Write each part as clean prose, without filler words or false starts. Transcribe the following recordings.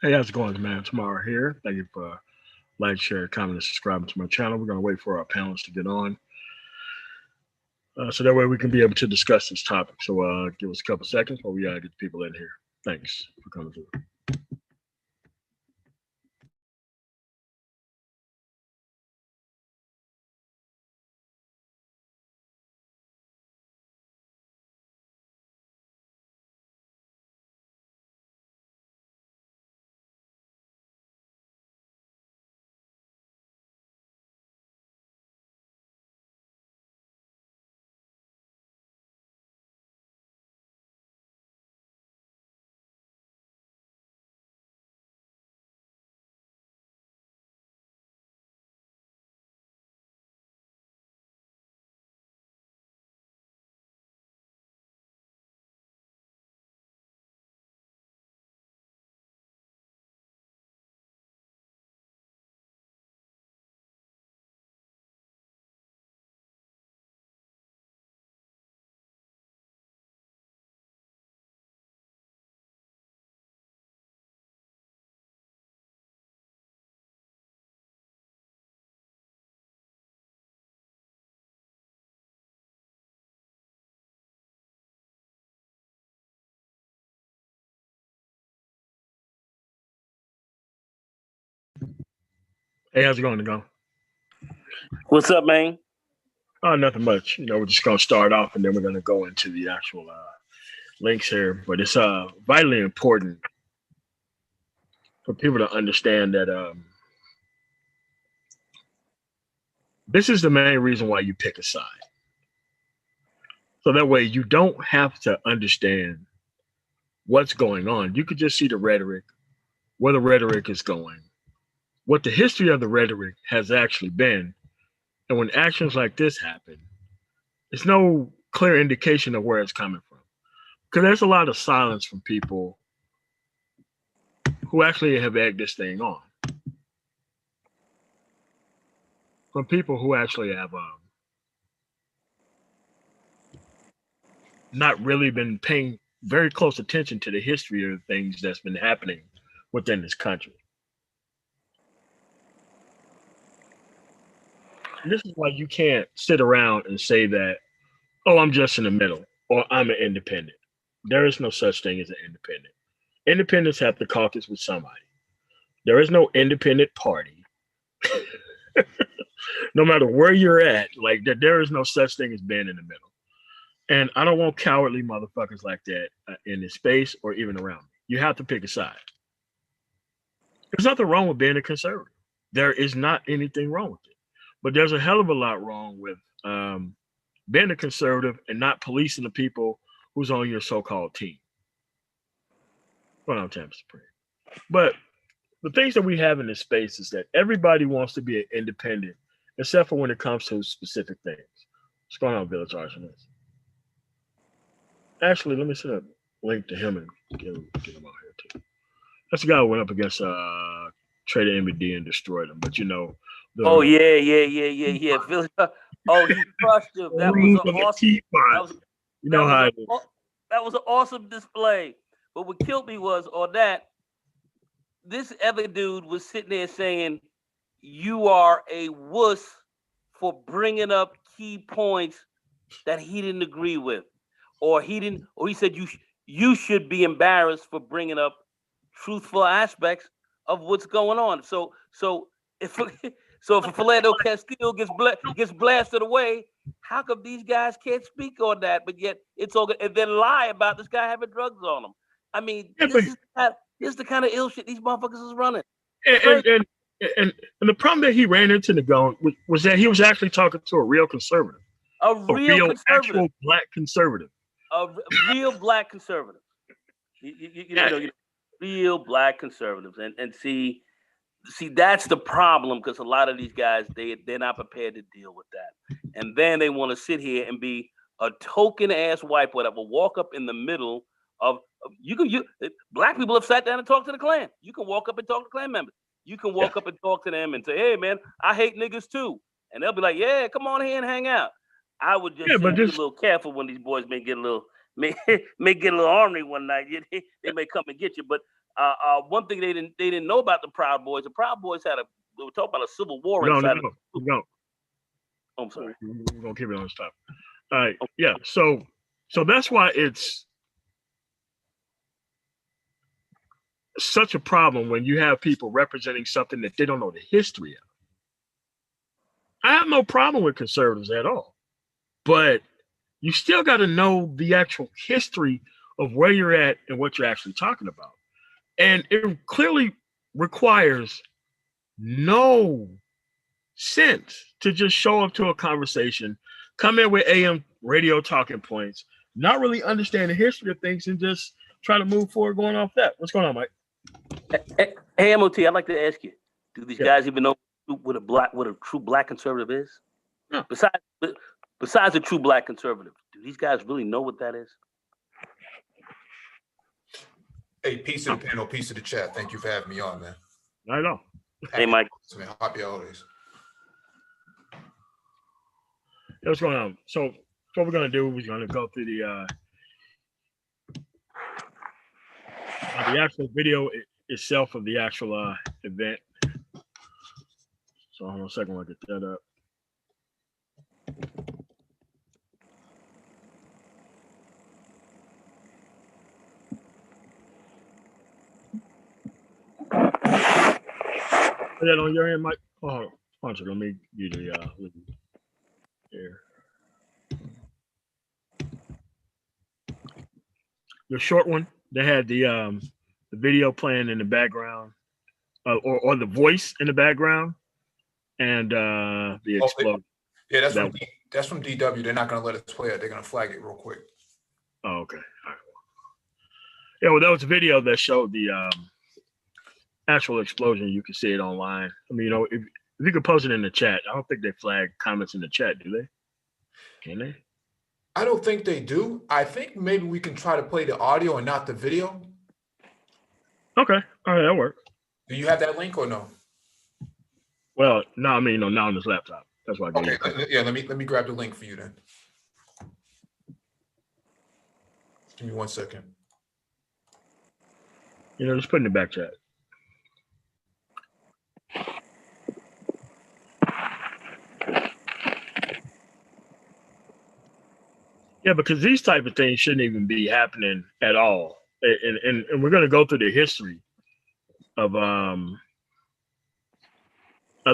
Hey, how's it going, man? Tomorrow here. Thank you for like, share, comment, and subscribing to my channel. We're gonna wait for our panelists to get on, so that way we can be able to discuss this topic. So, give us a couple seconds while we get the people in here. Thanks for coming through. Hey, how's it going, to go? What's up, man? Oh, nothing much. We're just gonna start off, and then we're gonna go into the actual links here. But it's vitally important for people to understand that this is the main reason why you pick a side. So that way you don't have to understand what's going on. You could just see the rhetoric, where the rhetoric is going, what the history of the rhetoric has actually been. And when actions like this happen, there's no clear indication of where it's coming from. Because there's a lot of silence from people who actually have egged this thing on, from people who actually have not really been paying very close attention to the history of things that's been happening within this country. And this is why you can't sit around and say that, oh, I'm just in the middle or I'm an independent. There is no such thing as an independent. Independents have to caucus with somebody. There is no independent party. No matter where you're at, like there is no such thing as being in the middle. And I don't want cowardly motherfuckers like that in this space or even around me. You have to pick a side. There's nothing wrong with being a conservative. There is not anything wrong with it. But there's a hell of a lot wrong with being a conservative and not policing the people who's on your so-called team. Well, I'm Tam Supreme. But the things that we have in this space is that everybody wants to be an independent, except for when it comes to specific things. What's going on, Village Arsonist? Actually, let me send a link to him and get him out here too. That's the guy who went up against Trader MBD and destroyed him. But Oh the yeah. Oh, he crushed him. That was an awesome. That was you know how it is. that was an awesome display. But what killed me was on that. This other dude was sitting there saying, "You are a wuss for bringing up key points that he didn't agree with, or he said you should be embarrassed for bringing up truthful aspects of what's going on." So if so if Philando Castile gets blasted away, how come these guys can't speak on that? But yet it's all good, and then lie about this guy having drugs on him. I mean, Yeah, this is the kind of ill shit these motherfuckers is running. and, and, and, and the problem that he ran into the gun was that he was actually talking to a real conservative, A real conservative, actual black conservative, a real black conservative. Real black conservatives, and see that's the problem, because a lot of these guys they're not prepared to deal with that, and then they want to sit here and be a token ass white boy that will walk up in the middle of black people have sat down and talked to the Klan. You can walk up and talk to Klan members. You can walk up and talk to them and say, "Hey man, I hate niggas too," and they'll be like, "Yeah, come on here and hang out." I would just say be a little careful when these boys may get a may get a little ornery one night. They may come and get you. But one thing they didn't know about the Proud Boys. The Proud Boys we were talking about a civil war inside. No. Oh, I'm sorry. We're gonna keep it on this topic. All right. Yeah. So that's why it's such a problem when you have people representing something that they don't know the history of. I have no problem with conservatives at all, but you still got to know the actual history of where you're at and what you're actually talking about. And it clearly requires no sense to just show up to a conversation, come in with AM radio talking points, not really understand the history of things, and just try to move forward going off that. What's going on, Mike? Hey, MOT, I'd like to ask you, do these guys even know what a true black conservative is? No. Besides a true black conservative, do these guys really know what that is? Hey, peace to the panel, peace to the chat. Thank you for having me on, man. I know. Hey, Mike. Man, happy holidays. What's going on? So what we're gonna do, we're gonna go through the actual video itself of the actual event. So hold on a second, I'll get that up. Is that on your end, Mike? Oh, sponsor. Let me get the here. The short one. They had the video playing in the background, or the voice in the background, and the explosion. Yeah, that's from DW. They're not going to let us play it. They're going to flag it real quick. Oh, okay. All right. Yeah, well, that was a video that showed the actual explosion. You can see it online. I mean, if you could post it in the chat. I don't think they flag comments in the chat, do they? Can they? I don't think they do. I think maybe we can try to play the audio and not the video. Okay. All right, that'll work. Do you have that link or no? Well, no, I mean, not on this laptop. That's why I got Okay, yeah, let me grab the link for you then. Give me 1 second. Just put in the back chat. Yeah, because these type of things shouldn't even be happening at all. And we're going to go through the history of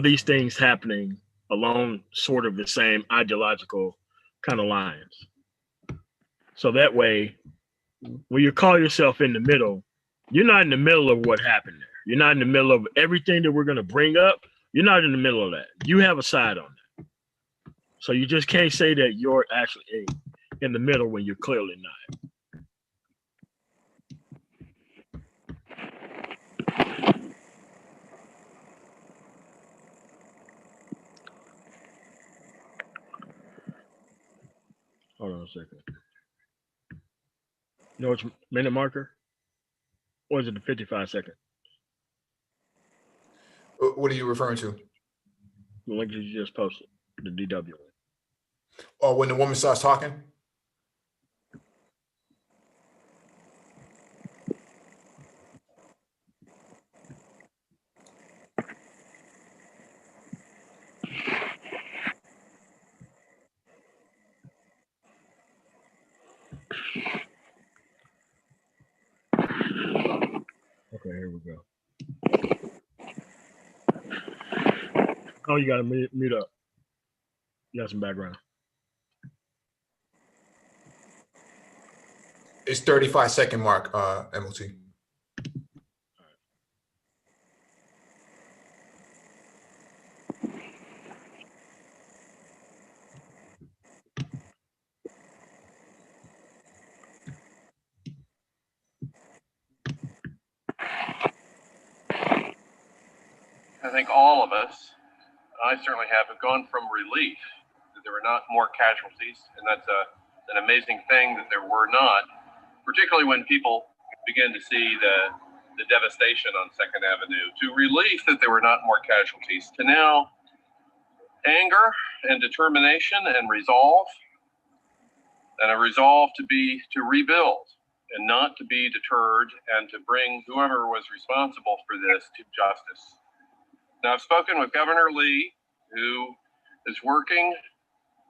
these things happening along sort of the same ideological kind of lines. So that way, when you call yourself in the middle, you're not in the middle of what happened there. You're not in the middle of everything that we're going to bring up. You're not in the middle of that. You have a side on that. So you just can't say that you're actually in the middle when you're clearly not. Hold on a second. You know it's minute marker? Or is it the 55 second? What are you referring to? The link you just posted, the DW link. Oh, when the woman starts talking? Okay, here we go. Oh, you got to mute up. You got some background. It's 35-second mark, MOT. I think all of us, I certainly have gone from relief that there were not more casualties, and that's an amazing thing that there were not, particularly when people begin to see the devastation on 2nd Avenue, to relief that there were not more casualties, to now anger and determination and resolve. and a resolve to rebuild and not to be deterred, and to bring whoever was responsible for this to justice. Now, I've spoken with Governor Lee, who is working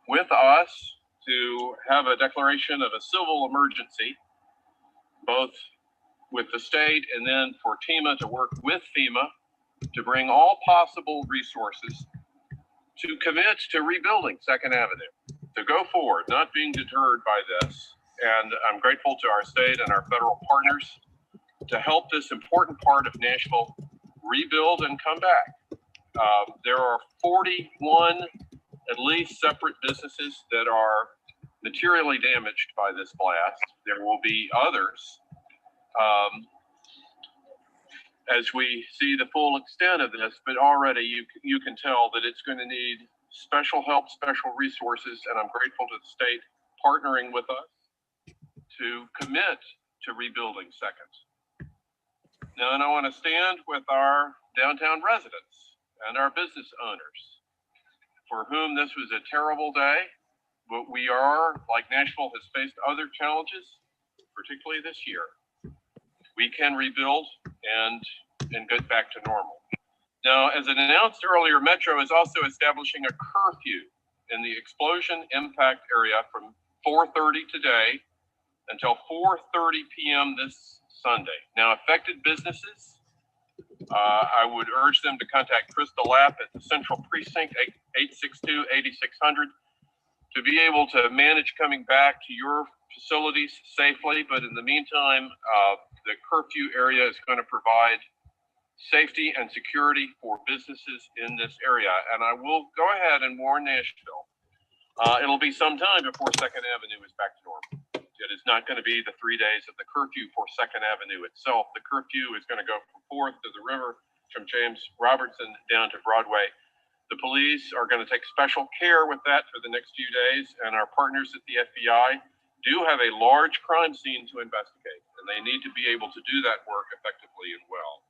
with us to have a declaration of a civil emergency, both with the state and then for TEMA to work with FEMA to bring all possible resources to commit to rebuilding 2nd Avenue, to go forward, not being deterred by this. And I'm grateful to our state and our federal partners to help this important part of Nashville rebuild and come back. There are 41 at least separate businesses that are materially damaged by this blast. There will be others as we see the full extent of this, but already you can tell that it's going to need special help, special resources, and I'm grateful to the state partnering with us to commit to rebuilding 2nd. Now, and I want to stand with our downtown residents and our business owners for whom this was a terrible day, but we are, like Nashville has faced other challenges, particularly this year. We can rebuild and get back to normal. Now, as announced earlier, Metro is also establishing a curfew in the explosion impact area from 4:30 today until 4:30 p.m. this Sunday. Now, affected businesses, I would urge them to contact Crystal Lapp at the Central Precinct 862-8600 to be able to manage coming back to your facilities safely. But in the meantime, the curfew area is going to provide safety and security for businesses in this area. And I will go ahead and warn Nashville. It'll be some time before 2nd Avenue is back to normal. It is not going to be the 3 days of the curfew for 2nd Avenue itself. The curfew is going to go from 4th to the river, from James Robertson down to Broadway. The police are going to take special care with that for the next few days, and our partners at the FBI do have a large crime scene to investigate, and they need to be able to do that work effectively and well.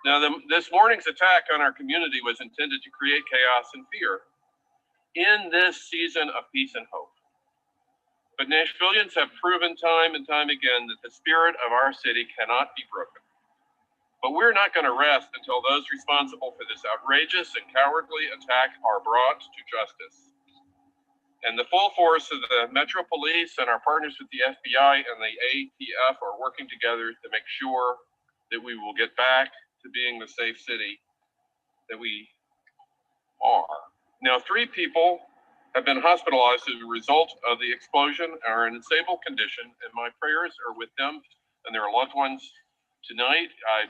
Now, this morning's attack on our community was intended to create chaos and fear in this season of peace and hope. But Nashvillians have proven time and time again that the spirit of our city cannot be broken. But we're not going to rest until those responsible for this outrageous and cowardly attack are brought to justice. And the full force of the Metro Police and our partners with the FBI and the ATF are working together to make sure that we will get back to being the safe city that we are. Now, 3 people have been hospitalized as a result of the explosion and are in a stable condition, and my prayers are with them and their loved ones. Tonight, I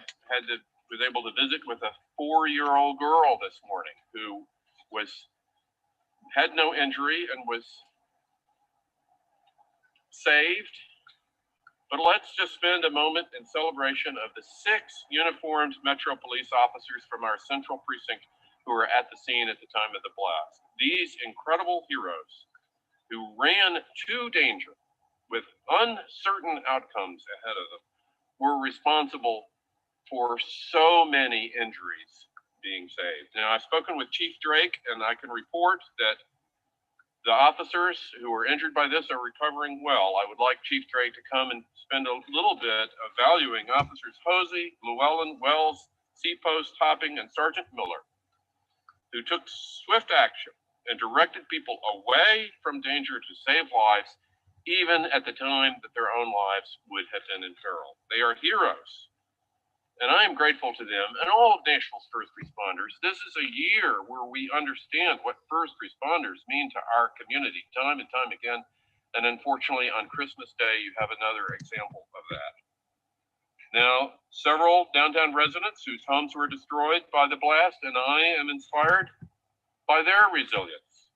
was able to visit with a 4-year-old girl this morning who had no injury and was saved. But let's just spend a moment in celebration of the 6 uniformed Metro Police officers from our Central Precinct who were at the scene at the time of the blast. These incredible heroes who ran to danger with uncertain outcomes ahead of them were responsible for so many injuries being saved. Now, I've spoken with Chief Drake, and I can report that the officers who were injured by this are recovering well. I would like Chief Drake to come and spend a little bit of valuing Officers Hosey, Llewellyn, Wells, Seapost, Topping, and Sergeant Miller, who took swift action and directed people away from danger to save lives, even at the time that their own lives would have been in peril. They are heroes, and I am grateful to them and all of Nashville's first responders. This is a year where we understand what first responders mean to our community time and time again, and unfortunately on Christmas Day, you have another example of that. Now, several downtown residents whose homes were destroyed by the blast, and I am inspired by their resilience.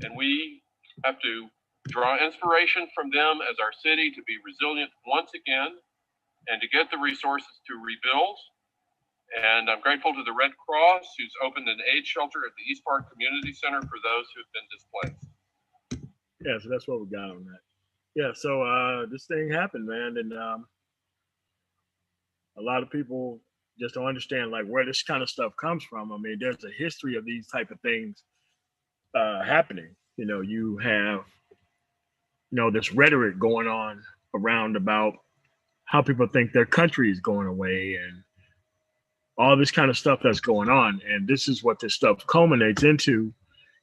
And we have to draw inspiration from them as our city to be resilient once again and to get the resources to rebuild. And I'm grateful to the Red Cross, who's opened an aid shelter at the East Park Community Center for those who have been displaced. Yeah, so that's what we got on that. Yeah, so this thing happened, man, and a lot of people just don't understand like where this kind of stuff comes from. I mean, there's a history of these type of things happening. You know, you have this rhetoric going on around about how people think their country is going away and all this kind of stuff that's going on. And this is what this stuff culminates into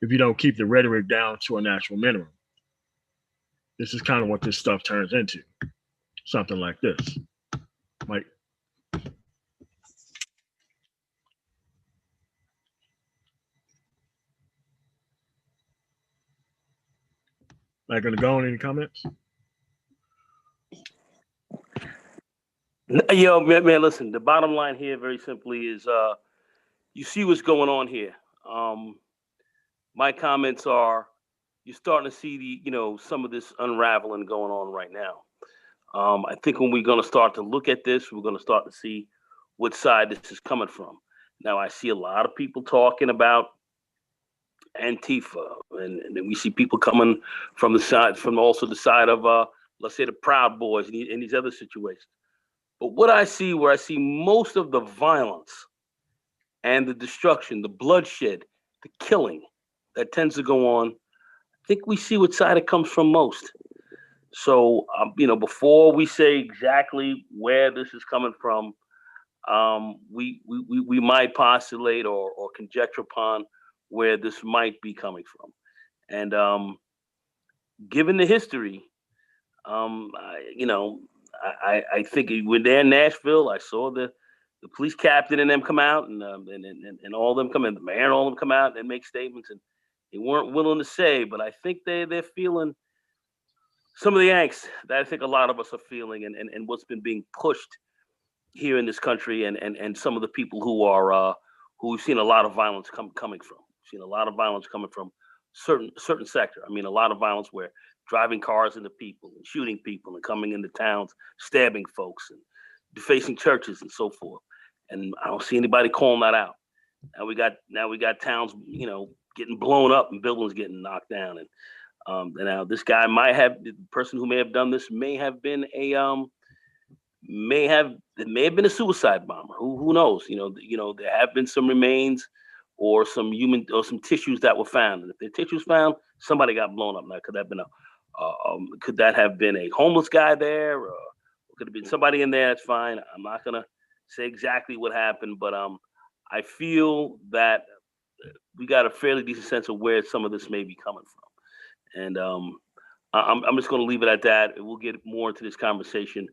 if you don't keep the rhetoric down to a natural minimum. This is kind of what this stuff turns into. Something like this. Mike. Not gonna go on any comments? Yo, man, listen, the bottom line here very simply is you see what's going on here. My comments are you're starting to see some of this unraveling going on right now. I think when we're going to start to look at this, we're going to start to see what side this is coming from. Now, I see a lot of people talking about Antifa, and then we see people coming from the side of, let's say, the Proud Boys and these other situations. But what I see, where I see most of the violence and the destruction, the bloodshed, the killing that tends to go on, I think we see what side it comes from most. So, before we say exactly where this is coming from, we might postulate or conjecture upon where this might be coming from. And given the history, I think when they're in Nashville, I saw the police captain and them come out and all of them come in, the mayor and all of them come out and make statements, and they weren't willing to say, but I think they're feeling some of the angst that I think a lot of us are feeling and what's been being pushed here in this country and some of the people who we've seen a lot of violence coming from. We've seen a lot of violence coming from certain sector. I mean, a lot of violence where driving cars into people and shooting people and coming into towns, stabbing folks and defacing churches and so forth. And I don't see anybody calling that out. Now we got towns, getting blown up and buildings getting knocked down. And now this guy the person who may have done this may have been a suicide bomber. Who knows? There have been some remains or some tissues that were found. And if the tissues found, somebody got blown up. Now, could that have been a homeless guy there? Or could have been somebody in there? That's fine. I'm not gonna say exactly what happened, but I feel that we got a fairly decent sense of where some of this may be coming from. And I'm just going to leave it at that. We'll get more into this conversation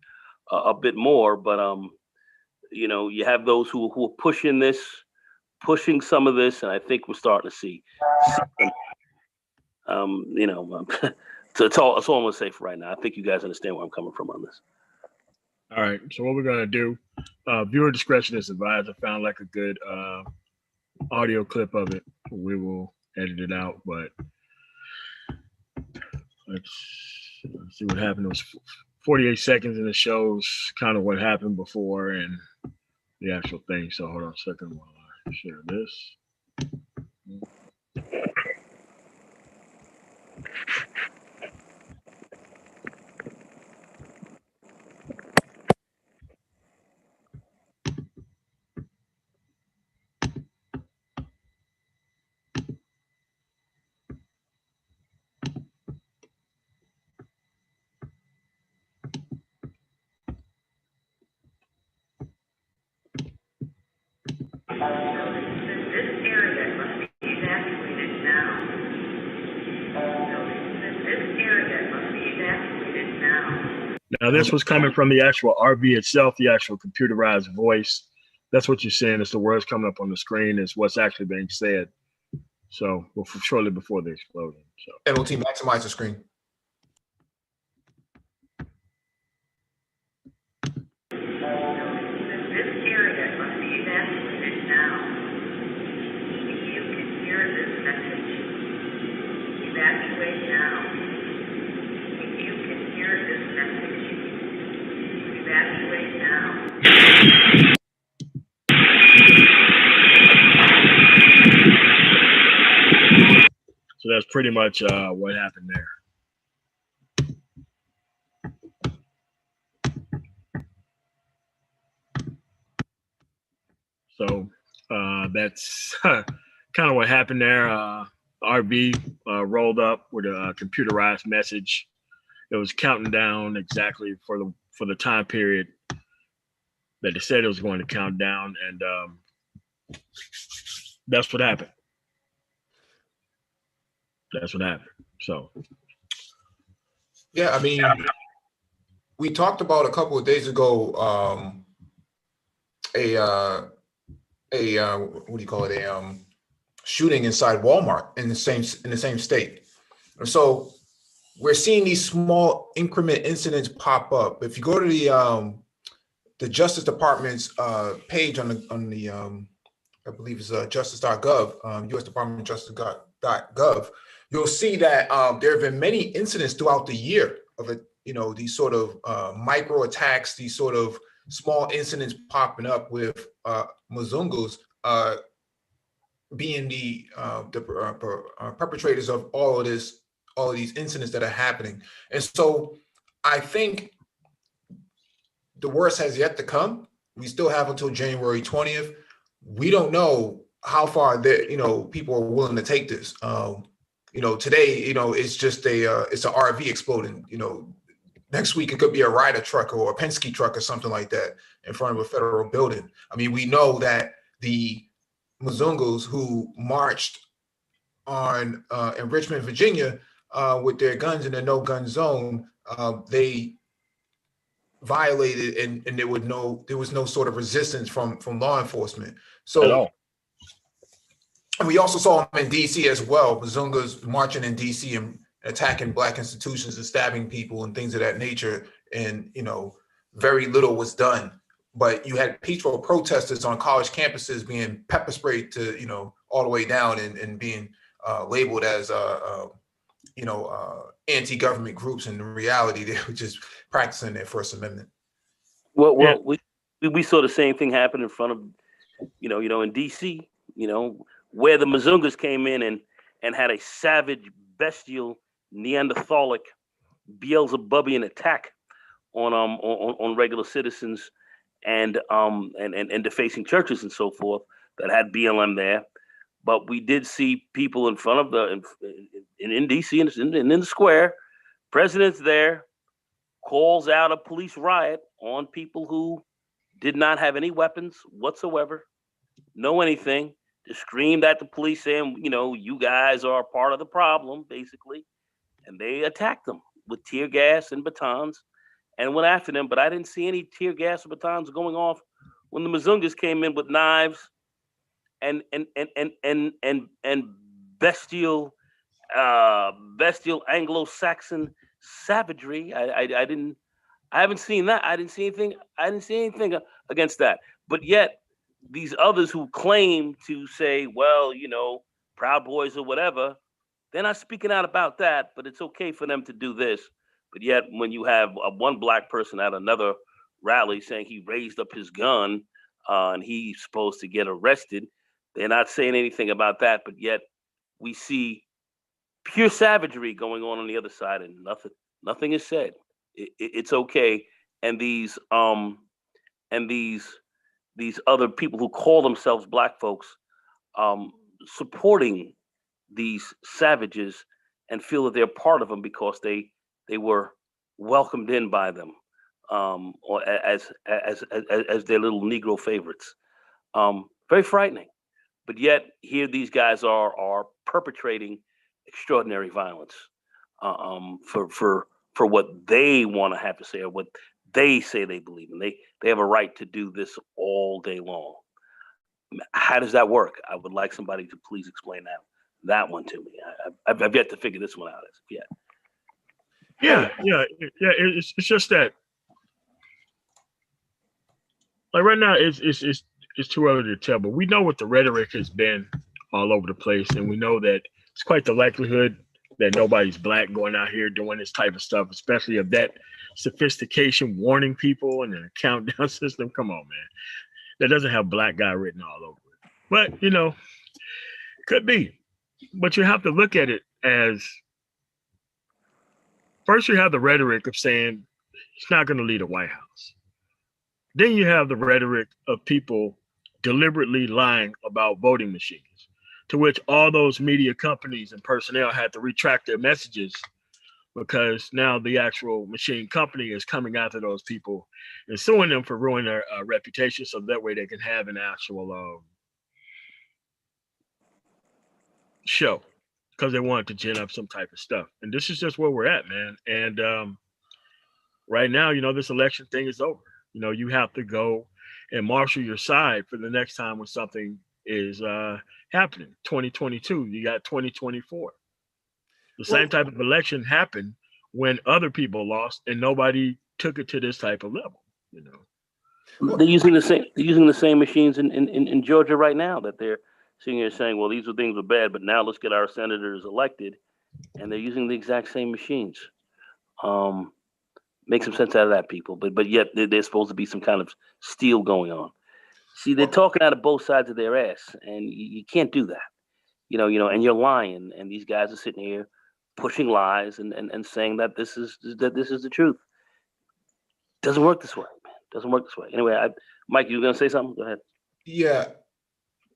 a bit more, but you have those who are pushing some of this, and I think we're starting to see. So that's all I'm going to say for right now. I think you guys understand where I'm coming from on this. All right. So what we're going to do, viewer discretion is advised. I found like a good audio clip of it. We will edit it out, but let's see what happened. It was 48 seconds, and it shows kind of what happened before and the actual thing. So hold on a second while I share this. Now, this was coming from the actual RV itself, the actual computerized voice. That's what you're seeing. It's the words coming up on the screen. Is what's actually being said. So shortly before the explosion. So MOT, maximize the screen. This area must be evacuated now. If you can hear this message, evacuate now. If you can hear this message, evacuate now. So that's pretty much what happened there. So that's kind of what happened there. RV rolled up with a computerized message it was counting down exactly for the time period that they said it was going to count down, and that's what happened. That's what happened. So, yeah, I mean, we talked about a couple of days ago what do you call it? A shooting inside Walmart in the same state. And so we're seeing these small increment incidents pop up. If you go to the Justice Department's page on the I believe it's justice.gov, U.S. Department of Justice.gov, you'll see that there have been many incidents throughout the year of it, these sort of micro attacks, these sort of small incidents popping up with Mzungus being the perpetrators of all of these incidents that are happening. And so I think the worst has yet to come. We still have until January 20th. We don't know how far that people are willing to take this. Today, it's just it's an RV exploding. Next week it could be a Ryder truck or a Penske truck or something like that in front of a federal building. I mean, we know that the Mzungus who marched in Richmond, Virginia, with their guns in the no-gun zone, they violated, and there was no sort of resistance from law enforcement. So, and we also saw them in DC as well. Mzungus marching in DC and attacking Black institutions and stabbing people and things of that nature. And very little was done. But you had peaceful protesters on college campuses being pepper sprayed to all the way down and being labeled as anti-government groups. And in reality, they were just practicing their First Amendment. Well, we saw the same thing happen in front of, in DC, where the Mzungus came in and had a savage, bestial, Neanderthalic, Beelzebubian attack on regular citizens and defacing churches and so forth that had BLM there. But we did see people in front of in DC and in the square, president's there, calls out a police riot on people who did not have any weapons whatsoever, know anything, just screamed at the police saying, you guys are part of the problem, basically. And they attacked them with tear gas and batons and went after them. But I didn't see any tear gas or batons going off when the Mzungus came in with knives and bestial Anglo-Saxon savagery. I haven't seen that. I didn't see anything against that. But yet these others who claim to say, well, Proud Boys or whatever, they're not speaking out about that, but it's okay for them to do this. But yet when you have one Black person at another rally saying he raised up his gun and he's supposed to get arrested, they're not saying anything about that. But yet we see pure savagery going on the other side, and nothing is said. It's okay. And these other people who call themselves Black folks supporting these savages and feel that they're part of them because they were welcomed in by them or as their little Negro favorites. Very frightening. But yet here these guys are perpetrating extraordinary violence for what they want to have to say or what they say they believe in. They have a right to do this all day long. How does that work? I would like somebody to please explain that one to me. I've yet to figure this one out as of yet. Yeah. It's just that, like right now, it's too early to tell. But we know what the rhetoric has been all over the place, and we know that it's quite the likelihood that nobody's Black going out here doing this type of stuff, especially of that sophistication, warning people and a countdown system. Come on, man. That doesn't have Black guy written all over it. But, could be. But you have to look at it as, first you have the rhetoric of saying he's not going to lead a White House. Then you have the rhetoric of people deliberately lying about voting machines, to which all those media companies and personnel had to retract their messages because now the actual machine company is coming after those people and suing them for ruining their reputation, so that way they can have an actual show, because they wanted to gin up some type of stuff. And this is just where we're at, man. And right now, this election thing is over. You have to go and marshal your side for the next time when something is happening. 2022, you got 2024. The same type of election happened when other people lost and nobody took it to this type of level. They're using the same machines in Georgia right now, that they're sitting here saying, well, these things were bad, but now let's get our senators elected. And they're using the exact same machines. Make some sense out of that, people. But yet there's supposed to be some kind of steal going on. See, they're talking out of both sides of their ass, and you can't do that. And you're lying, and these guys are sitting here pushing lies and saying that this is the truth. Doesn't work this way, man. Doesn't work this way. Anyway, Mike, you were gonna say something? Go ahead. Yeah.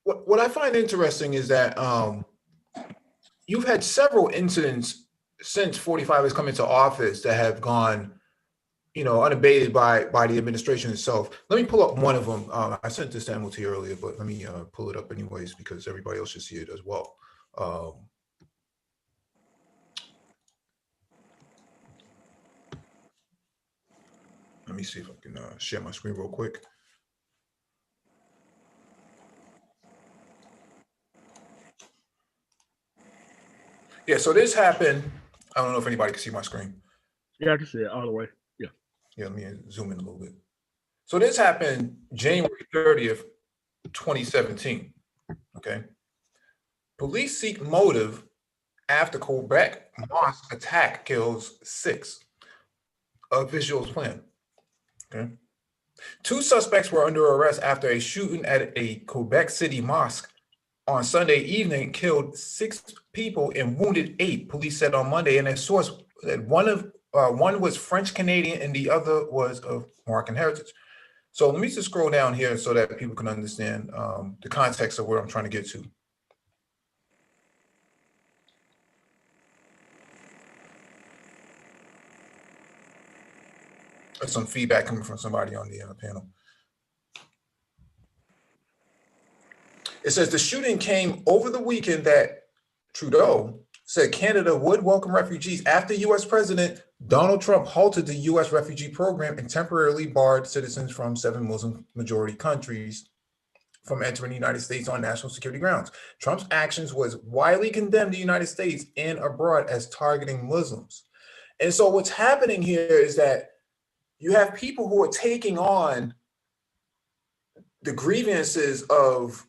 What I find interesting is that you've had several incidents since 45 has come into office that have gone, unabated by the administration itself. Let me pull up one of them. I sent this sample to you earlier, but let me pull it up anyways, because everybody else should see it as well. Let me see if I can share my screen real quick. Yeah, so this happened. I don't know if anybody can see my screen. Yeah, I can see it all the way. Yeah, let me zoom in a little bit. So this happened January 30th, 2017, okay? Police seek motive after Quebec mosque attack kills 6. A visuals plan, okay? 2 suspects were under arrest after a shooting at a Quebec City mosque on Sunday evening killed 6 people and wounded 8, police said on Monday, and a source said one was French Canadian and the other was of Moroccan heritage. So let me just scroll down here so that people can understand the context of where I'm trying to get to. There's some feedback coming from somebody on the panel. It says the shooting came over the weekend that Trudeau said Canada would welcome refugees after U.S. President Donald Trump halted the U.S. refugee program and temporarily barred citizens from 7 Muslim majority countries from entering the United States on national security grounds. Trump's actions was widely condemned in the United States and abroad as targeting Muslims. And so what's happening here is that you have people who are taking on the grievances of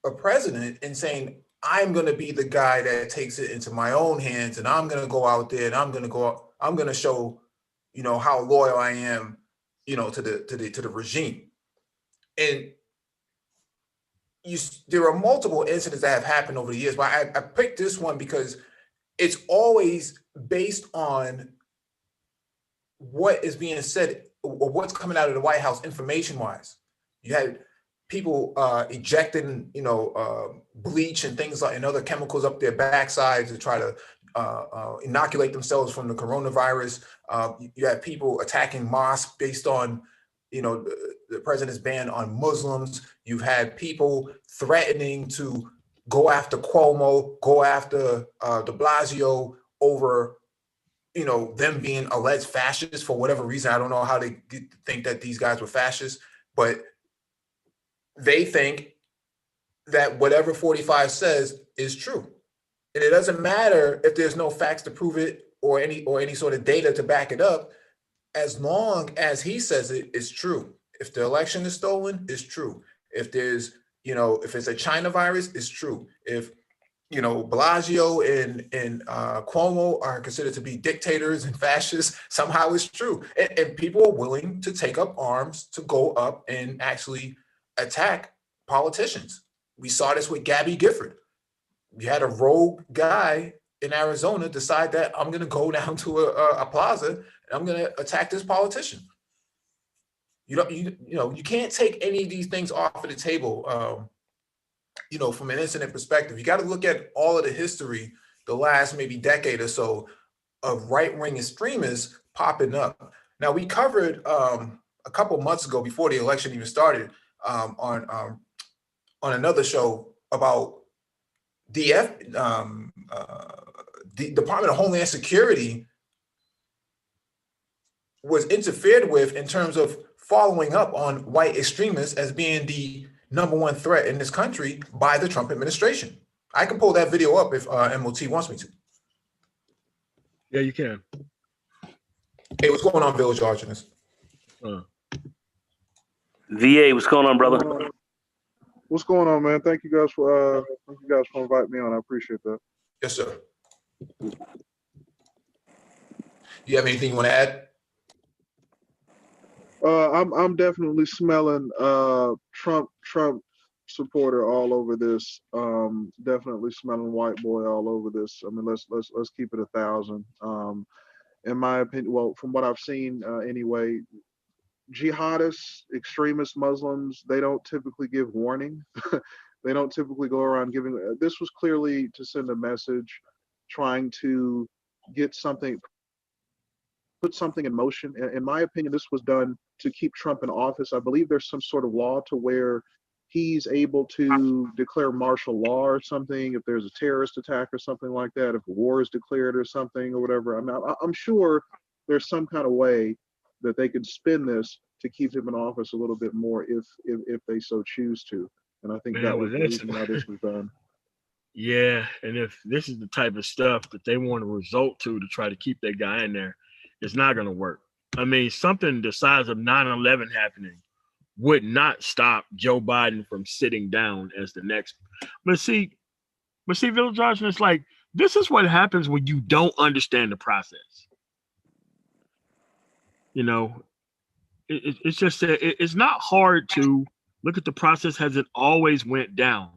a president and saying, I'm going to be the guy that takes it into my own hands, and I'm going to go out there and I'm going to show, how loyal I am, to the regime. And there are multiple incidents that have happened over the years, but I picked this one because it's always based on what is being said or what's coming out of the White House information-wise. You had people ejecting, bleach and things like and other chemicals up their backsides to try to inoculate themselves from the coronavirus. You had people attacking mosques based on, the president's ban on Muslims. You've had people threatening to go after Cuomo, go after de Blasio over, them being alleged fascists for whatever reason. I don't know how they think that these guys were fascists, but they think that whatever 45 says is true. And it doesn't matter if there's no facts to prove it or any sort of data to back it up, as long as he says it is true. If the election is stolen, it's true. If there's, if it's a China virus, it's true. If, Blasio and Cuomo are considered to be dictators and fascists, somehow it's true. And people are willing to take up arms to go up and actually attack politicians. We saw this with Gabby Gifford. You had a rogue guy in Arizona decide that I'm going to go down to a plaza and I'm going to attack this politician. You can't take any of these things off of the table. From an incident perspective, you got to look at all of the history, the last maybe decade or so, of right-wing extremists popping up. Now, we covered a couple months ago, before the election even started, on another show about the Department of Homeland Security was interfered with in terms of following up on white extremists as being the #1 threat in this country by the Trump administration. I can pull that video up if MOT wants me to. Yeah, you can. Hey, what's going on, Village Archers? VA, what's going on, brother? What's going on, man? Thank you guys for inviting me on. I appreciate that. Yes, sir. You have anything you want to add? I'm definitely smelling Trump supporter all over this. Definitely smelling white boy all over this. I mean, let's keep it 1,000. In my opinion, well, from what I've seen anyway, jihadists, extremist Muslims, they don't typically give warning. They don't typically go around giving. This was clearly to send a message, trying to get something, put something in motion. In my opinion, this was done to keep Trump in office. I believe there's some sort of law to where he's able to declare martial law or something if there's a terrorist attack or something like that, if a war is declared or something or whatever. I mean, I'm sure there's some kind of way that they could spin this to keep him in office a little bit more if they so choose to. And I think that was the reason why this was done. Yeah, and if this is the type of stuff that they want to resort to try to keep that guy in there, it's not going to work. I mean, something the size of 9/11 happening would not stop Joe Biden from sitting down as the next. But see, Village Arson, it's like, this is what happens when you don't understand the process. You know, it's just that it's not hard to look at the process as it always went down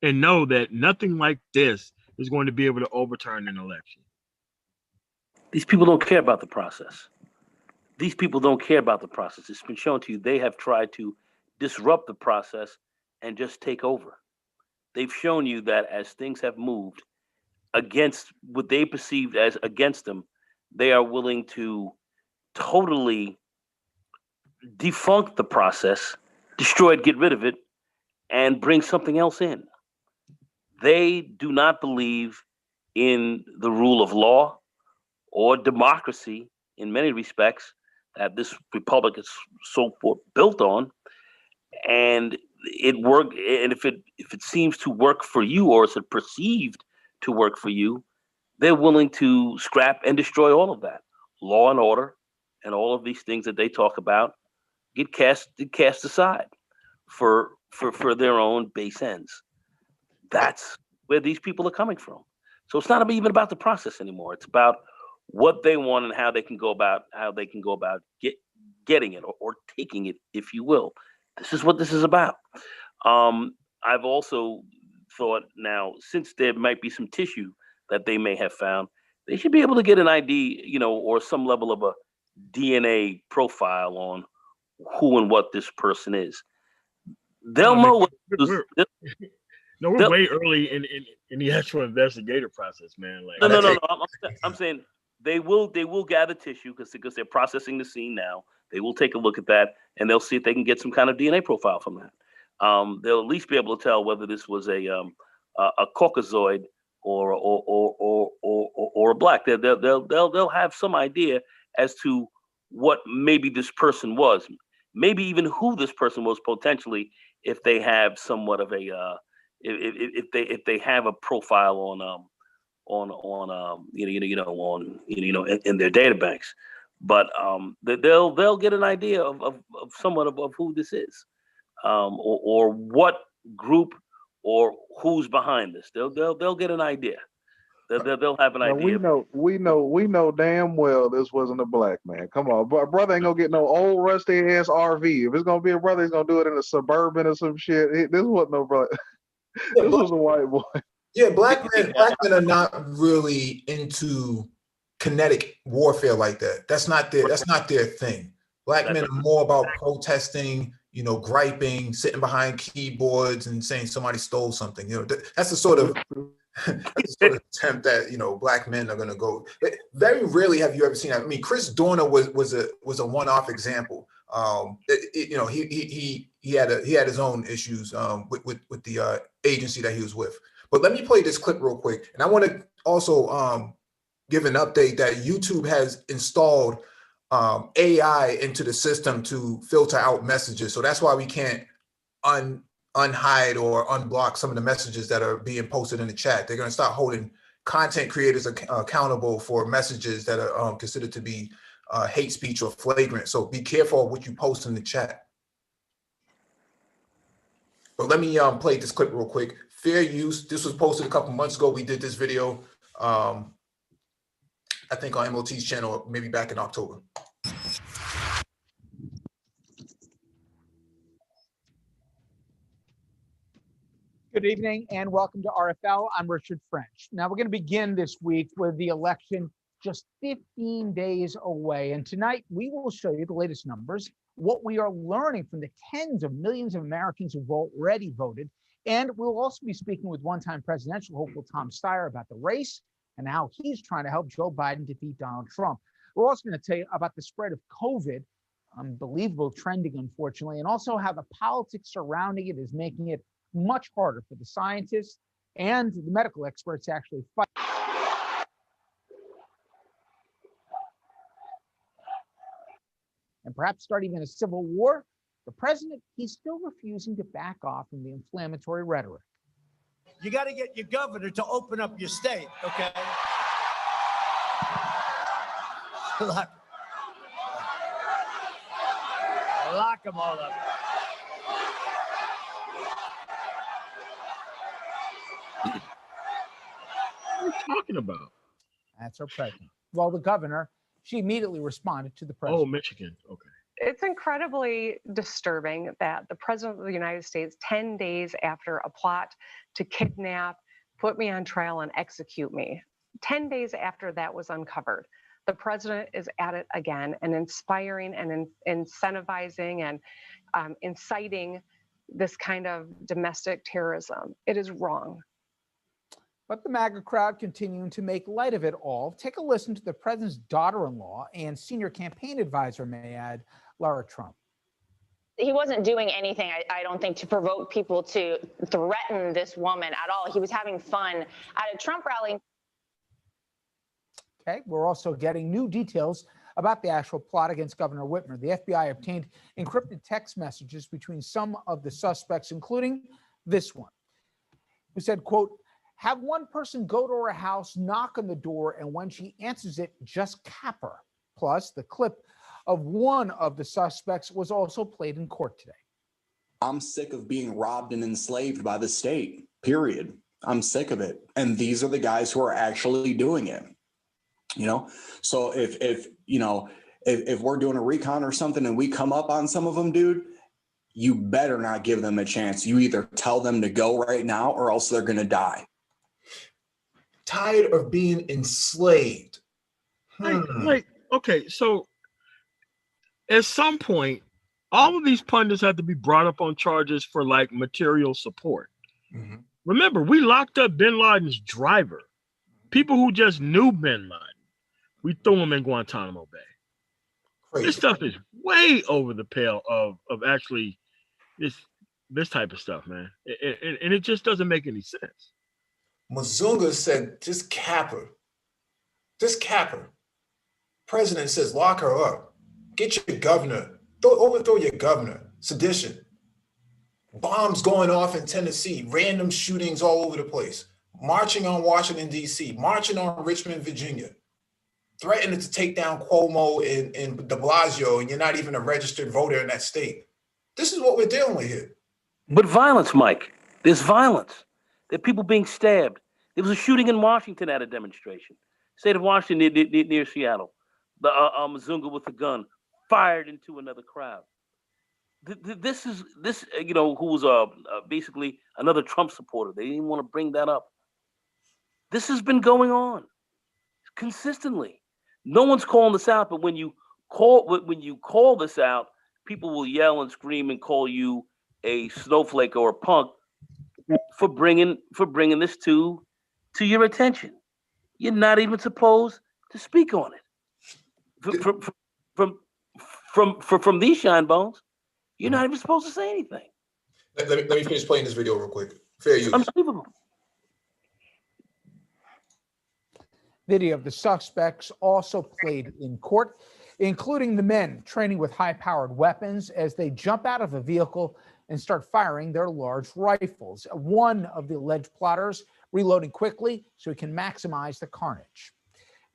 and know that nothing like this is going to be able to overturn an election. These people don't care about the process. These people don't care about the process. It's been shown to you they have tried to disrupt the process and just take over. They've shown you that as things have moved against what they perceived as against them, they are willing to totally defunct the process, destroy it, get rid of it, and bring something else in. They do not believe in the rule of law or democracy in many respects that this republic is so built on. And it worked. And if it seems to work for you, or is it perceived to work for you, they're willing to scrap and destroy all of that. Law and order and all of these things that they talk about get cast aside for their own base ends. That's where these people are coming from. So it's not even about the process anymore. It's about what they want and how they can go about getting it or taking it, if you will. This is what this is about. I've also thought now, since there might be some tissue that they may have found, they should be able to get an ID, or some level of a DNA profile on who and what this person is. They'll know what. We're way early in the actual investigative process, man. Like, no. I'm saying they will gather tissue because they're processing the scene now. They will take a look at that and they'll see if they can get some kind of DNA profile from that. They'll at least be able to tell whether this was a Caucasoid or a black. They'll have some idea as to what maybe this person was, maybe even who this person was potentially, if they have somewhat of a if they have a profile in their databanks. But they'll get an idea of somewhat of who this is, or what group or who's behind this. They'll get an idea. They'll have an idea. We know damn well this wasn't a black man. Come on, brother ain't gonna get no old rusty ass RV. If it's gonna be a brother, he's gonna do it in a Suburban or some shit. This wasn't no brother. This was a white boy. Yeah, black men are not really into kinetic warfare like that. That's not their thing. Black men are more about protesting, griping, sitting behind keyboards and saying somebody stole something. That's the sort of that's the sort of attempt that, you know, black men are going to go. Very rarely have you ever seen that. I mean, Chris Dorner was a one-off example. You know, he had his own issues with the agency that he was with. But let me play this clip real quick, and I want to also give an update that YouTube has installed AI into the system to filter out messages. So that's why we can't unhide or unblock some of the messages that are being posted in the chat. They're going to start holding content creators accountable for messages that are considered to be hate speech or flagrant. So be careful of what you post in the chat. But let me play this clip real quick. Fair use. This was posted a couple months ago. We did this video, I think on MOT's channel, maybe back in October. Good evening and welcome to RFL. I'm Richard French. Now we're going to begin this week with the election just 15 days away. And tonight we will show you the latest numbers, what we are learning from the tens of millions of Americans who've already voted. And we'll also be speaking with one-time presidential hopeful Tom Steyer about the race and how he's trying to help Joe Biden defeat Donald Trump. We're also going to tell you about the spread of COVID, unbelievable trending, unfortunately, and also how the politics surrounding it is making it much harder for the scientists and the medical experts to actually fight. And perhaps start even a civil war. The president, he's still refusing to back off from the inflammatory rhetoric. You got to get your governor to open up your state, okay? Lock them all up. What are you talking about? That's our president. Well, the governor, she immediately responded to the president. Oh, Michigan. Okay. It's incredibly disturbing that the president of the United States, 10 days after a plot to kidnap, put me on trial, and execute me, 10 days after that was uncovered, the president is at it again and inspiring and incentivizing and inciting this kind of domestic terrorism. It is wrong. But the MAGA crowd continuing to make light of it all. Take a listen to the president's daughter-in-law and senior campaign advisor, may I add, Lara Trump. He wasn't doing anything, I don't think, to provoke people to threaten this woman at all. He was having fun at a Trump rally. Okay, we're also getting new details about the actual plot against Governor Whitmer. The FBI obtained encrypted text messages between some of the suspects, including this one, who said, quote, "Have one person go to her house, knock on the door, and when she answers it, just cap her." Plus, the clip of one of the suspects was also played in court today. I'm sick of being robbed and enslaved by the state, period. I'm sick of it. And these are the guys who are actually doing it. You know, so if we're doing a recon or something and we come up on some of them, dude, you better not give them a chance. You either tell them to go right now or else they're going to die. Tired of being enslaved. Like, okay, so at some point, all of these pundits have to be brought up on charges for like material support. Mm-hmm. Remember, we locked up bin Laden's driver, people who just knew bin Laden. We threw him in Guantanamo Bay. Crazy. This stuff is way over the pale of actually this type of stuff, man. And it just doesn't make any sense. Mazunga said, just cap her. Just cap her. President says, lock her up. Get your governor. Overthrow your governor. Sedition. Bombs going off in Tennessee. Random shootings all over the place. Marching on Washington, D.C. Marching on Richmond, Virginia. Threatening to take down Cuomo and de Blasio, and you're not even a registered voter in that state. This is what we're dealing with here. But violence, Mike. There's violence. There are people being stabbed. There was a shooting in Washington at a demonstration. State of Washington near Seattle. The Mazunga with a gun fired into another crowd. This, you know, who was basically another Trump supporter. They didn't want to bring that up. This has been going on consistently. No one's calling this out, but when you call this out, people will yell and scream and call you a snowflake or a punk for bringing this to to your attention. You're not even supposed to speak on it. From these shine bones, you're not even supposed to say anything. Let me finish playing this video real quick. Fair use. Unbelievable. Video of the suspects also played in court, including the men training with high-powered weapons as they jump out of a vehicle and start firing their large rifles. One of the alleged plotters reloading quickly so he can maximize the carnage.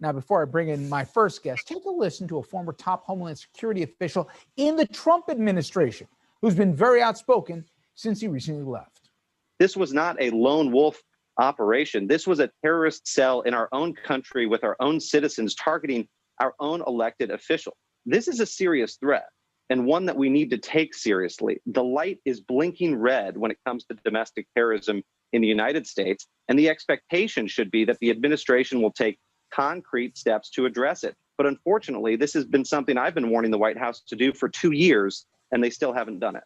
Now, before I bring in my first guest, take a listen to a former top Homeland Security official in the Trump administration who's been very outspoken since he recently left. This was not a lone wolf operation. This was a terrorist cell in our own country with our own citizens targeting our own elected official. This is a serious threat and one that we need to take seriously. The light is blinking red when it comes to domestic terrorism in the United States, and the expectation should be that the administration will take concrete steps to address it. But unfortunately, this has been something I've been warning the White House to do for 2 years, and they still haven't done it.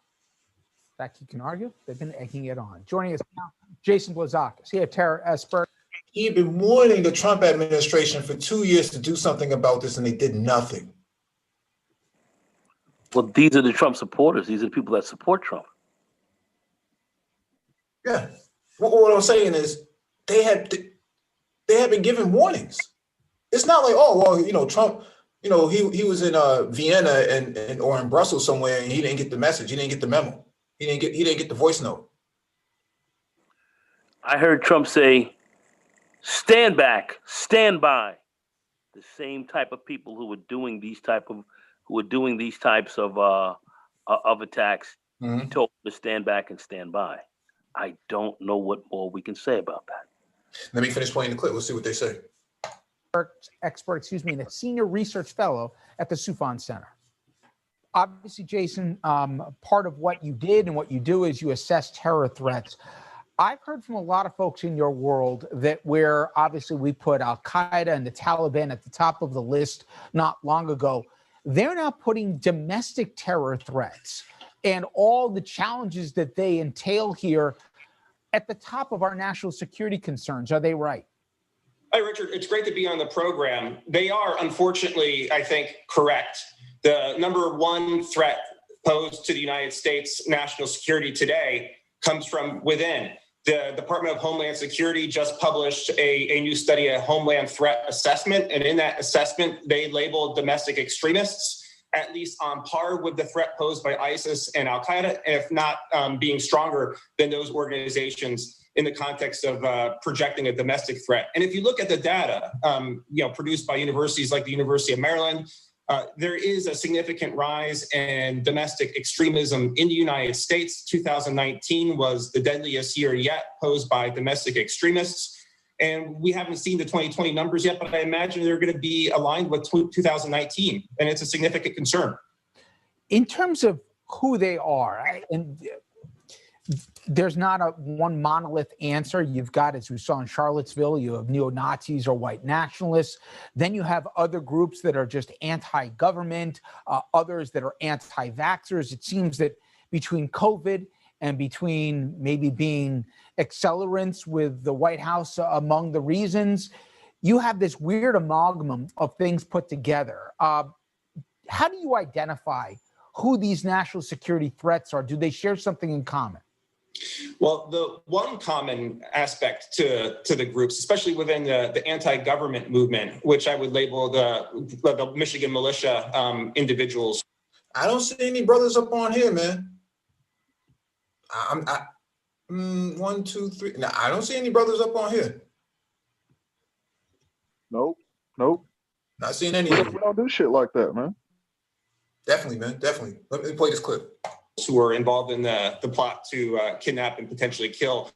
In fact, you can argue they've been egging it on. Joining us now, Jason Blazakis. He had Tara Esper. He'd been warning the Trump administration for 2 years to do something about this, and they did nothing. Well, these are the Trump supporters. These are the people that support Trump. Yeah. What I'm saying is they have been given warnings. It's not like, oh, well, Trump, he was in Vienna and or in Brussels somewhere, and he didn't get the message. He didn't get the memo. He didn't get the voice note. I heard Trump say, stand back, stand by. The same type of people who were doing these types of attacks, he told them to stand back and stand by. I don't know what more we can say about that. Let me finish playing the clip. We'll see what they say. Expert, and a senior research fellow at the Sufan Center. Obviously, Jason, part of what you did and what you do is you assess terror threats. I've heard from a lot of folks in your world that where obviously we put Al-Qaeda and the Taliban at the top of the list not long ago, they're now putting domestic terror threats and all the challenges that they entail here at the top of our national security concerns. Are they right? Hi, Richard. It's great to be on the program. They are, unfortunately, I think, correct. The number one threat posed to the United States national security today comes from within. The Department of Homeland Security just published a new study, a Homeland Threat Assessment. And in that assessment, they labeled domestic extremists at least on par with the threat posed by ISIS and Al-Qaeda, if not being stronger than those organizations in the context of projecting a domestic threat. And if you look at the data, produced by universities like the University of Maryland, there is a significant rise in domestic extremism in the United States. 2019 was the deadliest year yet posed by domestic extremists. And we haven't seen the 2020 numbers yet, but I imagine they're going to be aligned with 2019. And it's a significant concern. In terms of who they are, and there's not a one monolith answer. You've got, as we saw in Charlottesville, you have neo-Nazis or white nationalists. Then you have other groups that are just anti-government, others that are anti-vaxxers. It seems that between COVID and between maybe being accelerants with the White House among the reasons, you have this weird amalgam of things put together. How do you identify who these national security threats are? Do they share something in common? Well, the one common aspect to the groups, especially within the anti-government movement, which I would label the Michigan militia individuals. I don't see any brothers up on here, man. 1, 2, 3. No, I don't see any brothers up on here. Nope. Not seeing any. We don't do shit like that, man. Definitely, man. Definitely. Let me play this clip. Who were involved in the plot to kidnap and potentially kill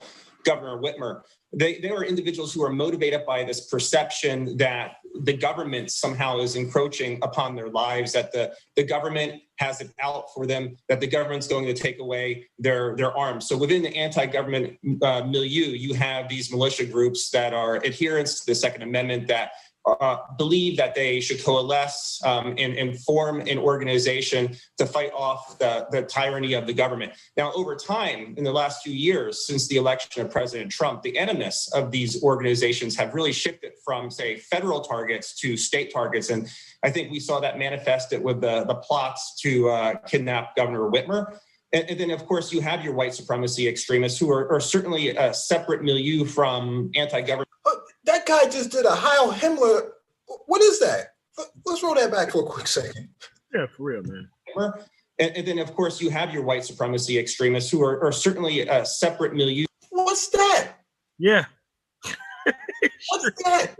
Governor Whitmer. They were individuals who are motivated by this perception that the government somehow is encroaching upon their lives, that the government has it out for them, that the government's going to take away their arms. So within the anti-government milieu, you have these militia groups that are adherents to the Second Amendment that believe that they should coalesce and form an organization to fight off the tyranny of the government. Now, over time, in the last few years, since the election of President Trump, the animus of these organizations have really shifted from, say, federal targets to state targets. And I think we saw that manifested with the plots to kidnap Governor Whitmer. And then, of course, you have your white supremacy extremists who are certainly a separate milieu from anti-government. That guy just did a Heil Himmler. What is that? Let's roll that back for a quick second. Yeah, for real, man. And then, of course, you have your white supremacy extremists who are certainly a separate milieu. What's that? Yeah. What's that?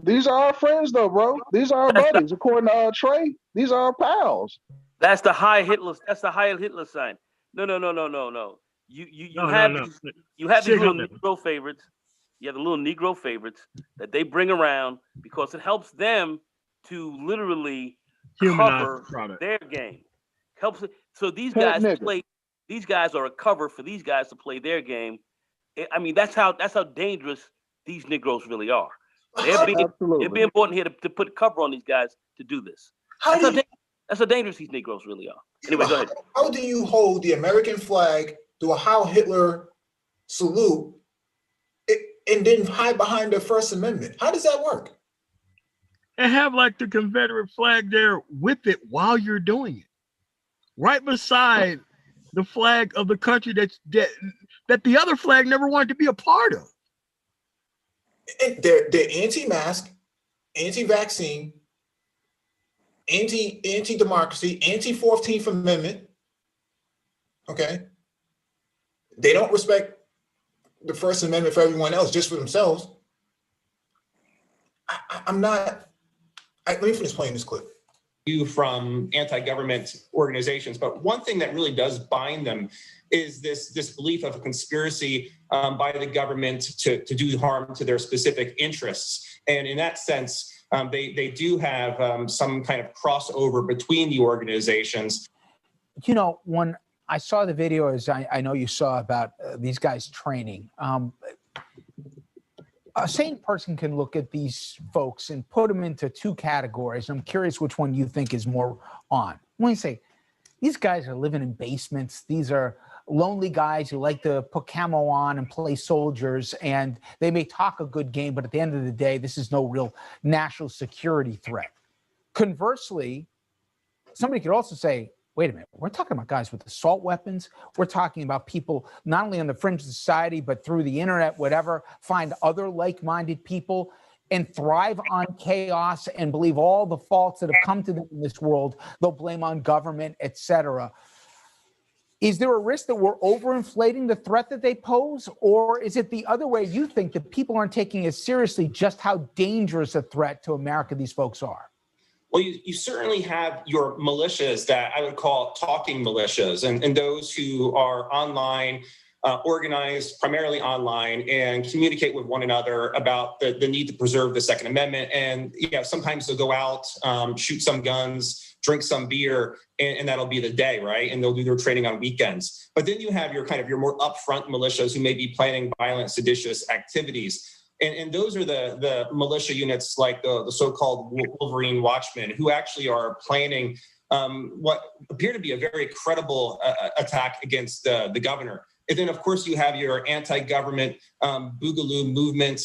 These are our friends, though, bro. These are our buddies. According to Trey, these are our pals. That's the Heil Hitler. That's the Heil Hitler sign. No. You have these little Negro favorites. You have the little Negro favorites that they bring around because it helps them to literally cover their game. Helps it. So these guys play. These guys are a cover for these guys to play their game. I mean, that's how dangerous these Negroes really are. They're being brought in here to put cover on these guys to do this. That's how dangerous these Negroes really are. Anyway, go ahead. How do you hold the American flag, do a Heil Hitler salute, and then hide behind the First Amendment? How does that work? And have like the Confederate flag there with it while you're doing it, right beside the flag of the country that the other flag never wanted to be a part of. And they're anti-mask, anti-vaccine, anti-democracy, anti-14th Amendment. Okay, they don't respect the First Amendment for everyone else, just for themselves. Let me finish playing this clip. From anti-government organizations, but one thing that really does bind them is this belief of a conspiracy by the government to do harm to their specific interests. And in that sense, they do have some kind of crossover between the organizations. You know, when I saw the video, as I know you saw about these guys training, a sane person can look at these folks and put them into two categories. I'm curious which one you think is more on. When you say, these guys are living in basements, these are lonely guys who like to put camo on and play soldiers, and they may talk a good game, but at the end of the day, this is no real national security threat. Conversely, somebody could also say, wait a minute, we're talking about guys with assault weapons. We're talking about people not only on the fringe of society, but through the internet, whatever, find other like-minded people and thrive on chaos and believe all the faults that have come to them in this world, they'll blame on government, etc. Is there a risk that we're overinflating the threat that they pose? Or is it the other way? You think that people aren't taking as seriously just how dangerous a threat to America these folks are? Well, you certainly have your militias that I would call talking militias, and those who are online, organized primarily online, and communicate with one another about the need to preserve the Second Amendment. And sometimes they'll go out, shoot some guns, drink some beer, and that'll be the day, right? And they'll do their training on weekends. But then you have your more upfront militias who may be planning violent, seditious activities. And those are the militia units like the so-called Wolverine Watchmen, who actually are planning what appear to be a very credible attack against the governor. And then, of course, you have your anti-government Boogaloo movement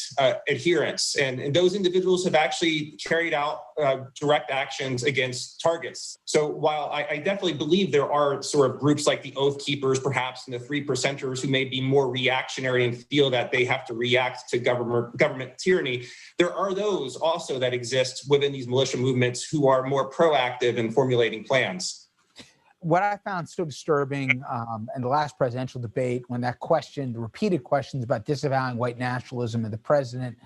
adherents. And those individuals have actually carried out direct actions against targets. So while I definitely believe there are sort of groups like the Oath Keepers, perhaps, and the Three Percenters who may be more reactionary and feel that they have to react to government tyranny, there are those also that exist within these militia movements who are more proactive in formulating plans. What I found so disturbing in the last presidential debate, when that question, the repeated questions about disavowing white nationalism and the president,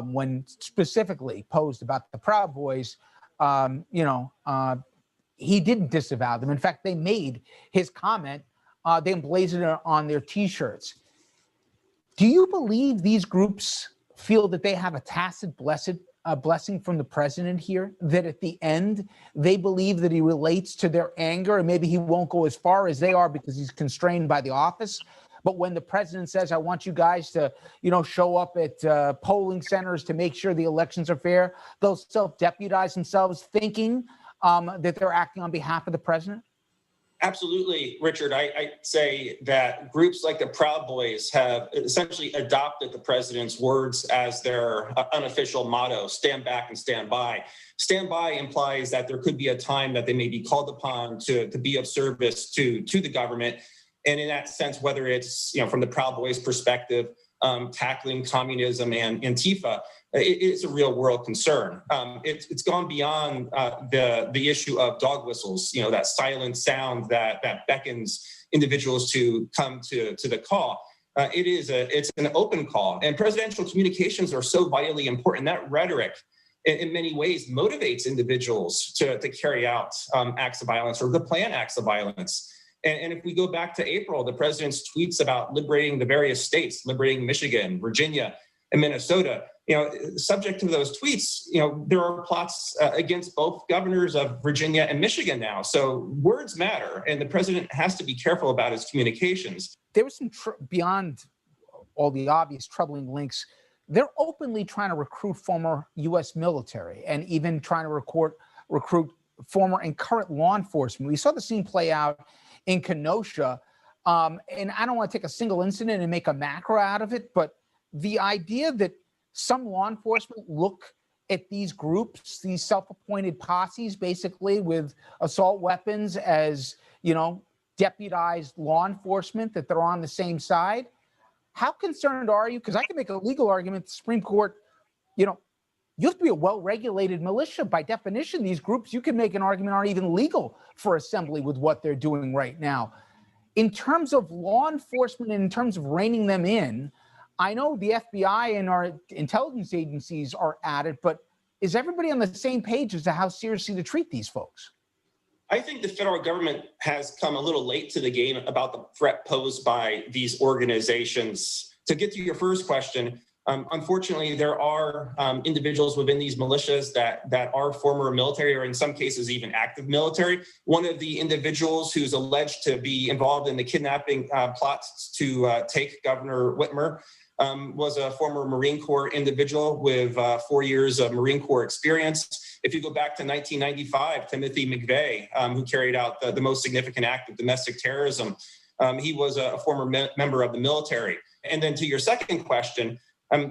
when specifically posed about the Proud Boys, he didn't disavow them. In fact, they made his comment, they emblazoned it on their T-shirts. Do you believe these groups feel that they have a tacit blessing from the president here, that at the end, they believe that he relates to their anger, and maybe he won't go as far as they are because he's constrained by the office, But when the president says, I want you guys to, show up at polling centers to make sure the elections are fair, they'll self-deputize themselves thinking that they're acting on behalf of the president? Absolutely, Richard. I say that groups like the Proud Boys have essentially adopted the president's words as their unofficial motto: stand back and stand by. Stand by implies that there could be a time that they may be called upon to be of service to the government. And in that sense, whether it's from the Proud Boys' perspective, tackling communism and Antifa, it's a real world concern. It's gone beyond the issue of dog whistles, that silent sound that beckons individuals to come to the call. It's an open call, and presidential communications are so vitally important. That rhetoric, in many ways, motivates individuals to carry out acts of violence or to plan acts of violence. And if we go back to April, the president's tweets about liberating the various states, liberating Michigan, Virginia, and Minnesota, subject to those tweets, there are plots against both governors of Virginia and Michigan now. So words matter, and the president has to be careful about his communications. There was some, beyond all the obvious troubling links, they're openly trying to recruit former U.S. military and even trying to recruit former and current law enforcement. We saw the scene play out in Kenosha, and I don't want to take a single incident and make a macro out of it, but the idea that some law enforcement look at these groups, these self-appointed posses, basically with assault weapons as, deputized law enforcement, that they're on the same side. How concerned are you? Because I can make a legal argument, the Supreme Court, you have to be a well-regulated militia. By definition, these groups, you can make an argument, aren't even legal for assembly with what they're doing right now. In terms of law enforcement and in terms of reining them in, I know the FBI and our intelligence agencies are at it, but is everybody on the same page as to how seriously to treat these folks? I think the federal government has come a little late to the game about the threat posed by these organizations. To get to your first question, unfortunately, there are individuals within these militias that are former military, or in some cases even active military. One of the individuals who's alleged to be involved in the kidnapping plots to take Governor Whitmer was a former Marine Corps individual with 4 years of Marine Corps experience. If you go back to 1995, Timothy McVeigh, who carried out the most significant act of domestic terrorism, he was a former member of the military. And then to your second question,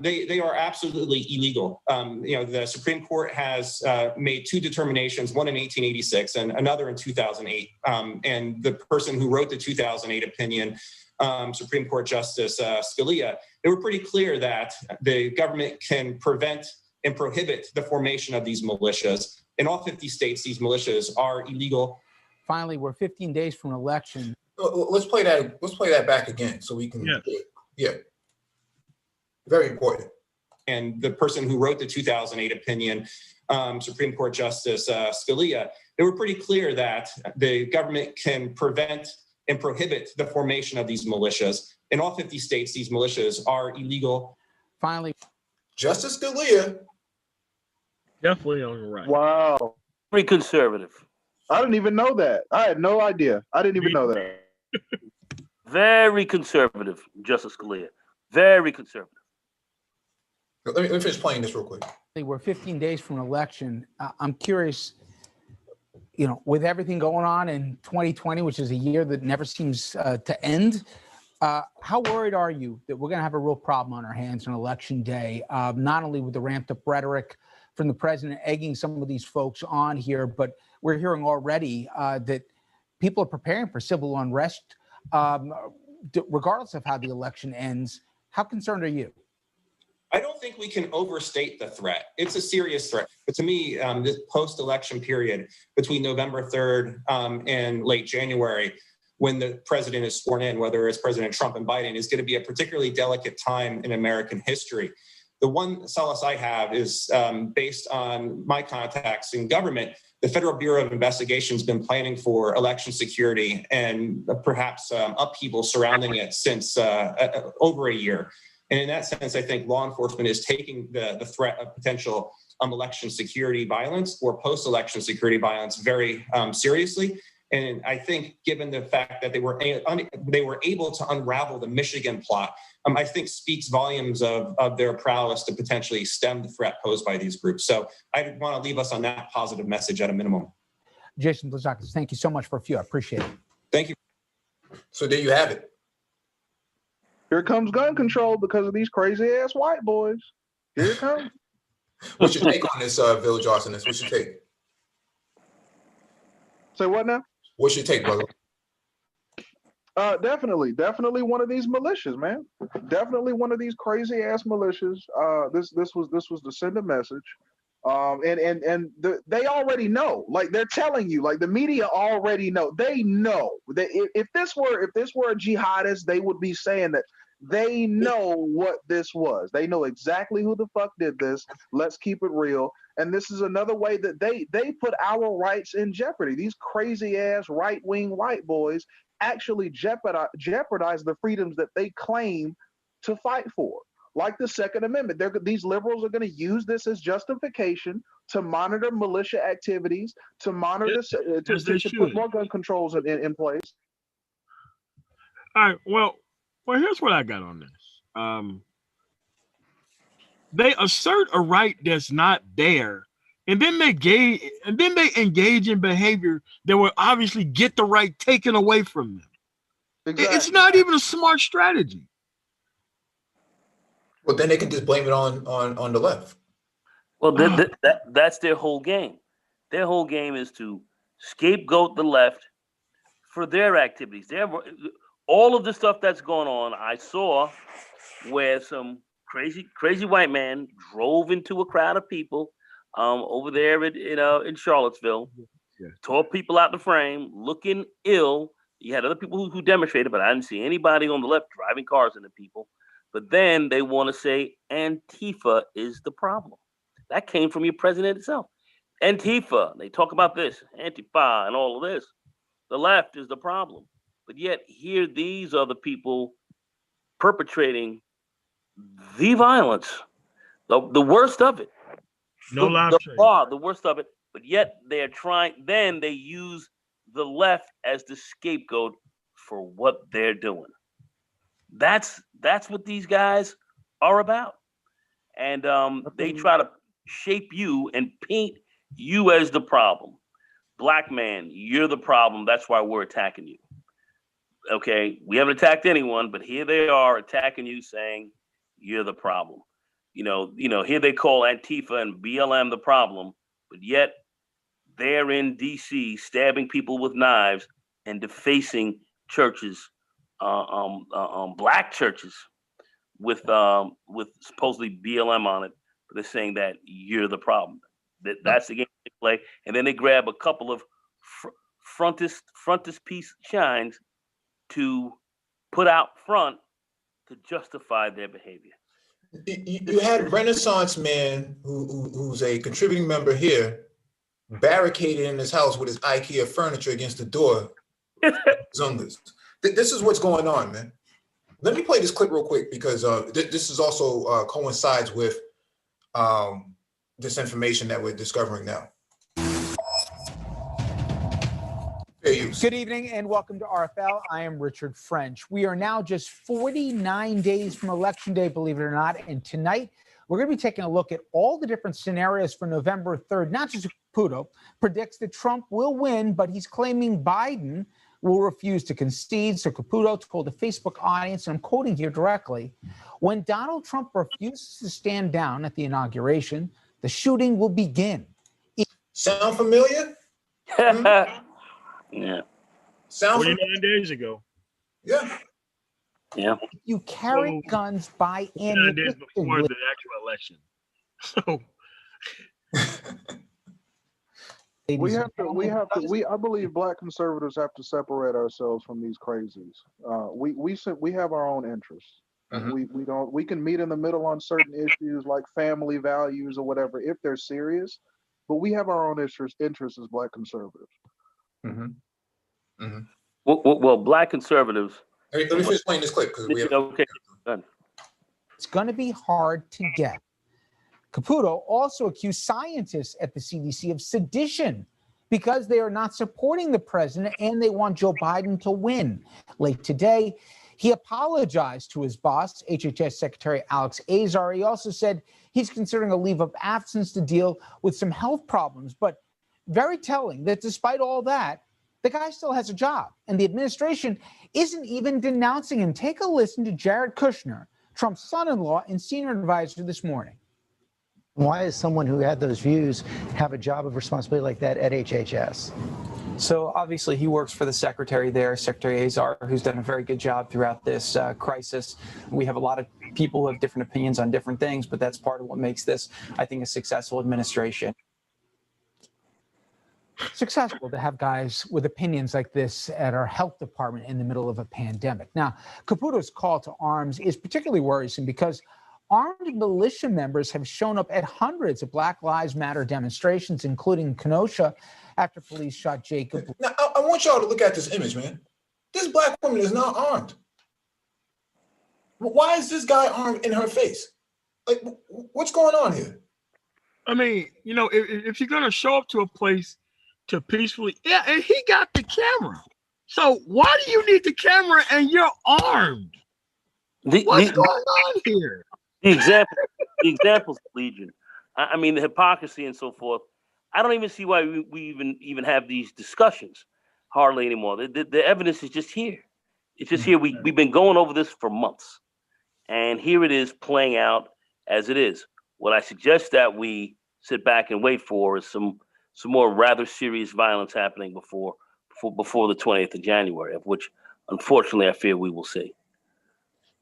they are absolutely illegal. The Supreme Court has made two determinations, one in 1886 and another in 2008. And the person who wrote the 2008 opinion, Supreme Court Justice Scalia, they were pretty clear that the government can prevent and prohibit the formation of these militias. In all 50 states, these militias are illegal. Finally, we're 15 days from an election. Let's play that back again so we can. Yeah. Very important. And the person who wrote the 2008 opinion, Supreme Court Justice Scalia, they were pretty clear that the government can prevent and prohibit the formation of these militias. In all 50 states, these militias are illegal. Finally, Justice Scalia. Definitely on the right. Wow. Very conservative. I didn't even know that. I had no idea. I didn't even know that. Very conservative, Justice Scalia. Very conservative. Let me finish playing this real quick. we're 15 days from an election. I'm curious, with everything going on in 2020, which is a year that never seems to end, how worried are you that we're going to have a real problem on our hands on election day, not only with the ramped up rhetoric from the president egging some of these folks on here, but we're hearing already that people are preparing for civil unrest, regardless of how the election ends. How concerned are you? I don't think we can overstate the threat. It's a serious threat. But to me, this post-election period between November 3rd and late January, when the president is sworn in, whether it's President Trump and Biden, is going to be a particularly delicate time in American history. The one solace I have is based on my contacts in government. The Federal Bureau of Investigation has been planning for election security and perhaps upheaval surrounding it since over a year. And in that sense, I think law enforcement is taking the threat of potential election security violence or post-election security violence very seriously. And I think, given the fact that they were able to unravel the Michigan plot, I think speaks volumes of their prowess to potentially stem the threat posed by these groups. So I want to leave us on that positive message at a minimum. Jason Blazakis, thank you so much for a few. I appreciate it. Thank you. So there you have it. Here comes gun control because of these crazy ass white boys. Here it comes. What's your take on this, Village Arsonist? What's your take? Say what now? What's your take, brother? Definitely one of these militias, man. Definitely one of these crazy ass militias. This was to send a message. They already know. Like, they're telling you, like, the media already know. They know that if this were a jihadist, they would be saying that. They know what this was. They know exactly who the fuck did this. Let's keep it real. And this is another way that they put our rights in jeopardy. These crazy ass right-wing white boys actually jeopardize the freedoms that they claim to fight for, like the Second Amendment. These liberals are going to use this as justification to monitor militia activities, to monitor to put more gun controls in place. All right. Well, here's what I got on this. They assert a right that's not there, and then they engage in behavior that will obviously get the right taken away from them. Exactly. It's not even a smart strategy. Well, then they can just blame it on the left. Well, that's their whole game. Their whole game is to scapegoat the left for their activities. All of the stuff that's going on, I saw where some crazy white man drove into a crowd of people over there in Charlottesville, tore people out the frame, looking ill. You had other people who demonstrated, but I didn't see anybody on the left driving cars into people. But then they want to say Antifa is the problem. That came from your president itself. Antifa, they talk about this, Antifa and all of this. The left is the problem. But yet here, these are the people perpetrating the violence, the worst of it. The worst of it. But yet they're trying, then they use the left as the scapegoat for what they're doing. That's what these guys are about. And they try to shape you and paint you as the problem. Black man, you're the problem. That's why we're attacking you. Okay, we haven't attacked anyone, but here they are attacking you, saying you're the problem. You know, here they call Antifa and BLM the problem, but yet they're in DC stabbing people with knives and defacing churches, black churches with supposedly BLM on it. But they're saying that you're the problem. That's the game they play, and then they grab a couple of frontispiece shines to put out front to justify their behavior. You had Renaissance man who's a contributing member here barricaded in his house with his IKEA furniture against the door. This is what's going on, man. Let me play this clip real quick because this is also coincides with this information that we're discovering now. Good evening and welcome to RFL. I am Richard French. We are now just 49 days from Election Day, believe it or not. And tonight, we're going to be taking a look at all the different scenarios for November 3rd. Not just Caputo predicts that Trump will win, but he's claiming Biden will refuse to concede. So Caputo told a Facebook audience, and I'm quoting here directly, when Donald Trump refuses to stand down at the inauguration, the shooting will begin. Sound familiar? Yeah. 49 days ago. Yeah. Yeah. You carry guns by ammunition. Days before the actual election. So I believe black conservatives have to separate ourselves from these crazies. We have our own interests. Mm-hmm. We can meet in the middle on certain issues like family values or whatever if they're serious, but we have our own interests as black conservatives. Mm-hmm. Mm-hmm. Well, black conservatives. Let me finish playing this clip because we have. Okay. It's going to be hard to get. Caputo also accused scientists at the CDC of sedition because they are not supporting the president and they want Joe Biden to win. Late today, he apologized to his boss, HHS Secretary Alex Azar. He also said he's considering a leave of absence to deal with some health problems. But very telling that despite all that, the guy still has a job, and the administration isn't even denouncing him. Take a listen to Jared Kushner, Trump's son-in-law and senior advisor, this morning. Why does someone who had those views have a job of responsibility like that at HHS? So obviously he works for the secretary there, Secretary Azar, who's done a very good job throughout this crisis. We have a lot of people who have different opinions on different things, but that's part of what makes this, I think, a successful administration. Successful to have guys with opinions like this at our health department in the middle of a pandemic. Now, Caputo's call to arms is particularly worrisome because armed militia members have shown up at hundreds of Black Lives Matter demonstrations, including in Kenosha, after police shot Jacob. Now, I want y'all to look at this image, man. This black woman is not armed. Why is this guy armed in her face? Like, what's going on here? I mean, you know, if you're going to show up to a place to peacefully, yeah, and he got the camera. So why do you need the camera and you're armed? What's going on here? The examples, Legion. I mean, the hypocrisy and so forth. I don't even see why we even have these discussions hardly anymore. The evidence is just here. It's just here. We've been going over this for months, and here it is playing out as it is. What I suggest that we sit back and wait for is some more rather serious violence happening before the 20th of January, of which, unfortunately, I fear we will see.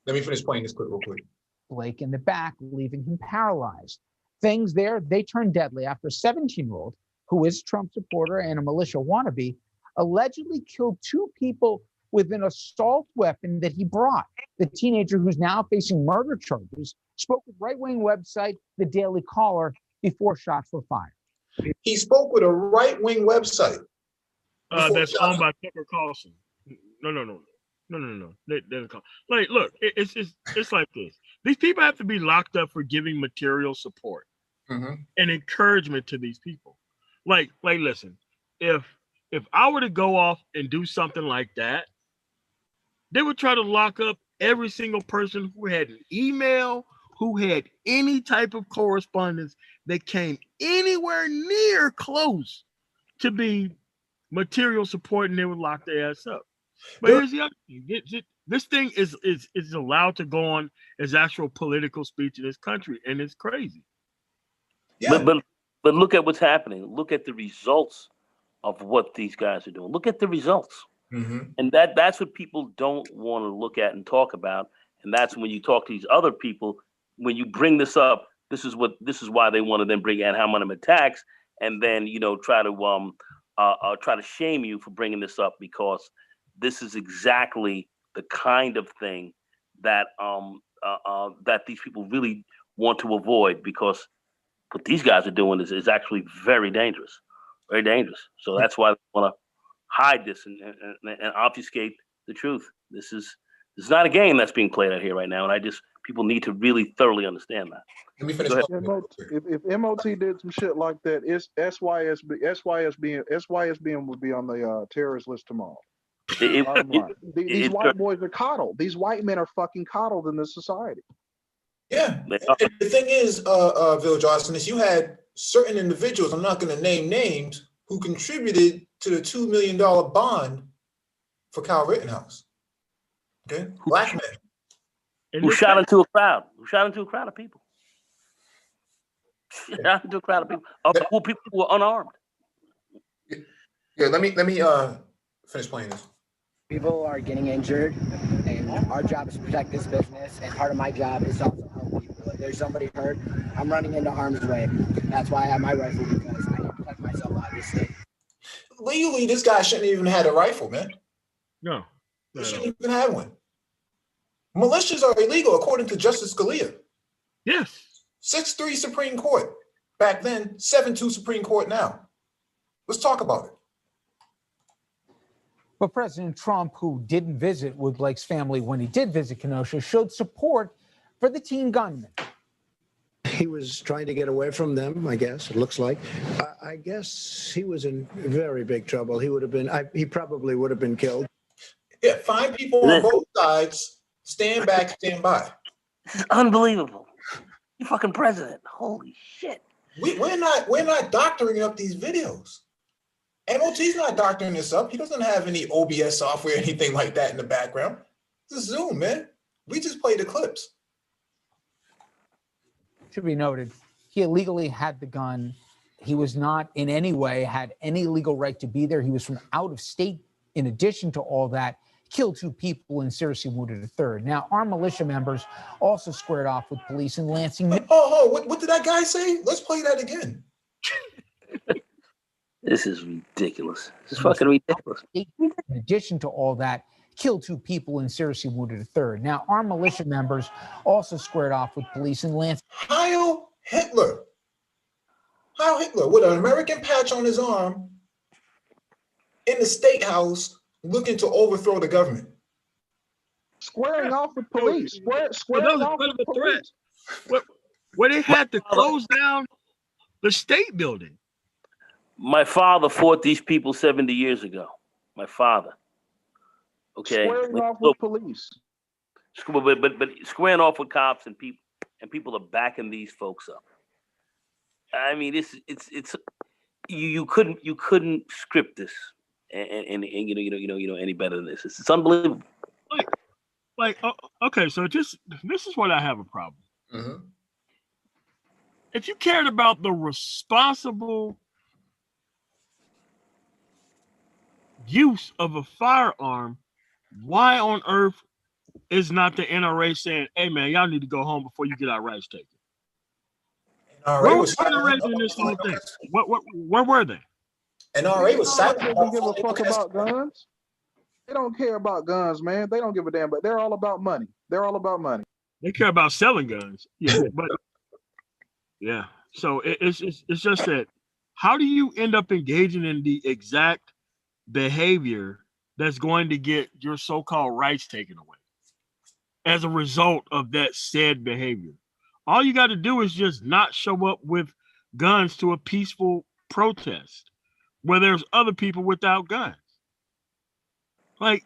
Let me finish playing this real quick. Blake in the back, leaving him paralyzed. Things there, they turned deadly after a 17-year-old, who is a Trump supporter and a militia wannabe, allegedly killed two people with an assault weapon that he brought. The teenager, who's now facing murder charges, spoke with right-wing website The Daily Caller before shots were fired. He spoke with a right-wing website. That's owned by Tucker Carlson. No. Like, look, it's like this. These people have to be locked up for giving material support and encouragement to these people. Like, listen, if I were to go off and do something like that, they would try to lock up every single person who had an email, who had any type of correspondence that came anywhere near close to be material support, and they would lock their ass up. But here's the other thing. This thing is allowed to go on as actual political speech in this country, and it's crazy. Yeah. But look at what's happening. Look at the results of what these guys are doing. Look at the results. And that's what people don't want to look at and talk about. And that's when you talk to these other people, when you bring this up, this is why they want to then bring ad hominem attacks and then, you know, try to shame you for bringing this up, because this is exactly the kind of thing that that these people really want to avoid, because what these guys are doing is actually very dangerous, very dangerous. So that's why they want to hide this and obfuscate the truth. This is not a game that's being played out here right now, and people need to really thoroughly understand that. Let me finish. If MOT did some shit like that, it's SYSBN would be on the terrorist list tomorrow. These white boys are coddled. These white men are fucking coddled in this society. Yeah. And the thing is, Village Austin, is you had certain individuals, I'm not going to name names, who contributed to the $2 million bond for Kyle Rittenhouse. Okay? Black men. Who shot into a crowd. Who shot into a crowd of people. Shot into a crowd of people. People who were unarmed. Yeah, let me finish playing this. People are getting injured, and our job is to protect this business, and part of my job is to also help people. If there's somebody hurt, I'm running into harm's way. That's why I have my rifle, because I need to protect myself, obviously. Legally, this guy shouldn't even have a rifle, man. No. He shouldn't even have one. Militias are illegal, according to Justice Scalia. Yes. 6-3 Supreme Court back then, 7-2 Supreme Court now. Let's talk about it. But President Trump, who didn't visit with Blake's family when he did visit Kenosha, showed support for the teen gunman. he was trying to get away from them, I guess, it looks like. I guess he was in very big trouble. He would have been, he probably would have been killed. Yeah, find people on both sides, stand back, stand by. This is unbelievable. You're fucking president. Holy shit. We're not doctoring up these videos. MOT's not doctoring this up. He doesn't have any OBS software or anything like that in the background. It's a Zoom, man. We just play the clips. Should be noted, he illegally had the gun. He was not in any way had any legal right to be there. He was from out of state. In addition to all that, killed 2 people and seriously wounded a 3rd. Now, armed militia members also squared off with police in Lansing. What did that guy say? Let's play that again. This is ridiculous. This is fucking ridiculous. In addition to all that, killed 2 people and seriously wounded a 3rd. Now, armed militia members also squared off with police in Lansing. Heil Hitler. Heil Hitler with an American patch on his arm in the State House looking to overthrow the government. Squaring off with police. Squaring off with police. Where they had to close down the state building. My father fought these people 70 years ago. My father. Okay. Squaring off with police. But squaring off with cops and people are backing these folks up. I mean, you couldn't script this and any better than this. It's unbelievable. Okay, so this is what I have a problem. Mm-hmm. If you cared about the responsible use of a firearm, why on earth is not the NRA saying, "Hey man, y'all need to go home before you get our rights taken"? Where was NRA in this whole thing? Where were they? NRA was silent. They don't give a fuck about guns. They don't care about guns, man. They don't give a damn. But they're all about money. They're all about money. They care about selling guns. Yeah, but yeah. So it's just that. How do you end up engaging in the exact behavior that's going to get your so-called rights taken away as a result of that said behavior? All you got to do is just not show up with guns to a peaceful protest where there's other people without guns. Like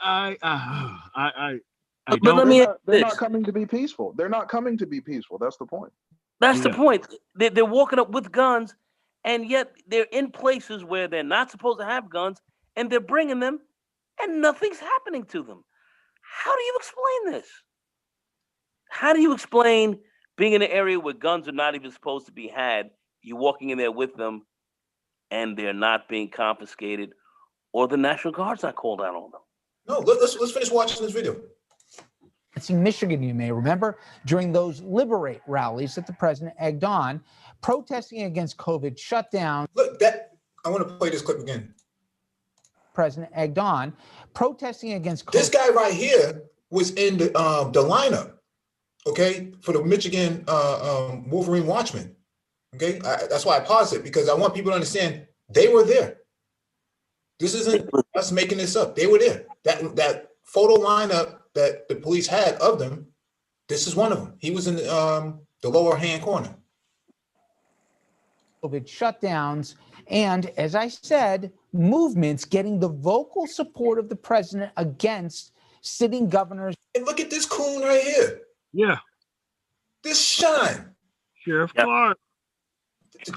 I don't. They're not coming to be peaceful. They're not coming to be peaceful. That's the point. That's the point. They're walking up with guns, and yet they're in places where they're not supposed to have guns, and they're bringing them, and nothing's happening to them. How do you explain this? How do you explain being in an area where guns are not even supposed to be had, you walking in there with them, and they're not being confiscated, or the National Guard's not called out on them? No, let's finish watching this video. It's in Michigan, you may remember, during those Liberate rallies that the president egged on, protesting against COVID shutdown. Look, I want to play this clip again. President egged on, protesting against COVID. This guy right here was in the lineup, okay, for the Michigan Wolverine Watchmen. Okay, that's why I paused it, because I want people to understand they were there. This isn't us making this up. They were there. That photo lineup that the police had of them, this is one of them. He was in the lower hand corner. COVID shutdowns, and as I said, movements getting the vocal support of the president against sitting governors. And look at this coon right here. Yeah. This Shine. Sheriff Clark. The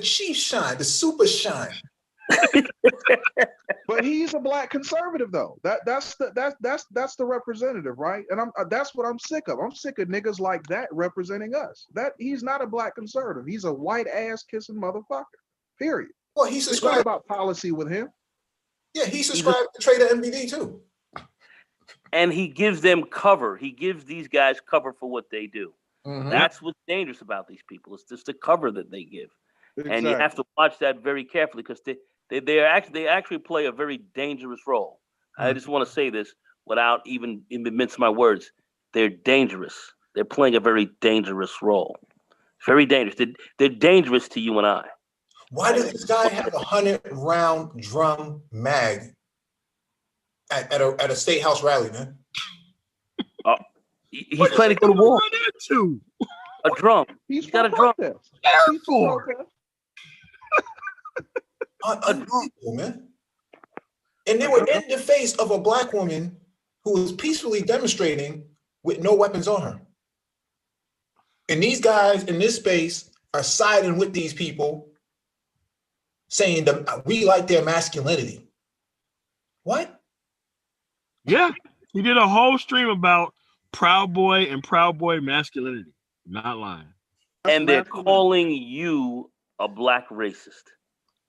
chief Shine, the super Shine. But he's a black conservative, though. That's the representative, right? And that's what I'm sick of. I'm sick of niggas like that representing us. That he's not a black conservative. He's a white ass kissing motherfucker. Period. Well, he subscribed it's not about policy with him. Yeah, he subscribed to Trader MBD too. And he gives them cover. He gives these guys cover for what they do. Mm-hmm. That's what's dangerous about these people. It's just the cover that they give. Exactly. And you have to watch that very carefully, because they actually play a very dangerous role. Mm-hmm. I just want to say this without even mincing my words. They're dangerous. They're playing a very dangerous role. Very dangerous. They're dangerous to you and I. Why does this guy have 100-round drum mag at a state house rally, man? He's planning to go to war. A drum. He's got a drum. Careful. Unbelievable, man. And they were in the face of a black woman who was peacefully demonstrating with no weapons on her. And these guys in this space are siding with these people, saying that we like their masculinity. What? Yeah, he did a whole stream about Proud Boy and Proud Boy masculinity. Not lying. And they're calling you a black racist.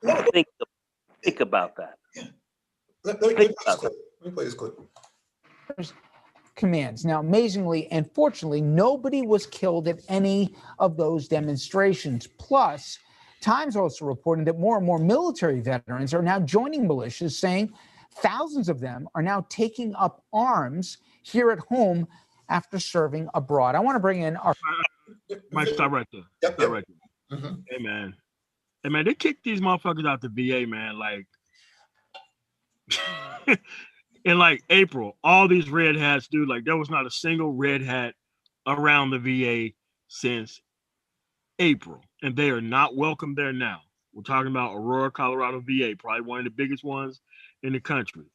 Think about that. Let me play this clip. Commands. Now, amazingly and fortunately, nobody was killed at any of those demonstrations. Plus, Times also reporting that more and more military veterans are now joining militias, saying thousands of them are now taking up arms here at home after serving abroad. I want to bring in our... Mike, stop right there. Yep. Right there. Hey, man. Hey, man, they kicked these motherfuckers out the VA, man, like... in like April, all these red hats, dude, like there was not a single red hat around the VA since April, and they are not welcome there now. We're talking about Aurora, Colorado VA, probably one of the biggest ones in the country.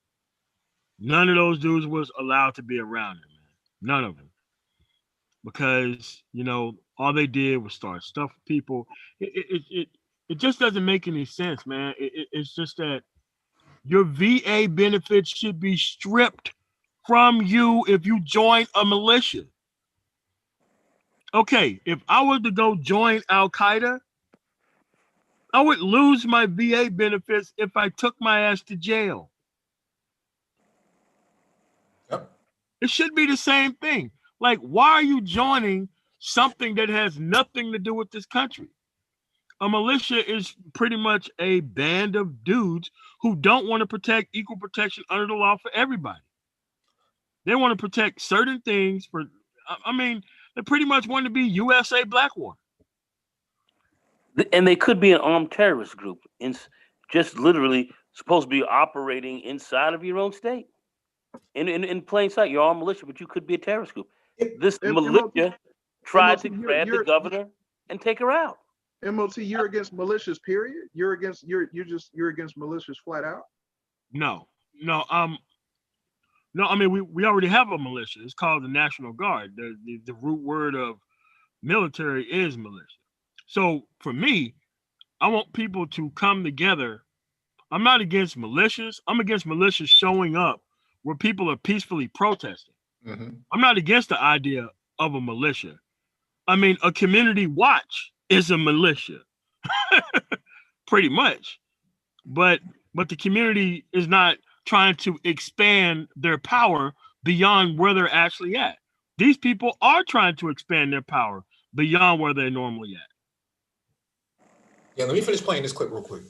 None of those dudes was allowed to be around it, man. None of them. Because, you know, all they did was start stuff with people. It just doesn't make any sense, man. It's just that your VA benefits should be stripped from you if you join a militia. Okay, if I were to go join Al-Qaeda, I would lose my VA benefits if I took my ass to jail. Yep. It should be the same thing. Like, why are you joining something that has nothing to do with this country? A militia is pretty much a band of dudes who don't want to protect equal protection under the law for everybody. They want to protect certain things for, I mean, they pretty much want to be USA Blackwater. And they could be an armed terrorist group, just literally supposed to be operating inside of your own state. In plain sight, you're armed militia, but you could be a terrorist group. This militia tried to grab the governor and take her out. MOT, you're against militias, period? You're against militias flat out? No. I mean, we already have a militia. It's called the National Guard. The root word of military is militia. So for me, I want people to come together. I'm not against militias. I'm against militias showing up where people are peacefully protesting. I'm not against the idea of a militia. I mean, a community watch is a militia, pretty much. But the community is not trying to expand their power beyond where they're actually at. These people are trying to expand their power beyond where they're normally at. Yeah, let me finish playing this clip real quick.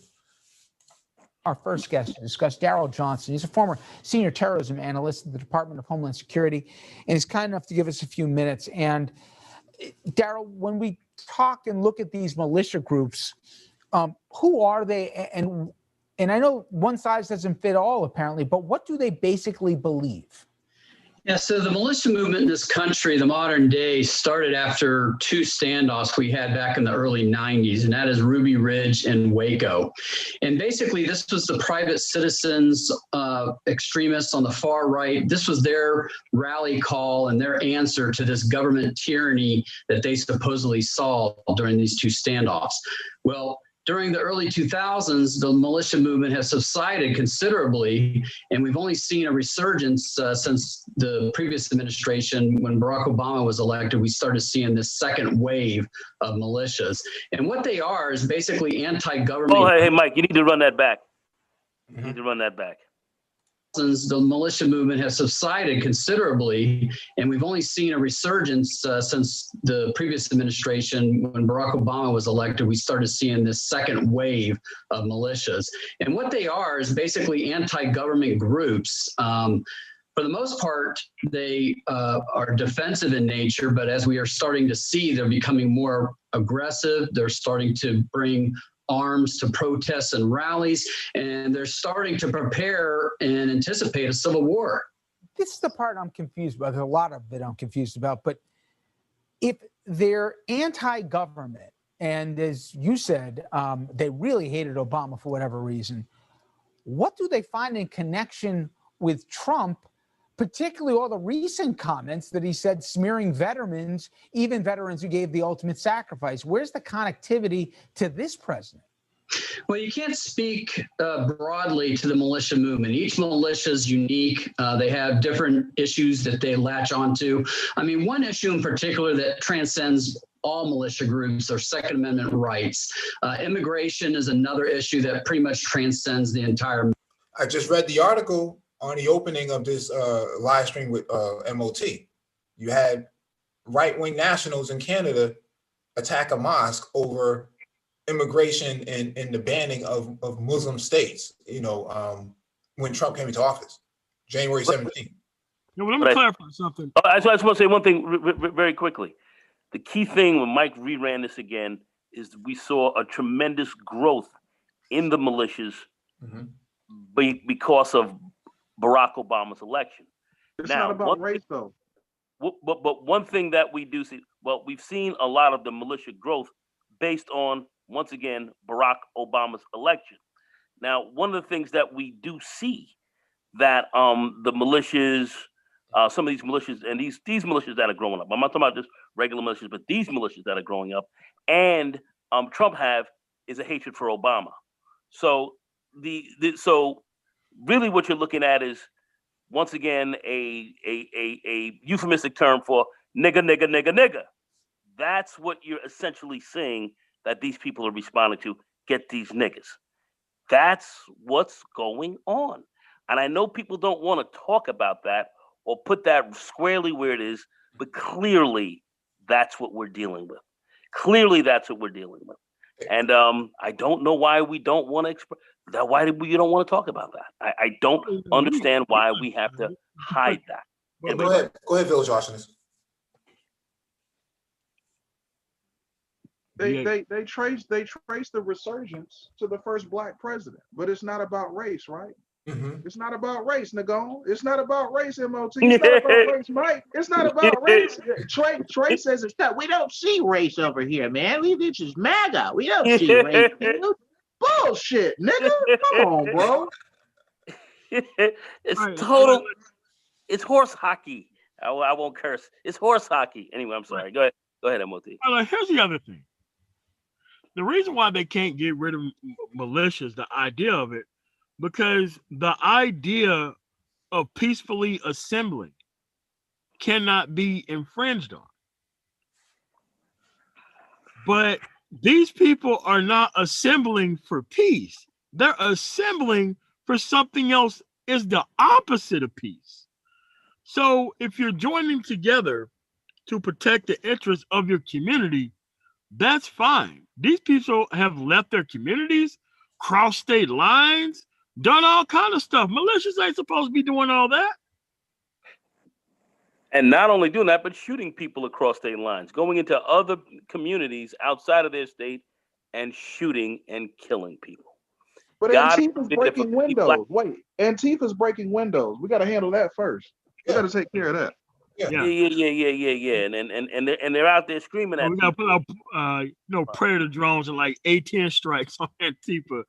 Our first guest to discuss, Daryl Johnson. He's a former senior terrorism analyst at the Department of Homeland Security, and he's kind enough to give us a few minutes. And Daryl, when we talk and look at these militia groups, who are they? And I know one size doesn't fit all, apparently, but what do they basically believe? Yeah, so the militia movement in this country, the modern day, started after two standoffs we had back in the early 90s, and that is Ruby Ridge and Waco. And basically, this was the private citizens, extremists on the far right. This was their rally call and their answer to this government tyranny that they supposedly saw during these two standoffs. Well, during the early 2000s, the militia movement has subsided considerably, and we've only seen a resurgence since the previous administration. When Barack Obama was elected, we started seeing this second wave of militias. And what they are is basically anti-government. Oh, hey, Mike, you need to run that back. You need to run that back. The militia movement has subsided considerably, and we've only seen a resurgence since the previous administration. When Barack Obama was elected, we started seeing this second wave of militias. And what they are is basically anti-government groups. For the most part, they are defensive in nature, but as we are starting to see, they're becoming more aggressive. They're starting to bring arms to protests and rallies, and they're starting to prepare and anticipate a civil war. This is the part I'm confused about. There's a lot of it I'm confused about, but if they're anti-government, and as you said, they really hated Obama for whatever reason, what do they find in connection with Trump, particularly all the recent comments that he said smearing veterans, even veterans who gave the ultimate sacrifice? Where's the connectivity to this president? Well, you can't speak broadly to the militia movement. Each militia is unique. They have different issues that they latch onto. I mean, one issue in particular that transcends all militia groups are Second Amendment rights. Immigration is another issue that pretty much transcends the entire. I just read the article on the opening of this live stream with MOT. You had right-wing nationals in Canada attack a mosque over immigration and the banning of Muslim states, when Trump came into office, January 17th. No, let me clarify something. I just want to say one thing very quickly. The key thing when Mike reran this again is we saw a tremendous growth in the militias because of Barack Obama's election. It's not about race, though. But one thing that we do see, we've seen a lot of the militia growth based on, once again, Barack Obama's election. Now, one of the things that we do see that the militias, some of these militias, and these militias that are growing up, I'm not talking about just regular militias, but these militias that are growing up, and Trump is a hatred for Obama. So so really what you're looking at is, once again, a euphemistic term for nigga. That's what you're essentially saying that these people are responding to. Get these niggas. That's what's going on. And I know people don't want to talk about that or put that squarely where it is, but clearly that's what we're dealing with. And I don't know why we don't want to express that. Why you don't want to talk about that? I don't understand why we have to hide that. Go ahead, Village Washington. They trace the resurgence to the first black president, but it's not about race, right? It's not about race, Nagone. It's not about race, MOT. It's not about race, Mike. It's not about race. Trey says it's not. We don't see race over here, man. This is MAGA. We don't see race. Bullshit, nigga. Come on, bro. It's total. It's horse hockey. I won't curse. It's horse hockey. Anyway, I'm sorry. Go ahead, MOT. Here's the other thing. The reason why they can't get rid of militias, the idea of it, because the idea of peacefully assembling cannot be infringed on. But these people are not assembling for peace. They're assembling for something else is the opposite of peace. So if you're joining together to protect the interests of your community, that's fine. These people have left their communities, crossed state lines, done all kind of stuff. Militias ain't supposed to be doing all that. And not only doing that, but shooting people across state lines, going into other communities outside of their state and shooting and killing people. But Antifa's breaking windows. Wait, Antifa's breaking windows. We got to handle that first. We got to take care of that. Yeah. And they're out there screaming at. We got to put up, predator drones and like 18 strikes on Antifa,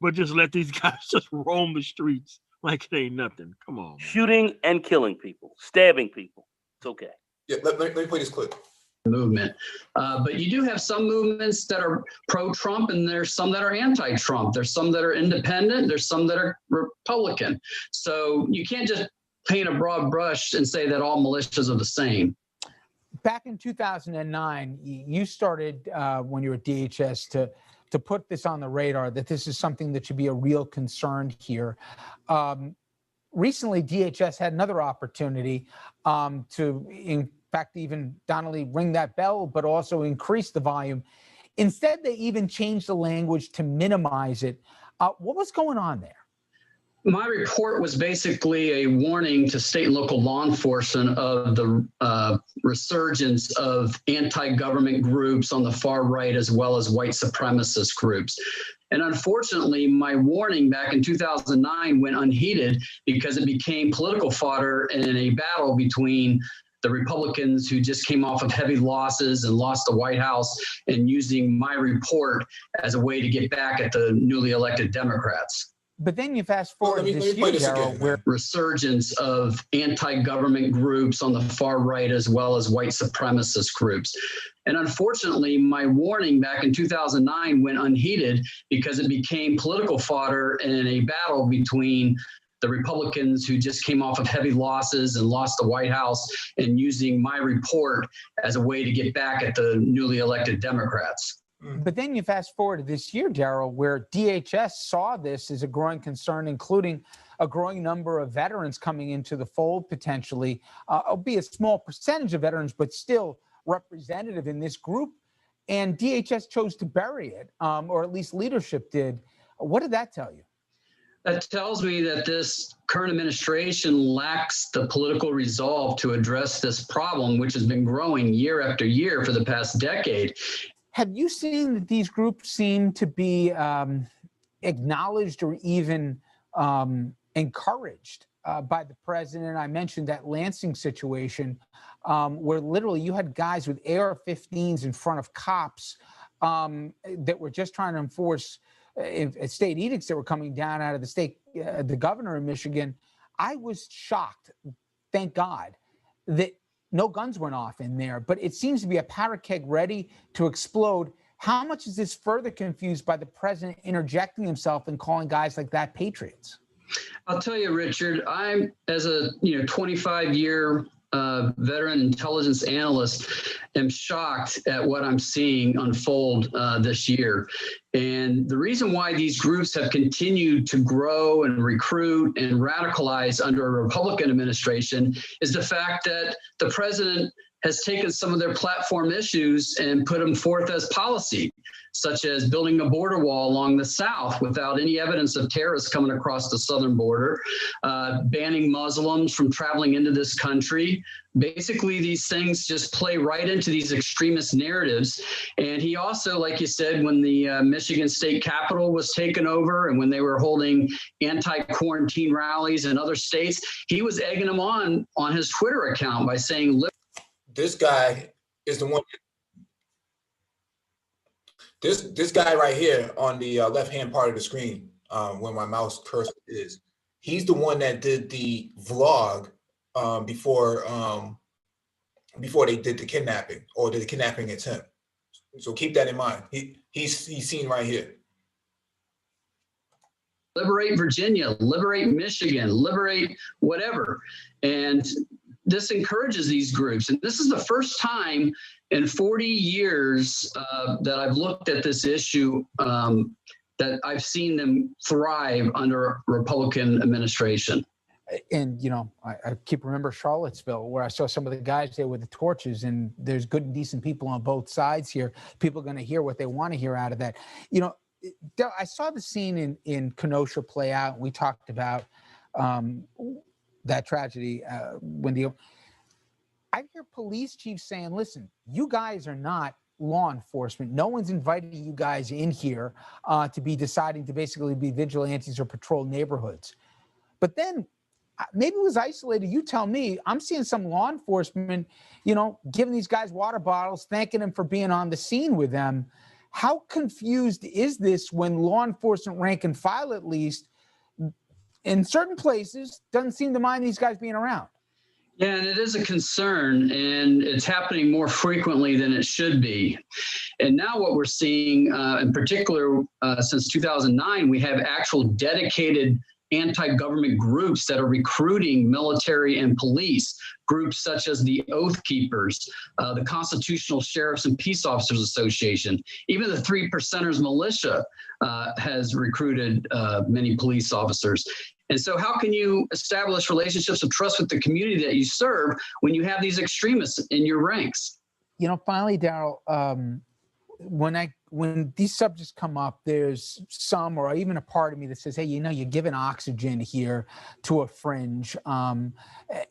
but just let these guys just roam the streets like it ain't nothing. Come on, man. Shooting and killing people, stabbing people. It's okay. Yeah, let me play this clip. Movement. But you do have some movements that are pro-Trump and there's some that are anti-Trump. There's some that are independent. There's some that are Republican. So you can't just paint a broad brush and say that all militias are the same. Back in 2009, you started when you were at DHS to put this on the radar, that this is something that should be a real concern here. Recently, DHS had another opportunity to, in fact, even Donnelly ring that bell, but also increase the volume. Instead, they even changed the language to minimize it. What was going on there? My report was basically a warning to state and local law enforcement of the resurgence of anti-government groups on the far right, as well as white supremacist groups. And unfortunately, my warning back in 2009 went unheeded because it became political fodder in a battle between the Republicans who just came off of heavy losses and lost the White House, and using my report as a way to get back at the newly elected Democrats. But then you fast forward this year, Daryl, where resurgence of anti-government groups on the far right, as well as white supremacist groups. And unfortunately, my warning back in 2009 went unheeded because it became political fodder in a battle between the Republicans who just came off of heavy losses and lost the White House, and using my report as a way to get back at the newly elected Democrats. But then you fast forward to this year, Daryl, where DHS saw this as a growing concern, including a growing number of veterans coming into the fold potentially, albeit a small percentage of veterans, but still representative in this group. And DHS chose to bury it, or at least leadership did. What did that tell you? That tells me that this current administration lacks the political resolve to address this problem, which has been growing year after year for the past decade. Have you seen that these groups seem to be acknowledged or even encouraged by the president? I mentioned that Lansing situation where literally you had guys with AR-15s in front of cops that were just trying to enforce state edicts that were coming down out of the state, the governor of Michigan. I was shocked, thank God, that no guns went off in there, but it seems to be a powder keg ready to explode. How much is this further confused by the president interjecting himself and calling guys like that patriots? I'll tell you, Richard, I'm, as a 25-year veteran intelligence analyst, am shocked at what I'm seeing unfold this year. And the reason why these groups have continued to grow and recruit and radicalize under a Republican administration is the fact that the president has taken some of their platform issues and put them forth as policy, such as building a border wall along the south without any evidence of terrorists coming across the southern border, banning Muslims from traveling into this country. Basically, these things just play right into these extremist narratives. And he also, like you said, when the Michigan State Capitol was taken over and when they were holding anti-quarantine rallies in other states, he was egging them on his Twitter account by saying, this guy is the one. This guy right here on the left-hand part of the screen, where my mouse cursor is, he's the one that did the vlog before they did the kidnapping, or the kidnapping attempt. So keep that in mind. He's seen right here. Liberate Virginia, liberate Michigan, liberate whatever. And this encourages these groups. And this is the first time in 40 years that I've looked at this issue that I've seen them thrive under a Republican administration. And, I keep remember Charlottesville, where I saw some of the guys there with the torches, and there's good and decent people on both sides here. People are going to hear what they want to hear out of that. I saw the scene in Kenosha play out. We talked about that tragedy I hear police chiefs saying, listen, you guys are not law enforcement. No one's invited you guys in here to be deciding to basically be vigilantes or patrol neighborhoods. But then maybe it was isolated. You tell me. I'm seeing some law enforcement, giving these guys water bottles, thanking them for being on the scene with them. How confused is this when law enforcement rank and file, at least, in certain places, doesn't seem to mind these guys being around? Yeah, and it is a concern, and it's happening more frequently than it should be. And now what we're seeing, in particular, since 2009, we have actual dedicated anti-government groups that are recruiting military and police, groups such as the Oath Keepers, the Constitutional Sheriffs and Peace Officers Association, even the 3 Percenters militia has recruited many police officers. And so how can you establish relationships of trust with the community that you serve when you have these extremists in your ranks? Finally, Daryl, when these subjects come up, there's some, or even a part of me that says, hey, you're giving oxygen here to a fringe, and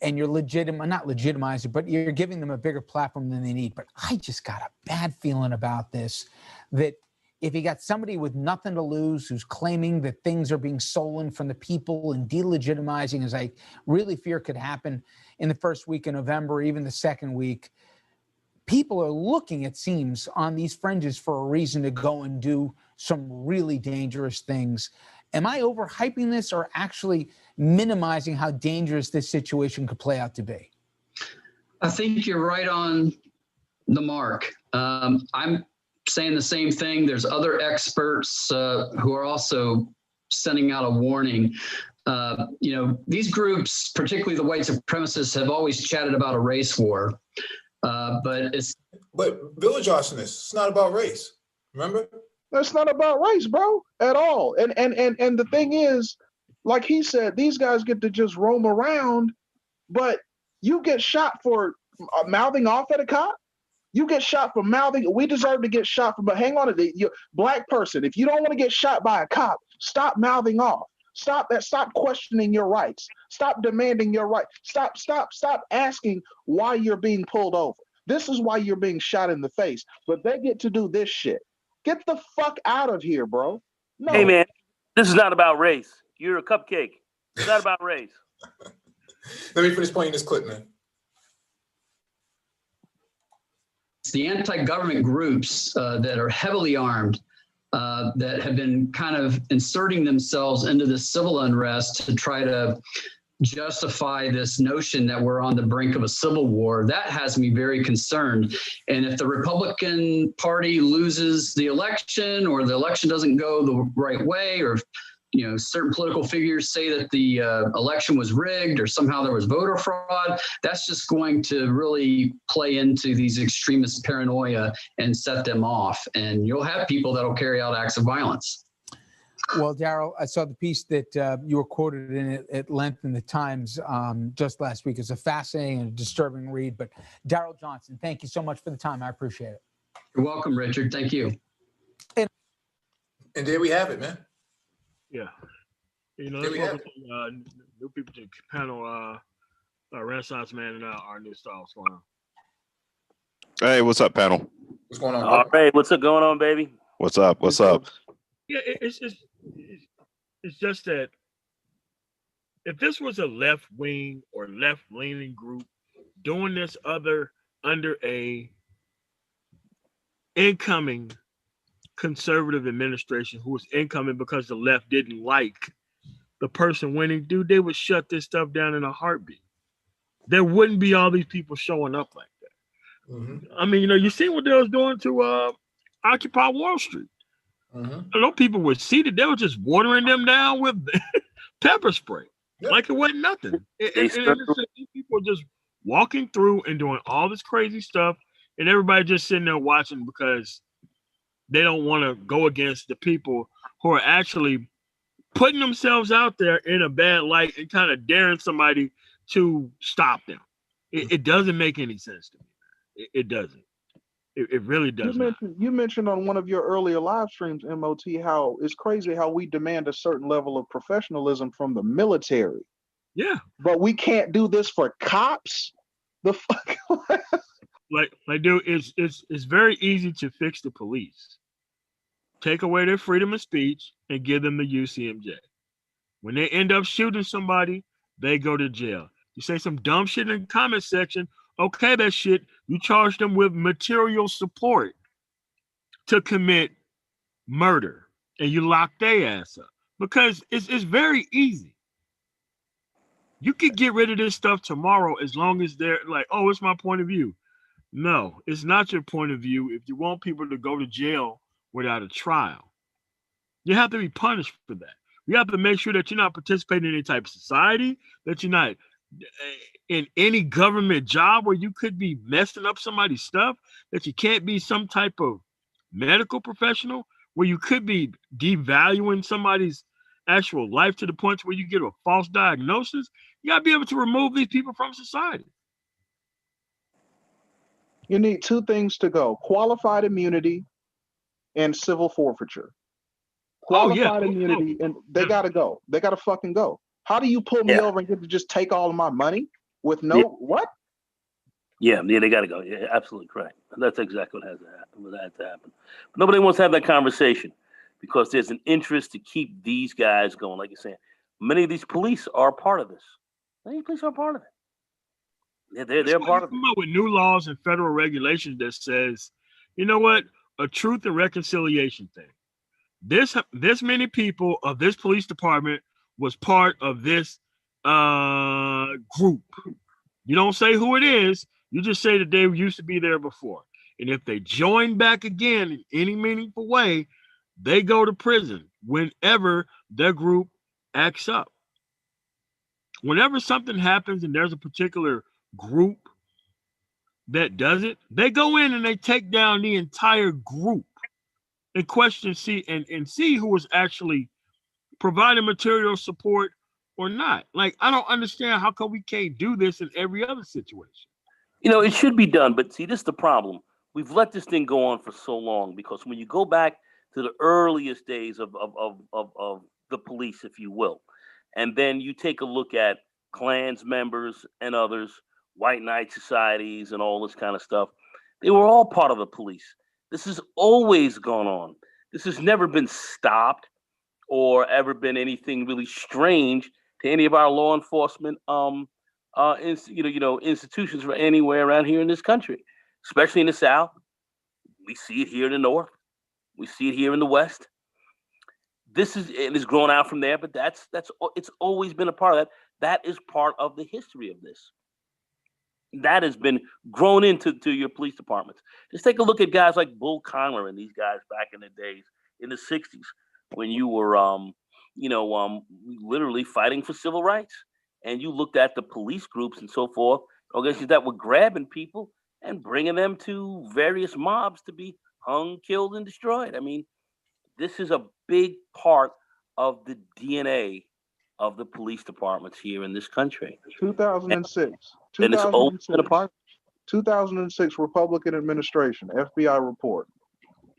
you're not legitimizing, but you're giving them a bigger platform than they need. But I just got a bad feeling about this, that if you got somebody with nothing to lose who's claiming that things are being stolen from the people and delegitimizing, as I really fear could happen in the first week of November, even the second week, people are looking, it seems, on these fringes for a reason to go and do some really dangerous things. Am I overhyping this or actually minimizing how dangerous this situation could play out to be? I think you're right on the mark. I'm saying the same thing. There's other experts who are also sending out a warning. These groups, particularly the white supremacists, have always chatted about a race war. But village arsonists, it's not about race. Remember? That's not about race, bro, at all. And the thing is, like he said, these guys get to just roam around, but you get shot for mouthing off at a cop. You get shot for mouthing. We deserve to get shot for. But hang on, you black person. If you don't want to get shot by a cop, stop mouthing off. Stop that. Stop questioning your rights. Stop demanding your rights. Stop asking why you're being pulled over. This is why you're being shot in the face. But they get to do this shit. Get the fuck out of here, bro. No. Hey, man, this is not about race. You're a cupcake. It's not about race. Let me finish playing this clip, man. It's the anti-government groups that are heavily armed that have been kind of inserting themselves into this civil unrest to try to justify this notion that we're on the brink of a civil war. That has me very concerned. And if the Republican Party loses the election, or the election doesn't go the right way, or certain political figures say that the election was rigged or somehow there was voter fraud, that's just going to really play into these extremist paranoia and set them off. And you'll have people that'll carry out acts of violence. Well, Daryl, I saw the piece that you were quoted in it at length in the Times just last week. It's a fascinating and disturbing read. But Daryl Johnson, thank you so much for the time. I appreciate it. You're welcome, Richard. Thank you. And there we have it, man. Yeah. Let's welcome new people to the panel. Renaissance Man and our new star. What's going on? Hey, what's up, panel? What's going on? All right, what's up going on, baby? What's up? What's up? Yeah, it's just that if this was a left wing or left leaning group doing this under a incoming conservative administration who was incoming because the left didn't like the person winning, dude, they would shut this stuff down in a heartbeat. There wouldn't be all these people showing up like that. Mm-hmm. I mean, you see what they was doing to Occupy Wall Street. Mm-hmm. Those people were seated. They were just watering them down with pepper spray, like it wasn't nothing. And these people were just walking through and doing all this crazy stuff, and everybody just sitting there watching because they don't want to go against the people who are actually putting themselves out there in a bad light and kind of daring somebody to stop them. It doesn't make any sense to me. It doesn't. It really does. You mentioned on one of your earlier live streams, MOT, how it's crazy how we demand a certain level of professionalism from the military. Yeah. But we can't do this for cops? The fuck? like, dude, it's very easy to fix the police. Take away their freedom of speech and give them the UCMJ. When they end up shooting somebody, they go to jail. You say some dumb shit in the comment section, okay, that shit, you charge them with material support to commit murder and you lock their ass up because it's very easy. You could get rid of this stuff tomorrow as long as they're like, oh, it's my point of view. No, it's not your point of view. If you want people to go to jail without a trial, you have to be punished for that. You have to make sure that you're not participating in any type of society, that you're not in any government job where you could be messing up somebody's stuff, that you can't be some type of medical professional where you could be devaluing somebody's actual life to the point where you get a false diagnosis. You got to be able to remove these people from society. You need two things to go: qualified immunity and civil forfeiture. Qualified immunity, and they got to go. They got to fucking go. How do you pull me over and get to just take all of my money with no what? Yeah, they got to go. Yeah, absolutely correct. That's exactly what has to happen. But nobody wants to have that conversation because there's an interest to keep these guys going. Like you're saying, many of these police are part of this. Many police are part of it. They're part of it. Come up with new laws and federal regulations that says, you know what, a truth and reconciliation thing. This many people of this police department was part of this group. You don't say who it is. You just say that they used to be there before. And if they join back again in any meaningful way, they go to prison whenever their group acts up. Whenever something happens and there's a particular group that does it, they go in and they take down the entire group and question see who was actually providing material support or not. Like, I don't understand how come we can't do this in every other situation. You know, it should be done, but see, this is the problem. We've let this thing go on for so long because when you go back to the earliest days of the police, if you will, and then you take a look at Klans members and others, white knight societies and all this kind of stuff, they were all part of the police. This has always gone on. This has never been stopped or ever been anything really strange to any of our law enforcement institutions for anywhere around here in this country, especially in the South. We see it here in the North. We see it here in the West. It is grown out from there, but it's always been a part of that. That is part of the history of this. That has been grown into your police departments. Just take a look at guys like Bull Connor and these guys back in the days in the 60s when you were literally fighting for civil rights. And you looked at the police groups and so forth, organizations that were grabbing people and bringing them to various mobs to be hung, killed, and destroyed. I mean, this is a big part of the DNA of the police departments here in this country. 2006. And it's always been a part. 2006 Republican administration, FBI report.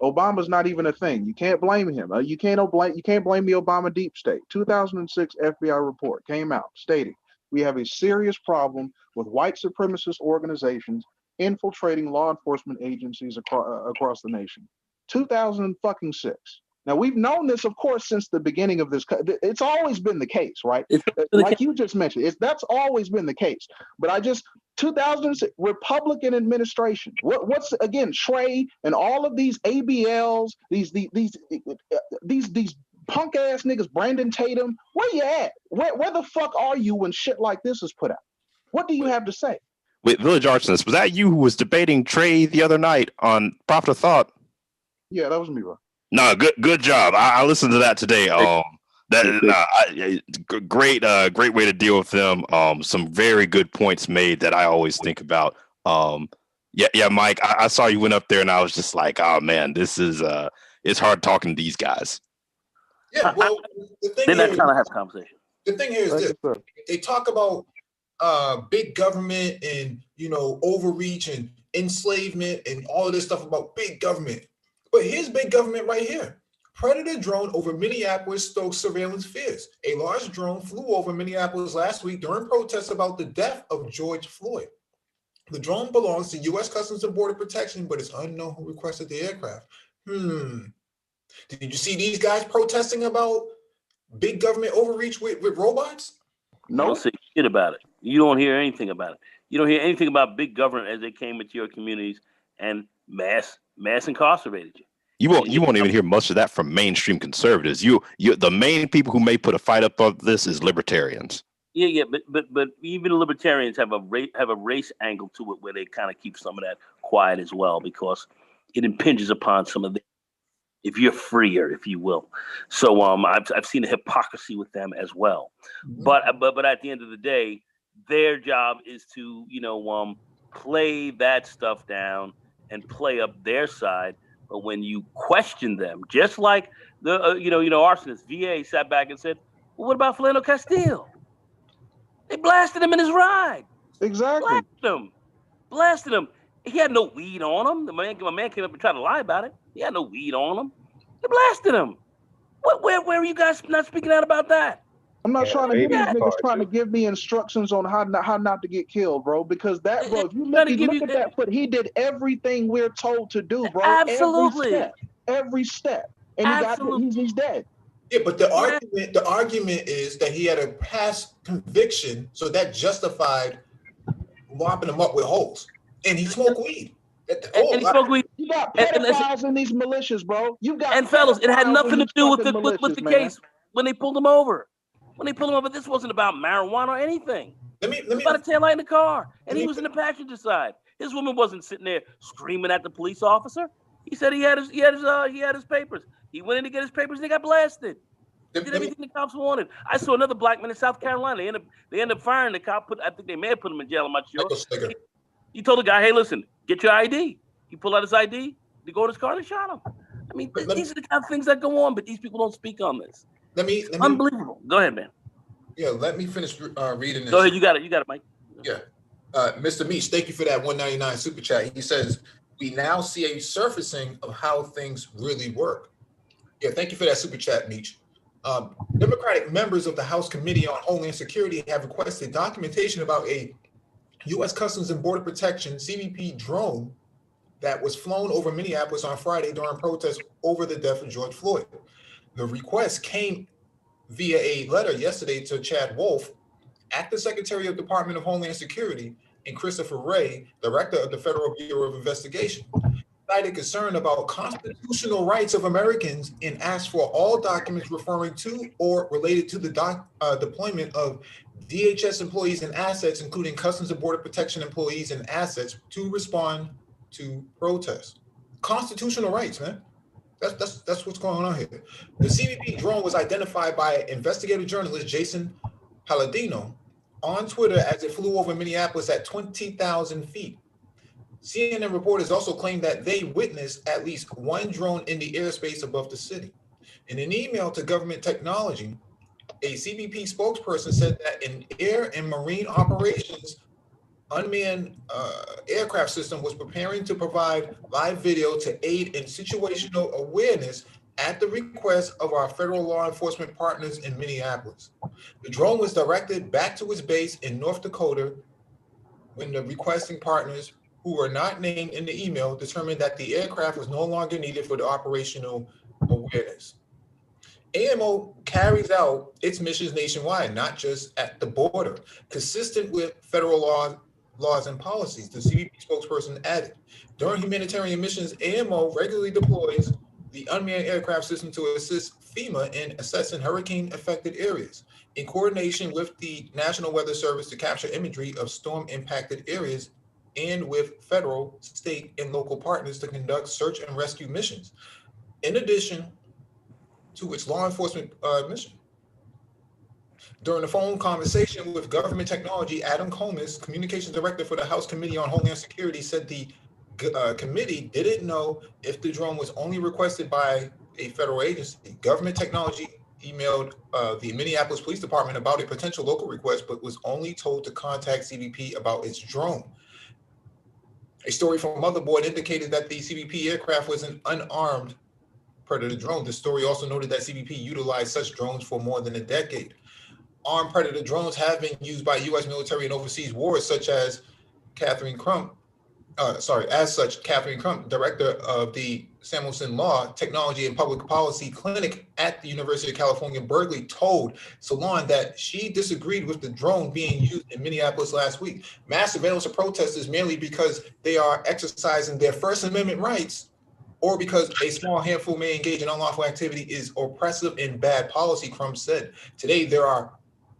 Obama's not even a thing. You can't blame him. You can't blame the Obama deep state. 2006 FBI report came out stating we have a serious problem with white supremacist organizations infiltrating law enforcement agencies across the nation. 2006. Now, we've known this, of course, since the beginning of this. It's always been the case, right? Like you just mentioned, that's always been the case. But 2006 Republican administration. What's again Trey and all of these ABLs, these punk ass niggas, Brandon Tatum. Where you at? Where the fuck are you when shit like this is put out? What do you have to say? Wait, Village Arsonist, was that you who was debating Trey the other night on Prophet of Thought? Yeah, that was me, bro. No, good job. I listened to that today. Great way to deal with them. Some very good points made that I always think about. Yeah, Mike, I saw you went up there and I was just like, oh man, this is it's hard talking to these guys. Yeah, well, They're not trying to have a conversation. The thing here is this: they talk about big government and overreach and enslavement and all of this stuff about big government. But here's big government right here. Predator drone over Minneapolis stokes surveillance fears. A large drone flew over Minneapolis last week during protests about the death of George Floyd. The drone belongs to U.S. Customs and Border Protection, but it's unknown who requested the aircraft. Did you see these guys protesting about big government overreach with robots? No. You don't say shit about it. You don't hear anything about it. You don't hear anything about big government as they came into your communities and mass incarcerated you. You won't even hear much of that from mainstream conservatives. The main people who may put a fight up of this is libertarians. Yeah, but even libertarians have a race angle to it where they kind of keep some of that quiet as well because it impinges upon some of the, if you're freer, if you will. So I've seen the hypocrisy with them as well. But at the end of the day, their job is to play that stuff down and play up their side. But when you question them, just like the arsonist, VA sat back and said, well, what about Philando Castile? They blasted him in his ride. Exactly. Blasted him. He had no weed on him. My man came up and tried to lie about it. He had no weed on him. They blasted him. Where are you guys not speaking out about that? I'm not trying to give these niggas part, trying to give me instructions on how not to get killed, bro. Because that, bro, if you look at that foot, he did everything we're told to do, bro. Absolutely. Every step, and he's dead. Yeah, but the argument is that he had a past conviction, so that justified mopping him up with holes, and he smoked weed. And he smoked weed. You got pedophiles in these militias, bro. You got and fellas, it had nothing to do with the militias, case when they pulled him over. When they pulled him over, this wasn't about marijuana or anything. It was about a taillight in the car, and he was in the passenger side. His woman wasn't sitting there screaming at the police officer. He said he had his papers. He went in to get his papers, and they got blasted. He did everything the cops wanted. I saw another black man in South Carolina. They ended up firing the cop. I think they may have put him in jail. I'm not sure. He told the guy, "Hey, listen, get your ID." He pulled out his ID. They go to his car and shot him. I mean, these are the kind of things that go on, but these people don't speak on this. Unbelievable. Go ahead, man. Yeah, let me finish reading this. Go ahead. You got it, Mike. Yeah. Mr. Meach, thank you for that 199 super chat. He says, we now see a surfacing of how things really work. Yeah, thank you for that super chat, Meach. Democratic members of the House Committee on Homeland Security have requested documentation about a U.S. Customs and Border Protection CBP drone that was flown over Minneapolis on Friday during protests over the death of George Floyd. The request came via a letter yesterday to Chad Wolf, Acting Secretary of Department of Homeland Security, and Christopher Wray, Director of the Federal Bureau of Investigation. Cited concern about constitutional rights of Americans and asked for all documents referring to or related to the deployment of DHS employees and assets, including Customs and Border Protection employees and assets, to respond to protests. Constitutional rights, man. That's what's going on here. The CBP drone was identified by investigative journalist Jason Palladino on Twitter as it flew over Minneapolis at 20,000 feet. CNN reporters also claimed that they witnessed at least one drone in the airspace above the city. In an email to Government Technology, a CBP spokesperson said that an air and marine operations unmanned aircraft system was preparing to provide live video to aid in situational awareness at the request of our federal law enforcement partners in Minneapolis. The drone was directed back to its base in North Dakota when the requesting partners, who were not named in the email, determined that the aircraft was no longer needed for the operational awareness. AMO carries out its missions nationwide, not just at the border, consistent with federal laws and policies, the CBP spokesperson added. During humanitarian missions, AMO regularly deploys the unmanned aircraft system to assist FEMA in assessing hurricane-affected areas, in coordination with the National Weather Service to capture imagery of storm-impacted areas, and with federal, state, and local partners to conduct search and rescue missions, in addition to its law enforcement mission. During a phone conversation with Government Technology, Adam Comas, Communications Director for the House Committee on Homeland Security, said the committee didn't know if the drone was only requested by a federal agency. Government Technology emailed the Minneapolis Police Department about a potential local request, but was only told to contact CBP about its drone. A story from Motherboard indicated that the CBP aircraft was an unarmed Predator drone. The story also noted that CBP utilized such drones for more than a decade. Armed Predator drones have been used by U.S. military and overseas wars, such as Catherine Crump, director of the Samuelson Law, Technology and Public Policy Clinic at the University of California, Berkeley, told Salon that she disagreed with the drone being used in Minneapolis last week. Mass surveillance of protesters merely because they are exercising their First Amendment rights, or because a small handful may engage in unlawful activity, is oppressive and bad policy, Crump said. Today, there are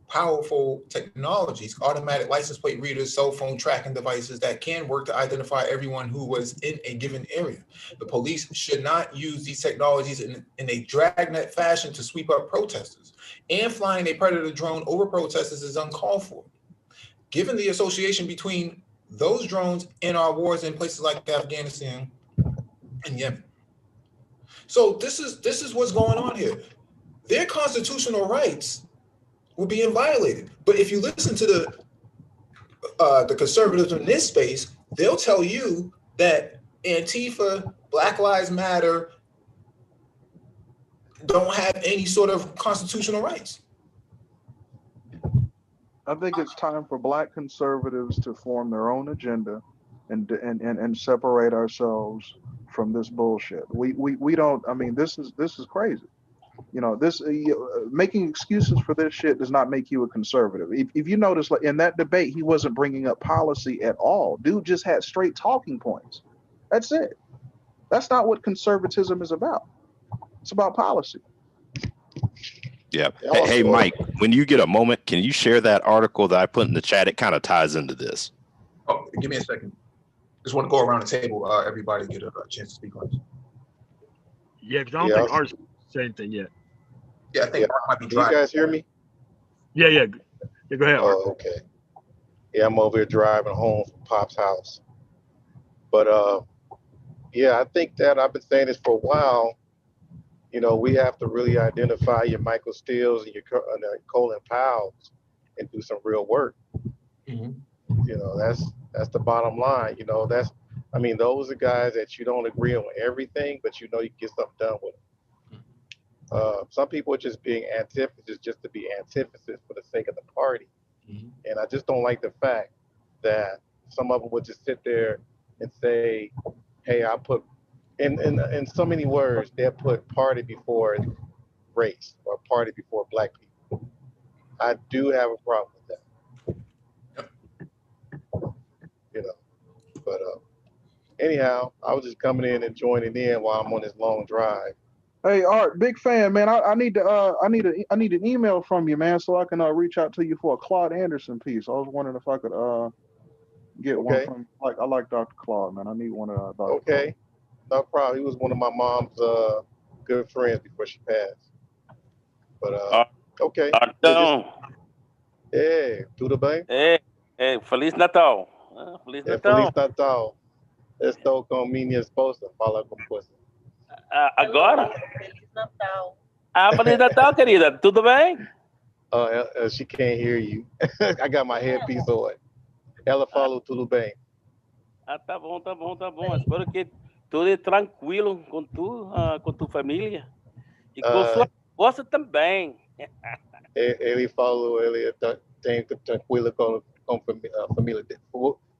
powerful technologies, automatic license plate readers, cell phone tracking devices that can work to identify everyone who was in a given area. The police should not use these technologies in a dragnet fashion to sweep up protesters. And flying a Predator drone over protesters is uncalled for. Given the association between those drones and our wars in places like Afghanistan and Yemen. So this is what's going on here. Their constitutional rights were being violated. But if you listen to the conservatives in this space, they'll tell you that Antifa, Black Lives Matter don't have any sort of constitutional rights. I think it's time for Black conservatives to form their own agenda and separate ourselves from this bullshit. We don't. I mean, this is crazy. You know, this making excuses for this shit does not make you a conservative. If you notice, like in that debate, he wasn't bringing up policy at all. Dude just had straight talking points. That's it. That's not what conservatism is about. It's about policy. Yeah. Hey, Mike, when you get a moment, can you share that article that I put in the chat? It kind of ties into this. Oh, give me a second. Just want to go around the table. Everybody get a chance to speak on this. Yeah, because I don't think Art's saying anything yet. Yeah, I think Art might be Do you driving. guys hear me? Yeah. Go ahead, Art. Oh, okay. Yeah, I'm over here driving home from Pop's house. But yeah, I think that I've been saying this for a while. You know, we have to really identify your Michael Steele's and your Colin Powell's and do some real work. Mm-hmm. You know, that's the bottom line. You know, I mean, those are guys that you don't agree on everything, but you know you can get something done with them. Some people are just being antithesis just to be antithesis for the sake of the party. Mm-hmm. And I just don't like the fact that some of them would just sit there and say, hey, I put, in so many words, they'll put party before race or party before Black people. I do have a problem with that. You know, but anyhow, I was just coming in and joining in while I'm on this long drive. Hey Art, big fan, man. I need an email from you, man, so I can reach out to you for a Claude Anderson piece. I was wondering if I could get one from I like Dr. Claude, man. I need one of Dr. Okay, no problem. He was one of my mom's good friends before she passed. But okay. Hey, tudo bem? Feliz Natal. Feliz Natal. Feliz Natal. Estou com minha esposa. Fala com você. Agora? Feliz Natal. Feliz Natal, querida. Tudo bem? She can't hear you. I got my headpiece on. Ela falou tudo bem. Tá bom. Espero que tudo tranquilo com tua família. E com sua esposa também. Ele falou, ele tem tranquilo com família.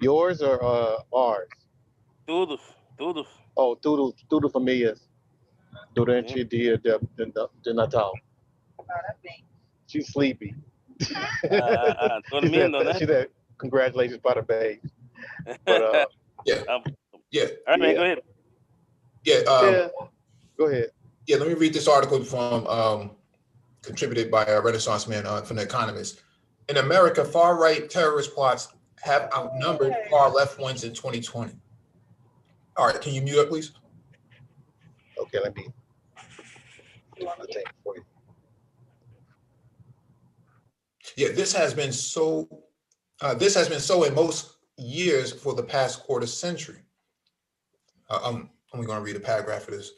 Yours or ours? Todos. Oh, tudo famílias durante o dia de Natal. Parabéns. She's sleepy. Dormindo, né? She said, congratulations, parabéns. But yeah. All right, man, go ahead. Yeah. Go ahead. Yeah, let me read this article from contributed by a Renaissance man from The Economist. In America, far-right terrorist plots have outnumbered far-left ones in 2020. All right, can you mute up, please? Okay, let me take it for you. Yeah, this has been so in most years for the past quarter century. I'm only going to read a paragraph of this.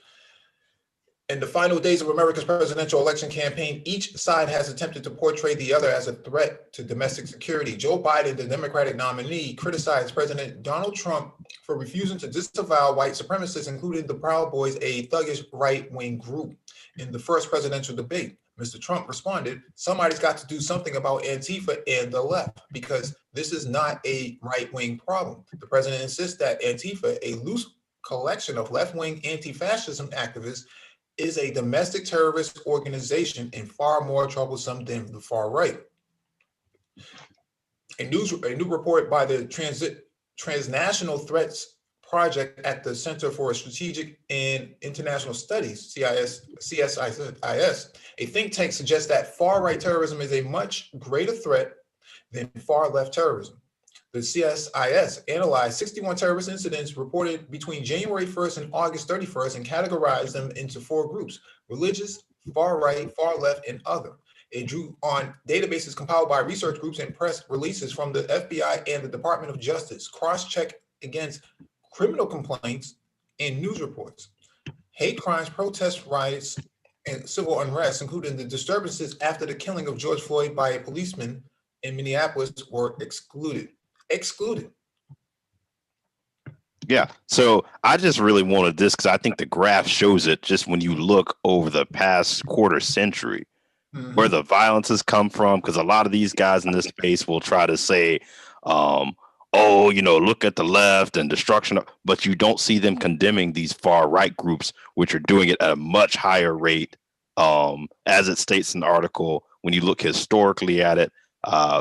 In the final days of America's presidential election campaign, each side has attempted to portray the other as a threat to domestic security. Joe Biden, the Democratic nominee, criticized President Donald Trump for refusing to disavow white supremacists, including the Proud Boys, a thuggish right-wing group. In the first presidential debate, Mr. Trump responded, somebody's got to do something about Antifa and the left, because this is not a right-wing problem. The president insists that Antifa, a loose collection of left-wing anti-fascism activists, is a domestic terrorist organization and far more troublesome than the far right. A new report by the Transnational Threats Project at the Center for Strategic and International Studies, CSIS, a think tank, suggests that far-right terrorism is a much greater threat than far-left terrorism. The CSIS analyzed 61 terrorist incidents reported between January 1st and August 31st and categorized them into 4 groups: religious, far right, far left, and other. It drew on databases compiled by research groups and press releases from the FBI and the Department of Justice, cross-checked against criminal complaints and news reports. Hate crimes, protests, riots, and civil unrest, including the disturbances after the killing of George Floyd by a policeman in Minneapolis, were excluded. Yeah. So I just really wanted this because I think the graph shows it just when you look over the past quarter century. where the violence has come from, because a lot of these guys in this space will try to say, oh, you know, look at the left and destruction, but you don't see them condemning these far right groups, which are doing it at a much higher rate. As it states in the article, when you look historically at it,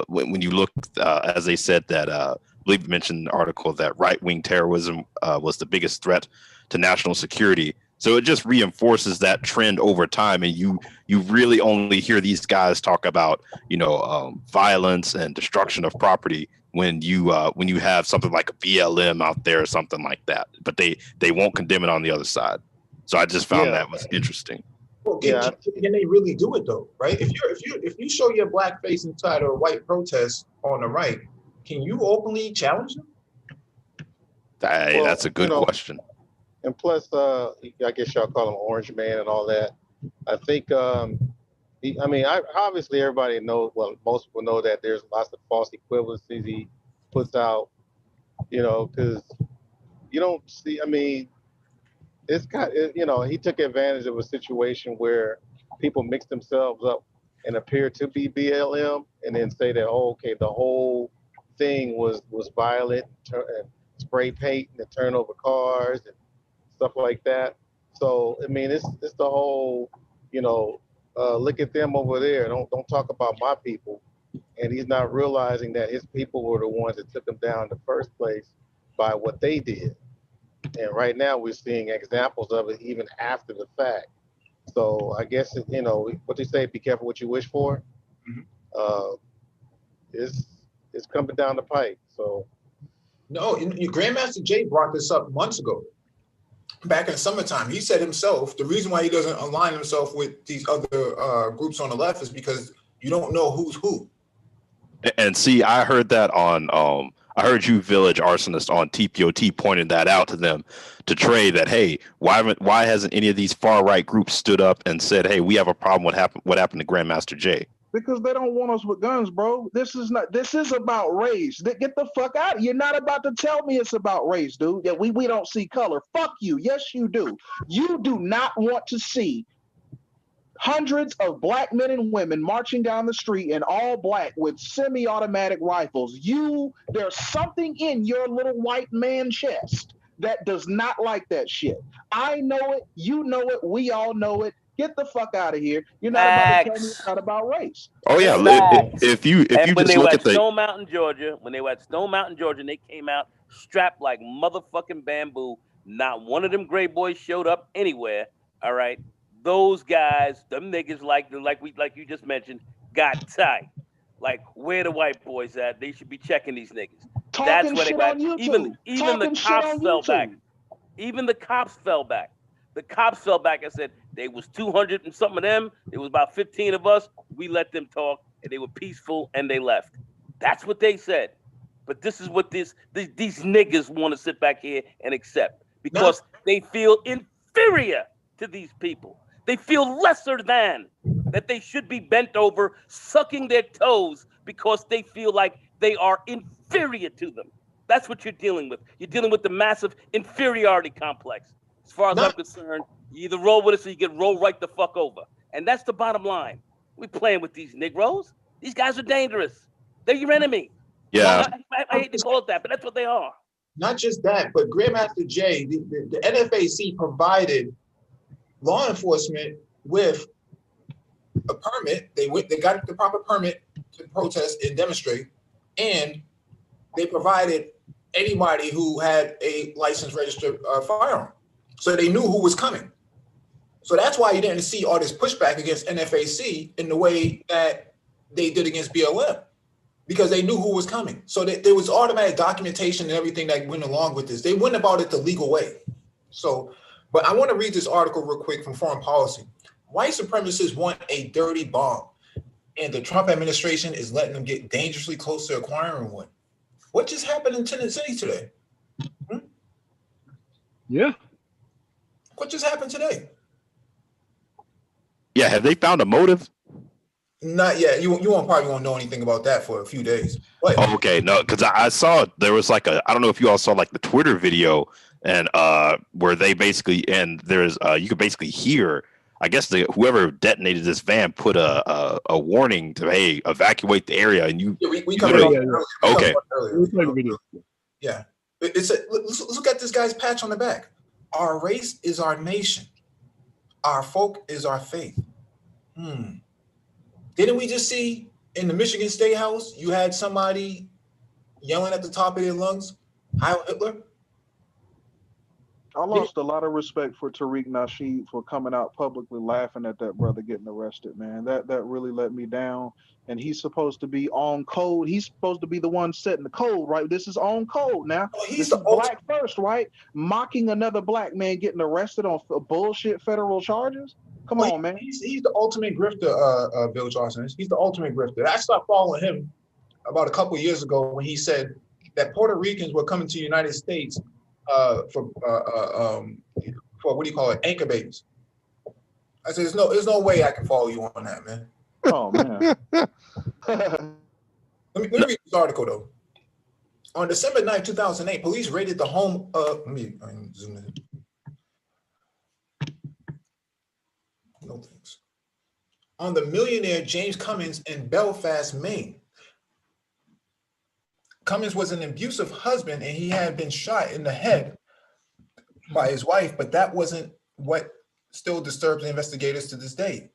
when you look, as they said that, I believe mentioned in the article that right-wing terrorism was the biggest threat to national security. So it just reinforces that trend over time, and you really only hear these guys talk about, you know, violence and destruction of property when you have something like a BLM out there or something like that, but they won't condemn it on the other side. So I just found that was interesting. Well, can they really do it though, right? If you show your black face inside of a white protest on the right, can you openly challenge them? Hey, that's a good question. And plus, I guess y'all call him Orange Man and all that. I think, obviously everybody knows, well, most people know that there's lots of false equivalencies he puts out, you know, because you don't see, it's he took advantage of a situation where people mix themselves up and appear to be BLM and then say that, oh, okay, the whole thing was violent and spray paint and turn over cars and stuff like that. So it's the whole, look at them over there. Don't talk about my people. And he's not realizing that his people were the ones that took him down in the first place by what they did. And right now we're seeing examples of it even after the fact. So I guess what they say, be careful what you wish for. It's coming down the pipe. So no, Grandmaster Jay brought this up months ago. Back in summertime, he said himself, the reason why he doesn't align himself with these other groups on the left is because you don't know who's who. And see, I heard that on, I heard you, Village Arsonist, on TPOT pointed that out to them, to Trey, that, hey, why hasn't any of these far right groups stood up and said, hey, we have a problem, what happened to Grandmaster Jay? Because they don't want us with guns, bro. This is about race. Get the fuck out. You're not about to tell me it's about race, dude. That we don't see color. Fuck you. Yes, you do. You do not want to see hundreds of black men and women marching down the street in all black with semi-automatic rifles. There's something in your little white man chest that does not like that shit. I know it. You know it. We all know it. Get the fuck out of here. You're not about to tell me it's not about race. Oh yeah, if you just look at Stone Mountain, Georgia, when they were at Stone Mountain, Georgia, and they came out strapped like motherfucking bamboo, not one of them gray boys showed up anywhere. All right, those guys, them niggas, like you just mentioned, got tight. Like, where the white boys at? They should be checking these niggas. That's where they got. Even the cops fell back. Even the cops fell back. The cops fell back and said they was 200 and something of them. It was about 15 of us. We let them talk, and they were peaceful, and they left. That's what they said. But this is what these niggas want to sit back here and accept, because they feel inferior to these people. They feel lesser than, that they should be bent over, sucking their toes, because they feel like they are inferior to them. That's what you're dealing with. You're dealing with the massive inferiority complex. As far as I'm concerned, you either roll with us or you get rolled right the fuck over. And that's the bottom line. We're playing with these Negroes. These guys are dangerous. They're your enemy. Yeah. I hate to call it that, but that's what they are. Not just that, but Grandmaster Jay, the NFAC provided law enforcement with a permit. They got the proper permit to protest and demonstrate, and they provided anybody who had a licensed registered firearm. So they knew who was coming. So that's why you didn't see all this pushback against NFAC in the way that they did against BLM, because they knew who was coming. So there was automatic documentation and everything that went along with this. They went about it the legal way. So, but I want to read this article real quick from Foreign Policy. White supremacists want a dirty bomb, and the Trump administration is letting them get dangerously close to acquiring one. What just happened in Tennessee today? Yeah. What just happened today? Yeah, have they found a motive? Not yet. You probably won't know anything about that for a few days. But oh, okay, no, because I saw there was like I don't know if you all saw like the Twitter video, and where they basically, and there's you could basically hear I guess whoever detonated this van put a warning to, hey, evacuate the area, and you. Yeah, we covered covered it. it Okay. earlier. Yeah, let's look at this guy's patch on the back. Our race is our nation. Our folk is our faith. Didn't we just see in the Michigan State House, you had somebody yelling at the top of their lungs, Heil Hitler? I lost a lot of respect for Tariq Nasheed for coming out publicly laughing at that brother getting arrested, man. That really let me down. And he's supposed to be on code. He's supposed to be the one setting the code, right? This is on code now. This is black first, right? Mocking another black man getting arrested on bullshit federal charges. Come on, man. He's the ultimate grifter, Bill Johnson. He's the ultimate grifter. I stopped following him about a couple of years ago when he said that Puerto Ricans were coming to the United States for what do you call it, anchor babies. I said, there's no way I can follow you on that, man. Oh man. Let me read this article though. On December 9, 2008, police raided the home of. Let me zoom in. No thanks. On the millionaire James Cummins in Belfast, Maine. Cummins was an abusive husband and he had been shot in the head by his wife, but that wasn't what still disturbs the investigators to this day.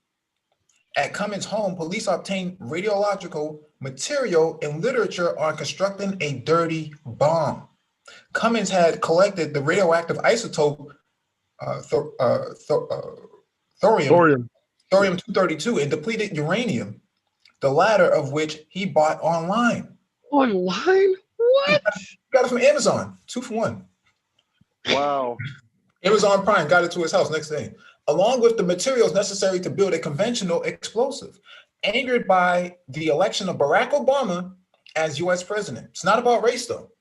At Cummins' home, police obtained radiological material and literature on constructing a dirty bomb. Cummins had collected the radioactive isotope thorium-232 and depleted uranium, the latter of which he bought online. Online? What? Got it from Amazon, 2 for 1. Wow. Amazon Prime got it to his house next day, along with the materials necessary to build a conventional explosive. Angered by the election of Barack Obama as U.S. president. It's not about race, though,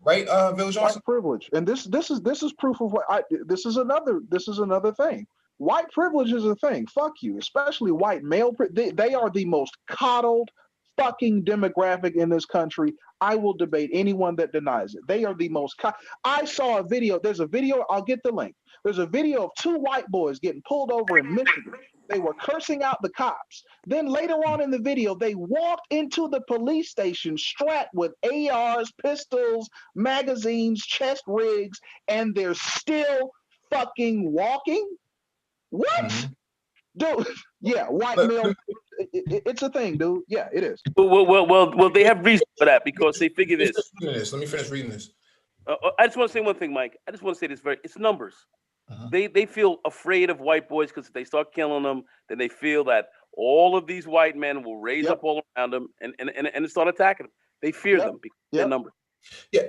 right, Bill Johnson? White privilege, and this is proof of what this is another thing. White privilege is a thing. Fuck you, especially white male. They are the most coddled fucking demographic in this country. I will debate anyone that denies it. They are the most. I saw a video. There's a video. I'll get the link. There's a video of 2 white boys getting pulled over in Michigan. They were cursing out the cops. Then later on in the video, they walked into the police station strapped with ARs, pistols, magazines, chest rigs, and they're still fucking walking? What? Dude, yeah, white male. It's a thing, dude. Yeah, it is. Well, they have reason for that because they figure this. Let me finish reading this. I just want to say one thing, Mike. I just want to say this it's numbers. They feel afraid of white boys because if they start killing them, then they feel that all of these white men will raise up all around them and start attacking them. They fear them because of their numbers. Yeah.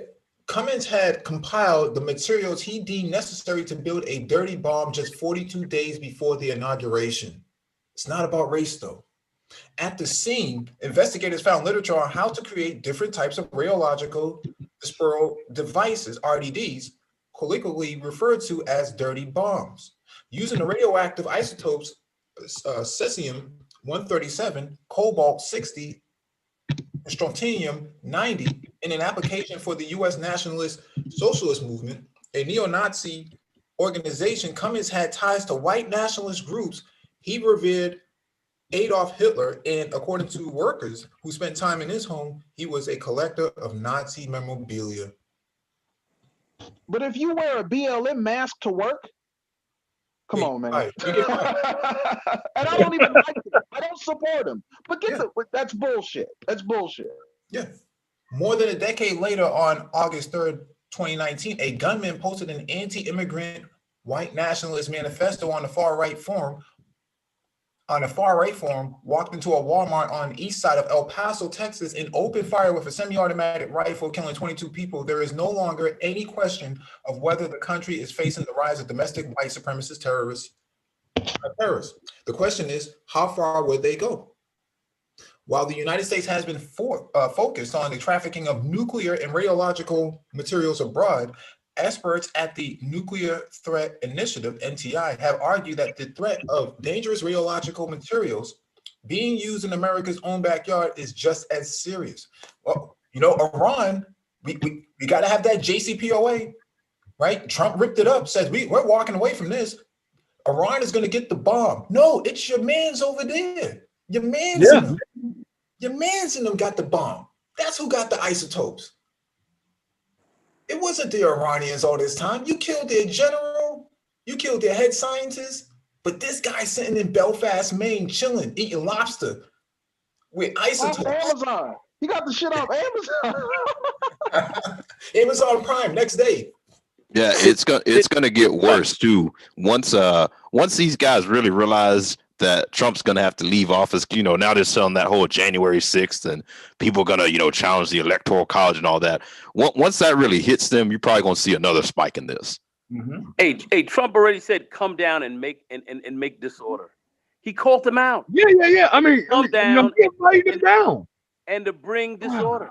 Cummins had compiled the materials he deemed necessary to build a dirty bomb just 42 days before the inauguration. It's not about race, though. At the scene, investigators found literature on how to create different types of radiological dispersal devices, RDDs, colloquially referred to as dirty bombs, using the radioactive isotopes cesium-137, cobalt-60, and strontium-90 in an application for the U.S. Nationalist Socialist Movement, a neo-Nazi organization. Cummins had ties to white nationalist groups. He revered Adolf Hitler, and according to workers who spent time in his home, he was a collector of Nazi memorabilia. But if you wear a BLM mask to work, come on, man. And I don't even like it. I don't support him. But that's bullshit. That's bullshit. Yeah. More than a decade later, on August 3rd, 2019, a gunman posted an anti-immigrant white nationalist manifesto on the far right forum. Walked into a Walmart on the east side of El Paso, Texas, and opened fire with a semi-automatic rifle, killing 22 people. There is no longer any question of whether the country is facing the rise of domestic white supremacist terrorists. The question is, how far would they go? While the United States has been focused on the trafficking of nuclear and radiological materials abroad, experts at the Nuclear Threat Initiative, NTI, have argued that the threat of dangerous radiological materials being used in America's own backyard is just as serious. Well, Iran, we got to have that JCPOA, right? Trump ripped it up, says we're walking away from this. Iran is going to get the bomb. No, it's your man's over there. Your man's in them. Your man's in them got the bomb. That's who got the isotopes. It wasn't the Iranians all this time. You killed their general. You killed their head scientist. But this guy's sitting in Belfast, Maine, chilling, eating lobster with isotopes. Off Amazon. He got the shit off Amazon. Amazon Prime next day. Yeah, it's gonna get worse too. Once these guys really realize that Trump's gonna have to leave office, now they're selling that whole January 6th and people are gonna, challenge the Electoral College and all that. Once that really hits them, you're probably gonna see another spike in this. Mm-hmm. Hey, Trump already said, "Come down and make disorder." He called them out. Yeah. I mean, come down, down, and to bring disorder.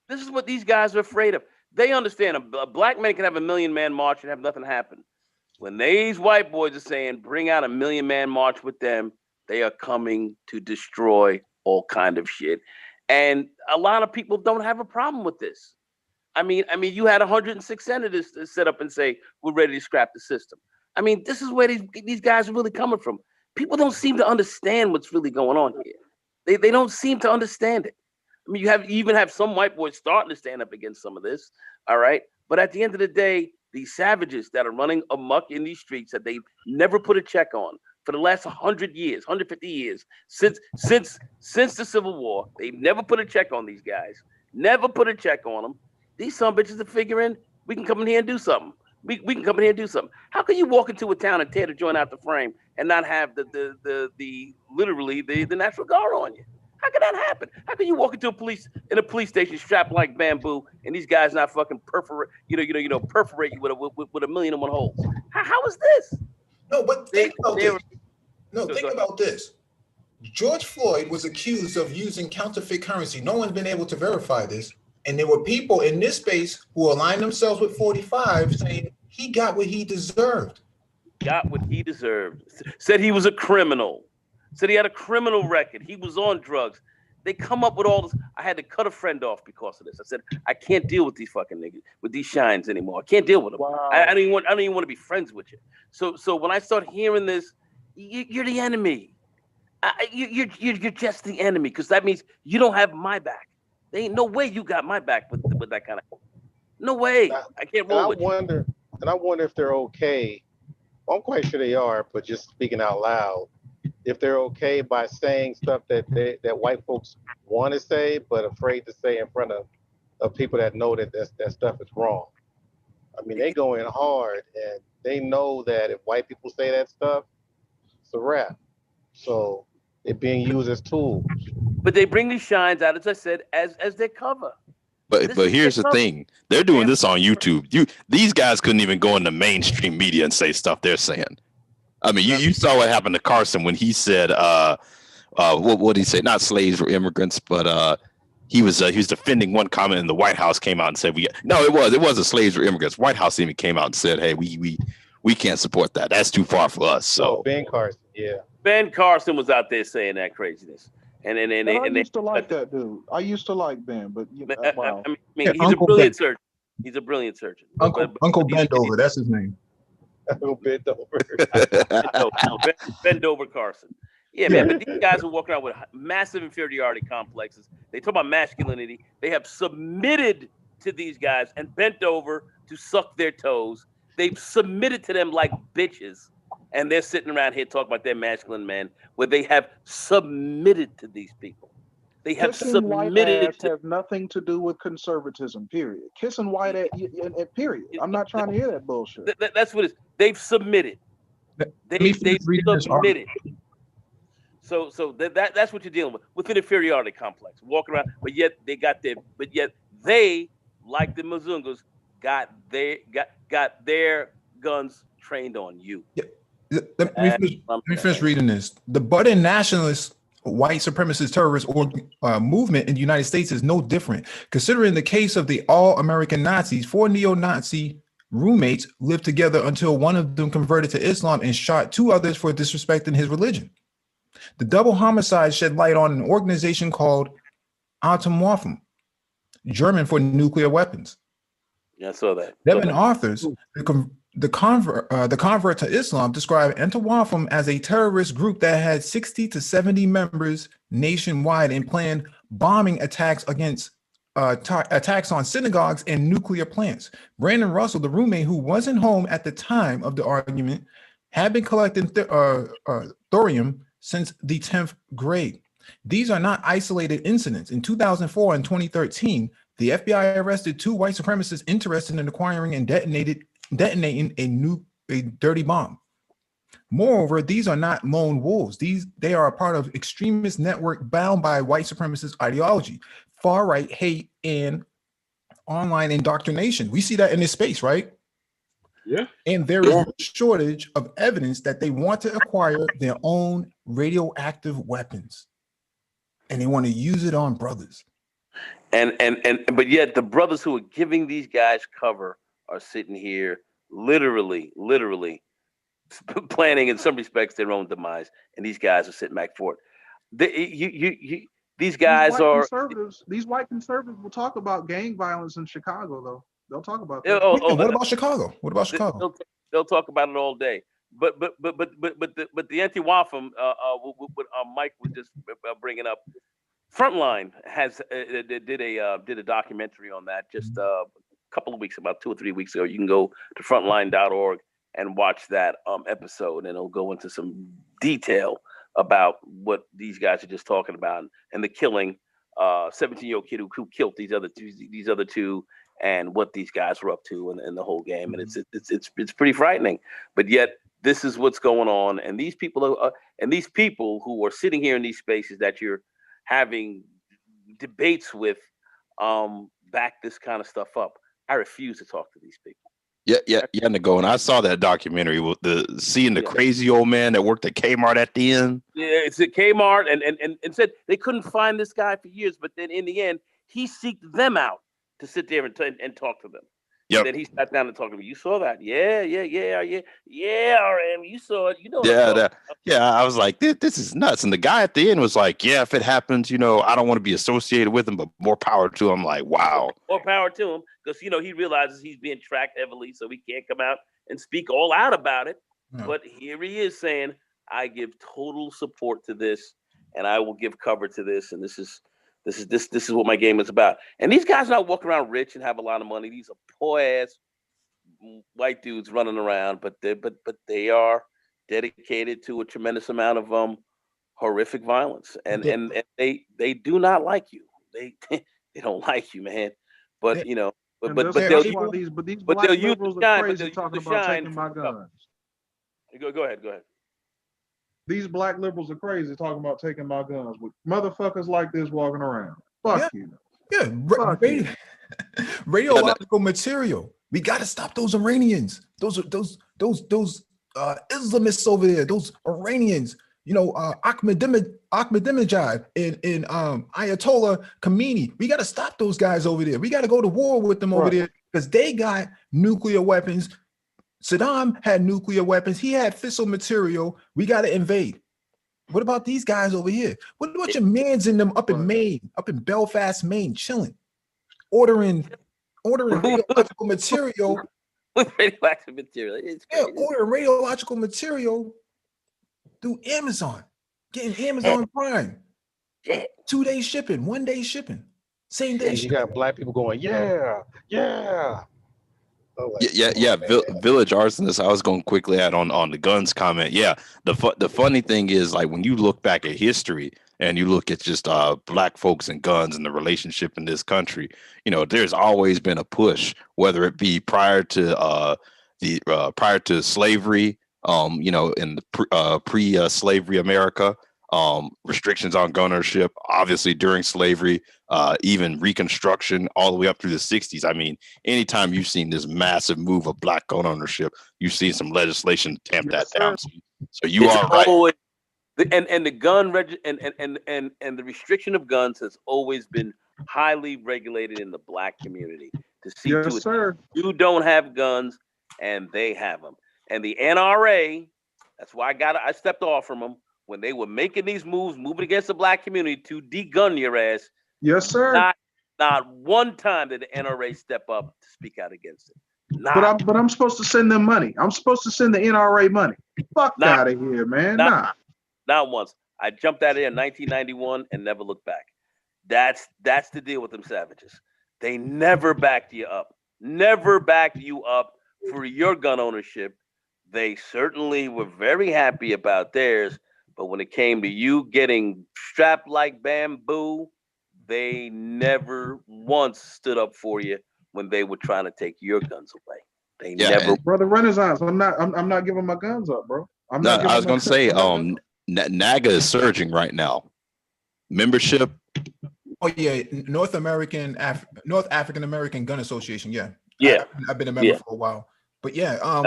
This is what these guys are afraid of. They understand a black man can have a 1 million man march and have nothing happen. When these white boys are saying, "Bring out a 1 million man march with them," they are coming to destroy all kind of shit. And a lot of people don't have a problem with this. I mean, you had 106 senators to sit up and say, "We're ready to scrap the system." I mean, this is where these guys are really coming from. People don't seem to understand what's really going on here. They don't seem to understand it. I mean, you even have some white boys starting to stand up against some of this, all right? But at the end of the day, these savages that are running amok in these streets that they've never put a check on for the last 100 years, 150 years, since the Civil War, they've never put a check on these guys, never put a check on them. These some bitches are figuring we can come in here and do something. We can come in here and do something. How can you walk into a town and tear the joint out the frame and not have literally the National Guard on you? How can that happen? How can you walk into a police station strapped like bamboo and these guys not fucking perforate you with a 1,000,001 holes? How is this? No, but think about this. No, think about this. George Floyd was accused of using counterfeit currency. No one's been able to verify this. And there were people in this space who aligned themselves with 45 saying he got what he deserved. Got what he deserved. Said he was a criminal. Said he had a criminal record. He was on drugs. They come up with all this. I had to cut a friend off because of this. I said, I can't deal with these fucking niggas, with these shines anymore. I can't deal with them. Wow. I don't even want to be friends with you. So when I start hearing this, you're the enemy. You're just the enemy, because that means you don't have my back. There ain't no way you got my back with that kind of. No way. I can't roll with you. And I wonder if they're okay. Well, I'm quite sure they are, but just speaking out loud, if they're okay by saying stuff that white folks want to say, but afraid to say in front of people that know that stuff is wrong. I mean, they go in hard, and they know that if white people say that stuff, it's a wrap. So they're being used as tools. But they bring these shines out, as I said, as their cover. But here's the thing. They're doing this on YouTube. These guys couldn't even go in the mainstream media and say stuff they're saying. I mean, you saw what happened to Carson when he said, what did he say? Not slaves were immigrants, but he was defending one comment, and the White House came out and said, it wasn't slaves were immigrants. White House even came out and said, hey, we can't support that. That's too far for us. So Ben Carson, yeah. Ben Carson was out there saying that craziness. And I used to like that dude. I used to like Ben, but wow. I mean, he's a brilliant surgeon. He's a brilliant surgeon. Uncle Bendover, that's his name. Uncle Bendover. Bendover Carson. Yeah, man, but these guys are walking around with massive inferiority complexes. They talk about masculinity. They have submitted to these guys and bent over to suck their toes. They've submitted to them like bitches. And they're sitting around here talking about their masculine men, where they have submitted to these people. They have submitted to have nothing to do with conservatism, period. Kissing white ass, period. I'm not trying to hear that bullshit. That's what it is. They've submitted. They've submitted. So that's what you're dealing with an inferiority complex. Walking around, but yet they, like the Mzungus, got their guns trained on you. Yeah. Let me finish reading this. The budding nationalist, white supremacist terrorist movement in the United States is no different. Considering the case of the all-American Nazis, 4 neo-Nazi roommates lived together until one of them converted to Islam and shot 2 others for disrespecting his religion. The double homicide shed light on an organization called Atomwaffen, German for nuclear weapons. Yeah, I saw that. They've been authors. the convert to Islam described Antiwafim as a terrorist group that had 60 to 70 members nationwide and planned bombing attacks against attacks on synagogues and nuclear plants. Brandon Russell, the roommate who wasn't home at the time of the argument, had been collecting thorium since the 10th grade. These are not isolated incidents. In 2004 and 2013, the FBI arrested 2 white supremacists interested in acquiring and detonating a dirty bomb. Moreover, these are not lone wolves. They are a part of extremist network bound by white supremacist ideology, far-right hate, and online indoctrination. We see that in this space, right? Yeah. And there is no shortage of evidence that they want to acquire their own radioactive weapons, and they want to use it on brothers. But yet the brothers who are giving these guys cover are sitting here literally planning in some respects their own demise, and these guys are sitting back for it. These guys are conservatives. These white conservatives will talk about gang violence in Chicago, though. They'll talk about that. What about Chicago? What about Chicago? They'll talk about it all day. But the anti-Wafim, what Mike was just bringing up, Frontline has did a documentary on that just a couple of weeks, about 2 or 3 weeks ago. You can go to frontline.org and watch that episode, and it'll go into some detail about what these guys are just talking about, and the killing 17-year-old kid who killed these other two, and what these guys were up to in the whole game. And it's pretty frightening. But yet this is what's going on, and these people who are sitting here in these spaces that you're having debates with back this kind of stuff up. I refuse to talk to these people. Yeah, Nego. And I saw that documentary with seeing the crazy old man that worked at Kmart at the end. Yeah, it's at Kmart, and said they couldn't find this guy for years, but then in the end, he seeked them out to sit there and talk to them. Yep. And then he sat down and talked to me. You saw that? Yeah, RM, you saw it. You know. I was like, this is nuts. And the guy at the end was like, yeah, if it happens, I don't want to be associated with him, but more power to him. Like, wow. More power to him, because he realizes he's being tracked heavily, so he can't come out and speak all out about it. No. But here he is saying, I give total support to this, and I will give cover to this, and this is what my game is about. And these guys are not walking around rich and have a lot of money. These are poor ass white dudes running around, but they are dedicated to a tremendous amount of horrific violence, and they do not like you. They don't like you, man. But they'll use the shine. Go ahead. These black liberals are crazy talking about taking my guns with motherfuckers like this walking around. Fuck you. Yeah, radiological material. We got to stop those Iranians. Those Islamists over there. Those Iranians. Ahmadinejad and Ayatollah Khomeini. We got to stop those guys over there. We got to go to war with them over there because they got nuclear weapons. Saddam had nuclear weapons. He had fissile material. We got to invade. What about these guys over here? What about your mans in them up in Maine, up in Belfast, Maine, chilling, ordering radiological material? Radioactive material. Ordering radiological material through Amazon, getting Amazon Prime. 2-day shipping, 1-day shipping, same day. You got black people going, yeah. Village arsonist. I was going to quickly add on the guns comment. Yeah, the funny thing is, like, when you look back at history and you look at just black folks and guns and the relationship in this country, there's always been a push, whether it be prior to slavery, in the pre-slavery America, restrictions on gun ownership, obviously during slavery, even Reconstruction, all the way up through the 60s. I mean, anytime you've seen this massive move of black gun ownership, you've seen some legislation tamp that down. So you are right. Always, and the gun and the restriction of guns has always been highly regulated in the black community to see to it you don't have guns and they have them. And the NRA, that's why I stepped off from them when they were making these moves, moving against the black community to de-gun your ass. Yes, sir. Not one time did the NRA step up to speak out against it. Nah. But I'm supposed to send them money. I'm supposed to send the NRA money. Fuck out of here, man. Not once. I jumped out of there in 1991 and never looked back. That's the deal with them savages. They never backed you up. Never backed you up for your gun ownership. They certainly were very happy about theirs, but when it came to you getting strapped like bamboo, they never once stood up for you when they were trying to take your guns away. They never. Brother Renaissance, I'm not giving my guns up, bro. I was gonna say, NAGA is surging right now. Membership. Oh yeah, North African American Gun Association. Yeah, I've been a member for a while. But yeah,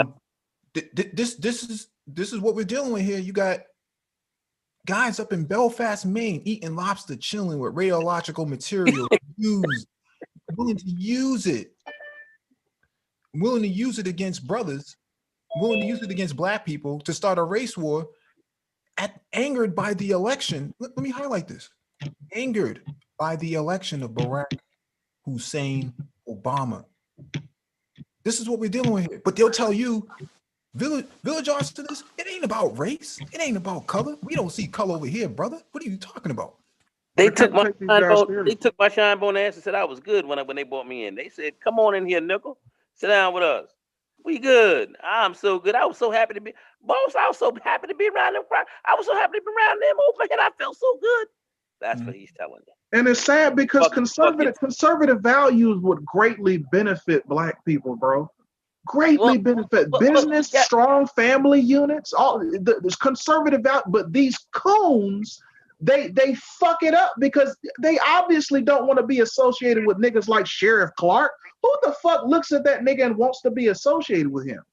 this is what we're dealing with here. You got guys up in Belfast, Maine, eating lobster, chilling with radiological material, willing to use it against brothers, willing to use it against black people to start a race war, angered by the election. Let me highlight this. Angered by the election of Barack Hussein Obama. This is what we're dealing with here. But they'll tell you, Village Arsonists, it ain't about race. It ain't about color. We don't see color over here, brother. What are you talking about? They took my shine bone ass and said I was good when they brought me in. They said, "Come on in here, nickel. Sit down with us. We good. I'm so good. I was so happy to be, boss. I was so happy to be around them. I was so happy to be around them. Oh man, I felt so good." That's what he's telling you. And it's sad because conservative values would greatly benefit black people, bro. Greatly benefit business, strong family units, all the conservative value. But these coons, they fuck it up because they obviously don't want to be associated with niggas like Sheriff Clark. Who the fuck looks at that nigga and wants to be associated with him?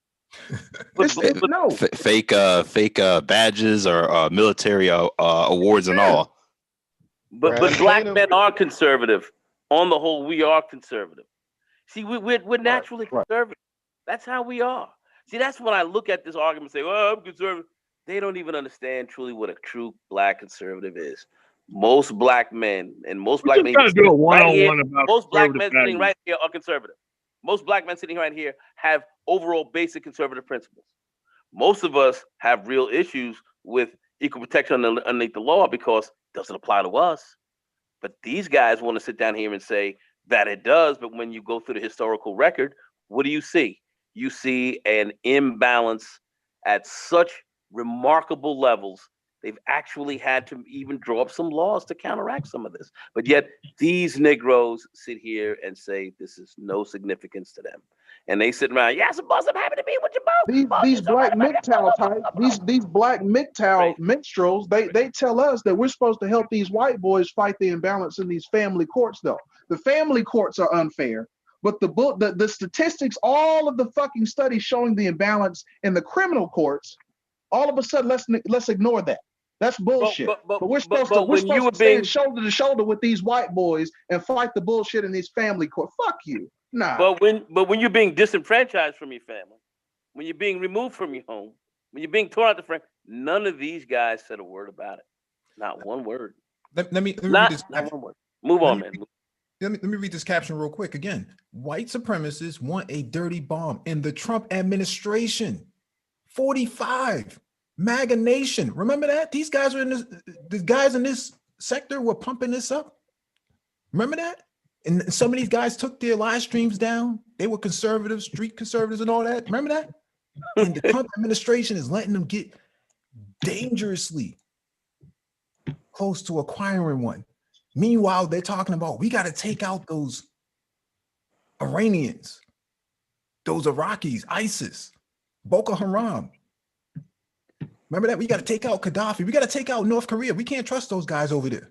Fake badges or military awards and all. But black men are conservative. On the whole, we are conservative. See, we're naturally conservative. That's how we are. See, that's when I look at this argument and say, "Well, I'm conservative." They don't even understand truly what a true black conservative is. Most black men and most black men sitting right here are conservative. Most black men sitting right here have overall basic conservative principles. Most of us have real issues with equal protection underneath the law because it doesn't apply to us. But these guys want to sit down here and say that it does. But when you go through the historical record, what do you see? You see an imbalance at such remarkable levels. They've actually had to even draw up some laws to counteract some of this. But yet these Negroes sit here and say this is no significance to them. And they sit around, yes, boss, I'm happy to be with you both. These black MGTOW types, these black MGTOW minstrels, they tell us that we're supposed to help these white boys fight the imbalance in these family courts, though. The family courts are unfair. But the statistics, all of the fucking studies showing the imbalance in the criminal courts, all of a sudden let's ignore that. That's bullshit. But we're supposed to stand shoulder to shoulder with these white boys and fight the bullshit in these family courts. Fuck you. Nah. But when you're being disenfranchised from your family, when you're being removed from your home, when you're being torn out the frame, none of these guys said a word about it. Not one word. Let me read this. Not one word. Move on, man. Let me read this caption real quick. Again, white supremacists want a dirty bomb in the Trump administration. 45. MAGA Nation. Remember that? These guys were the guys in this sector were pumping this up. Remember that? And some of these guys took their live streams down. They were conservatives, street conservatives and all that. Remember that? And the Trump administration is letting them get dangerously close to acquiring one. Meanwhile, they're talking about we got to take out those Iranians, those Iraqis, ISIS, Boko Haram. Remember that? We got to take out Gaddafi. We got to take out North Korea. We can't trust those guys over there.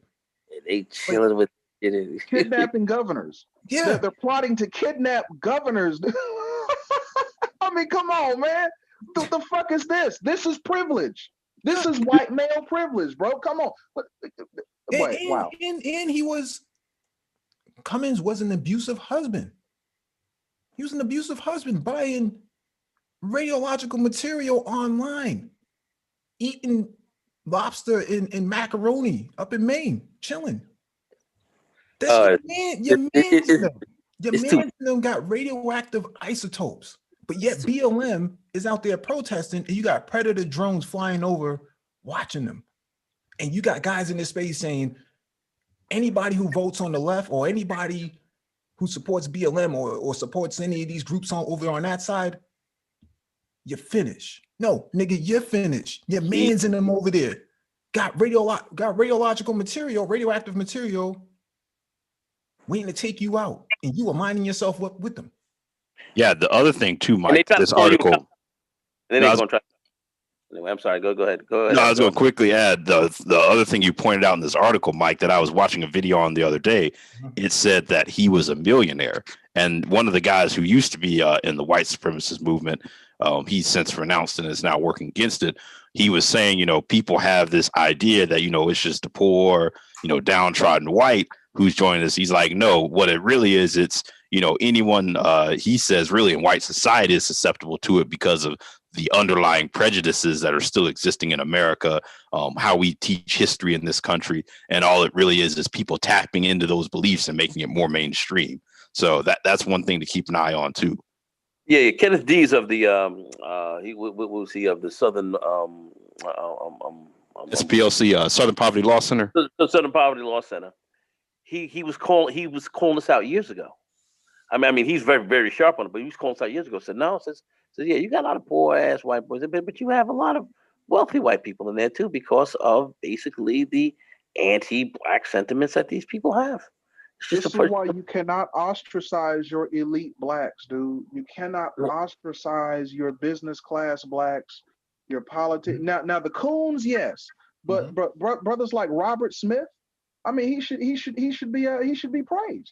They chilling with kidnapping governors. Yeah, they're plotting to kidnap governors. I mean, come on, man. The fuck is this? This is privilege. This is white male privilege, bro. Come on. Wow. And Cummins was an abusive husband. He was an abusive husband buying radiological material online, eating lobster and macaroni up in Maine, chilling. That's your man. Your It's man too. and them got radioactive isotopes, but yet BLM is out there protesting, and you got Predator drones flying over watching them. And you got guys in this space saying anybody who votes on the left or anybody who supports BLM or supports any of these groups over on that side, you're finished. No, nigga, you're finished. Your man's in them over there. Got radiological material, radioactive material waiting to take you out. And you are minding yourself up with them. Yeah, the other thing too, And they Mike, try to this pull you out. article. And then they're gonna try. Anyway, I'm sorry. Go ahead. Go ahead. No, I was going to quickly add the other thing you pointed out in this article, Mike, that I was watching a video on the other day. It said that he was a millionaire, and one of the guys who used to be in the white supremacist movement, he's since renounced and is now working against it. He was saying, people have this idea that it's just the poor, downtrodden white who's joining us. He's like, no, what it really is, it's anyone. He says, really, in white society is susceptible to it because of the underlying prejudices that are still existing in America, how we teach history in this country. And all it really is people tapping into those beliefs and making it more mainstream. So that's one thing to keep an eye on too. Yeah. Kenneth Dees of the what was he of the Southern SPLC, Southern Poverty Law Center. The Southern Poverty Law Center. He was calling us out years ago. I mean, he's very, very sharp on it, but he was calling us out years ago. Said no, says yeah, you got a lot of poor ass white boys, but you have a lot of wealthy white people in there too, because of basically the anti-black sentiments that these people have. This is why you cannot ostracize your elite blacks, dude. You cannot ostracize your business class blacks, your politics. Now the coons, yes, but brothers like Robert Smith, I mean, he should be praised.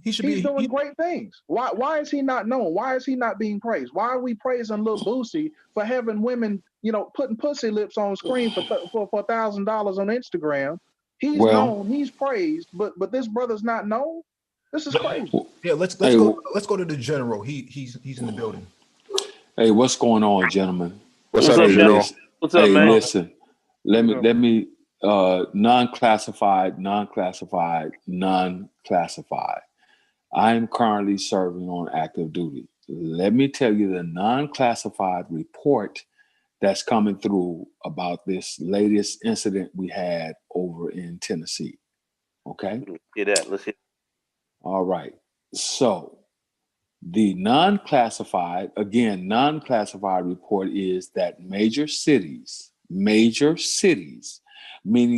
He's doing great things. Why is he not known? Why is he not being praised? Why are we praising Lil Boosie for having women, putting pussy lips on screen for $1,000 on Instagram? He's known, he's praised, but this brother's not known. This is crazy. Yeah, let's go to the general. He's in the building. Hey, what's going on, gentlemen? What's up, General? What's up, man? Listen, let me non-classified. I am currently serving on active duty. Let me tell you the non-classified report that's coming through about this latest incident we had over in Tennessee. Okay? Hear that. Let's hear. All right. So the non-classified report is that major cities, meaning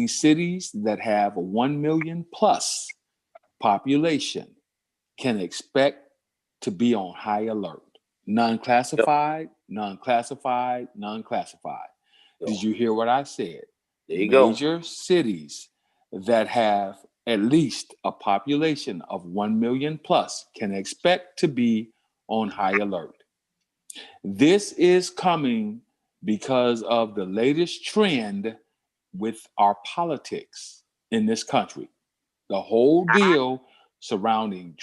cities that have a 1 million plus population, can expect to be on high alert. Non-classified. Did you hear what I said? There you go. Major cities that have at least a population of 1 million plus can expect to be on high alert. This is coming because of the latest trend with our politics in this country. The whole deal surrounding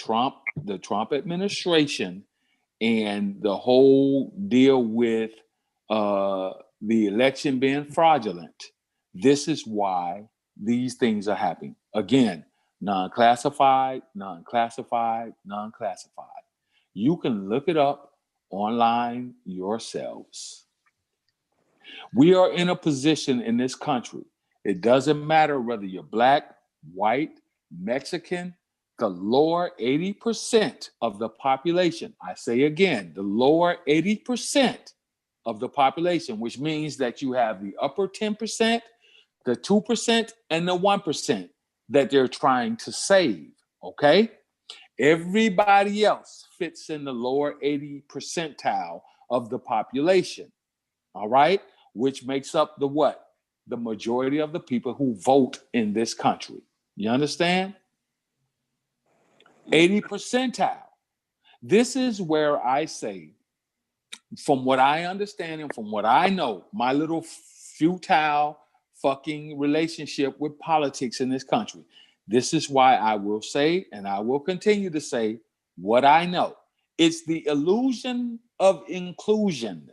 the Trump administration, and the whole deal with the election being fraudulent. This is why these things are happening. Again, non-classified. You can look it up online yourselves. We are in a position in this country. It doesn't matter whether you're black, white, Mexican, the lower 80% of the population. I say again, the lower 80% of the population, which means that you have the upper 10%, the 2%, and the 1% that they're trying to save, okay? Everybody else fits in the lower 80 percentile of the population, all right? Which makes up the what? The majority of the people who vote in this country. You understand? 80 percentile. This is where I say, from what I understand and from what I know, my little futile fucking relationship with politics in this country, this is why I will say, and I will continue to say, what I know. It's the illusion of inclusion.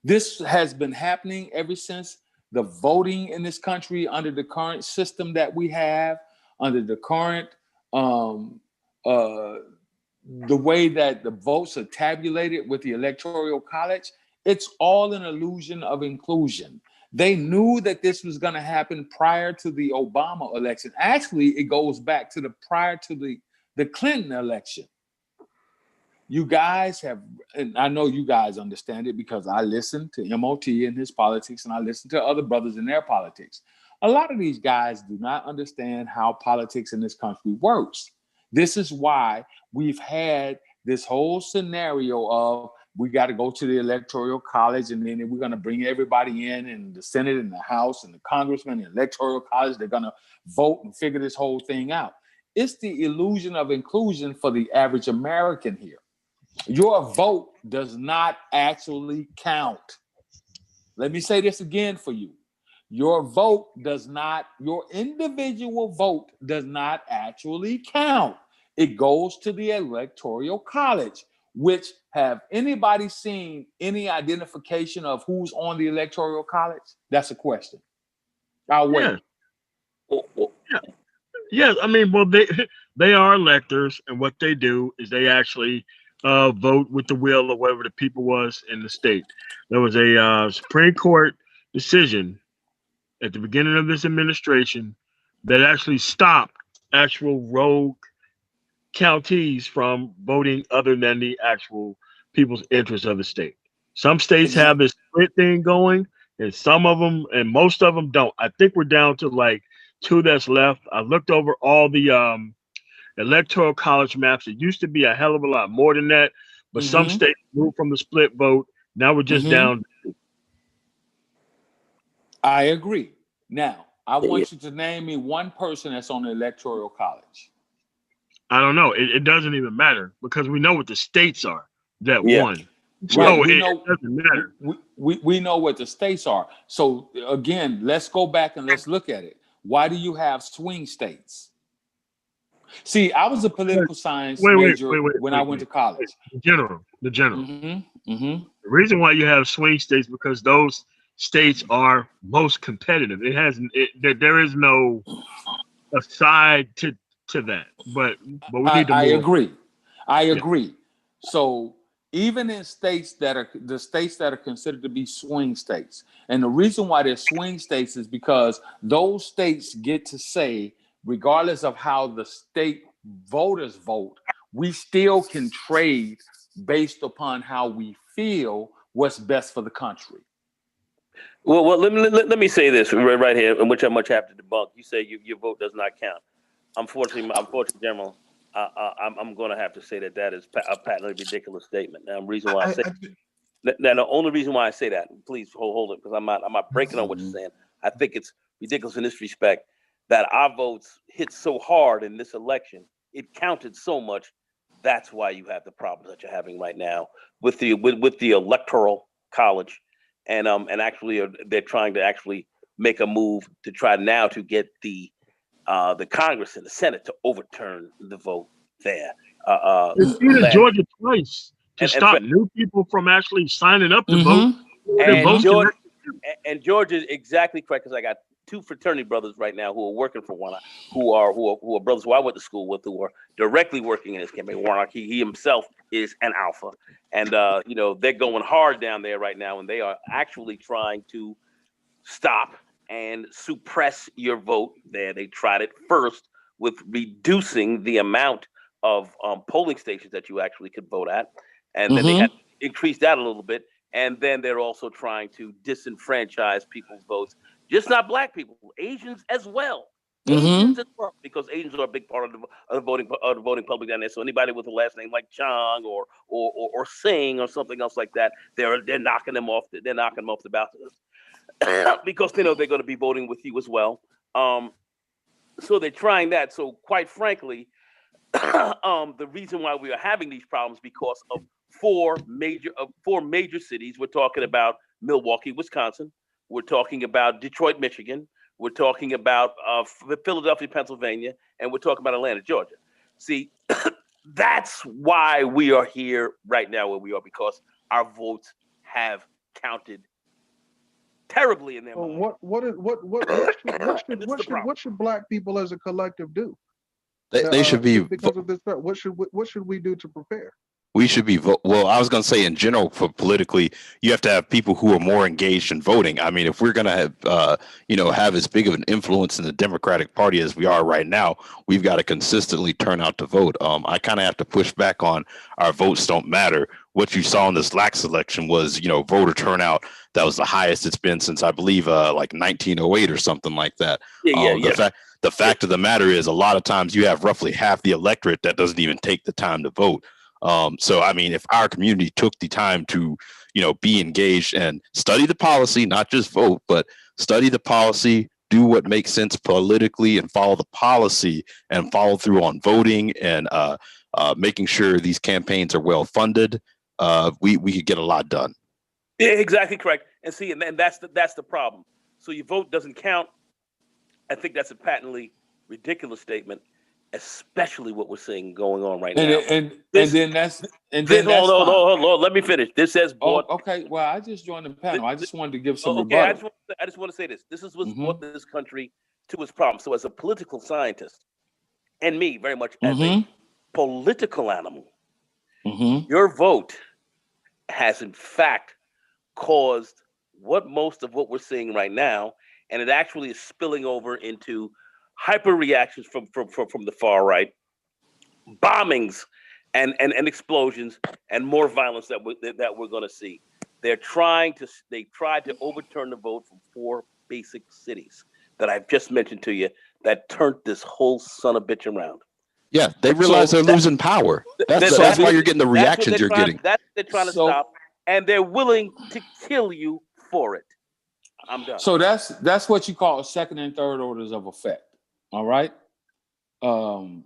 This has been happening ever since the voting in this country under the current system that we have, under the current the way that the votes are tabulated with the Electoral College, it's all an illusion of inclusion. They knew that this was going to happen prior to the Obama election. Actually, it goes back to prior to the Clinton election. You guys have, and I know you guys understand it because I listen to MOT and his politics, and I listen to other brothers in their politics. A lot of these guys do not understand how politics in this country works. This is why we've had this whole scenario of we got to go to the Electoral College, and then we're going to bring everybody in, and the Senate and the House and the Congressmen and the Electoral College, they're going to vote and figure this whole thing out. It's the illusion of inclusion for the average American here. Your vote does not actually count. Let me say this again for you. Your vote does not, your individual vote does not actually count. It goes to the Electoral College, which have anybody seen any identification of who's on the Electoral College? That's a question. I'll wait. Yeah. Yes, I mean, well, they are electors, and what they do is they actually vote with the will of whatever the people was in the state. There was a Supreme Court decision at the beginning of this administration that actually stopped actual rogue counties from voting other than the actual people's interests of the state. Some states have this split thing going, and some of them, and most of them don't. I think we're down to like 2 that's left. I looked over all the Electoral College maps. It used to be a hell of a lot more than that, but some states moved from the split vote. Now we're just down. I agree. Now, I want you to name me one person that's on the Electoral College. I don't know. It doesn't even matter because we know what the states are that won. So Right. it doesn't matter. We know what the states are. So again, let's go back and let's look at it. Why do you have swing states? See, I was a political science major when I went to college. The general. The reason why you have swing states because those states are most competitive. There is no aside to that. But we need to move. I agree. So even in states that are considered to be swing states, and the reason why they're swing states is because those states get to say, regardless of how the state voters vote, we still can trade based upon how we feel what's best for the country. Well, let me say this right here, in which I much have to debunk. You say your vote does not count. Unfortunately, General, I'm going to have to say that is a patently ridiculous statement. Now, the reason why I say now, the only reason why I say that, please hold it, because I'm not breaking on what you're saying. I think it's ridiculous in this respect that our votes hit so hard in this election. It counted so much. That's why you have the problems that you're having right now with the Electoral College, and actually they're trying to actually make a move to try now to get the Congress and the Senate to overturn the vote there. It's in Georgia twice to stop new people from actually signing up to vote. And Georgia is exactly correct, because I got 2 fraternity brothers right now who are working for Warnock, who are brothers who I went to school with, who are directly working in his campaign. Warnock, he himself is an alpha, and they're going hard down there right now, and they are actually trying to stop and suppress your vote there. They tried it first with reducing the amount of polling stations that you actually could vote at, and then they had to increase that a little bit. And then they're also trying to disenfranchise people's votes, just not Black people, Asians as well. Asians as well, because Asians are a big part of the voting public down there. So anybody with a last name like Chang or Singh or something else like that, they're knocking them off. They're knocking them off the ballot because they know they're going to be voting with you as well. So they're trying that. So quite frankly, the reason why we are having these problems because of four major cities. We're talking about Milwaukee, Wisconsin. We're talking about Detroit, Michigan. We're talking about Philadelphia, Pennsylvania, and we're talking about Atlanta, Georgia. See, that's why we are here right now where we are, because our votes have counted terribly in their mind. What should Black people as a collective do? They should be. Because of this threat. What should we do to prepare? We should be well, I was going to say in general, for politically, you have to have people who are more engaged in voting. I mean, if we're going to have have as big of an influence in the Democratic Party as we are right now, we've got to consistently turn out to vote. I kind of have to push back on our votes don't matter. What you saw in this last election was, voter turnout that was the highest it's been since, I believe, like 1908 or something like that. The fact of the matter is, a lot of times you have roughly half the electorate that doesn't even take the time to vote. So, I mean, if our community took the time to, be engaged and study the policy, not just vote, but study the policy, do what makes sense politically and follow the policy and follow through on voting and making sure these campaigns are well funded, we could get a lot done. Yeah, exactly correct. And see, and that's the problem. So your vote doesn't count. I think that's a patently ridiculous statement, especially what we're seeing going on right now. And then hold on, let me finish. This says okay. Well, I just joined the panel. I just wanted to give some rebuttal. I just want to say this. This is what's brought this country to its problem. So as a political scientist, and me very much as a political animal, your vote has in fact caused most of what we're seeing right now, and it actually is spilling over into hyper reactions from the far right, bombings and explosions, and more violence that we're going to see. They tried to overturn the vote from 4 basic cities that I've just mentioned to you that turned this whole son of a bitch around. Yeah, they realize they're losing power. That's why you're getting the reactions you're getting. That's what they're trying to stop, and they're willing to kill you for it. I'm done. So that's what you call second and third orders of effect. All right. The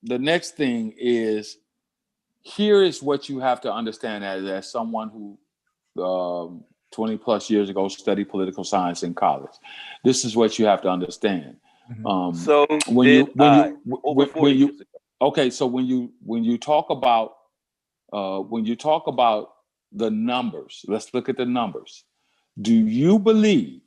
next thing is, here is what you have to understand as someone who 20 plus years ago studied political science in college. This is what you have to understand. So when you talk about the numbers, let's look at the numbers. Do you believe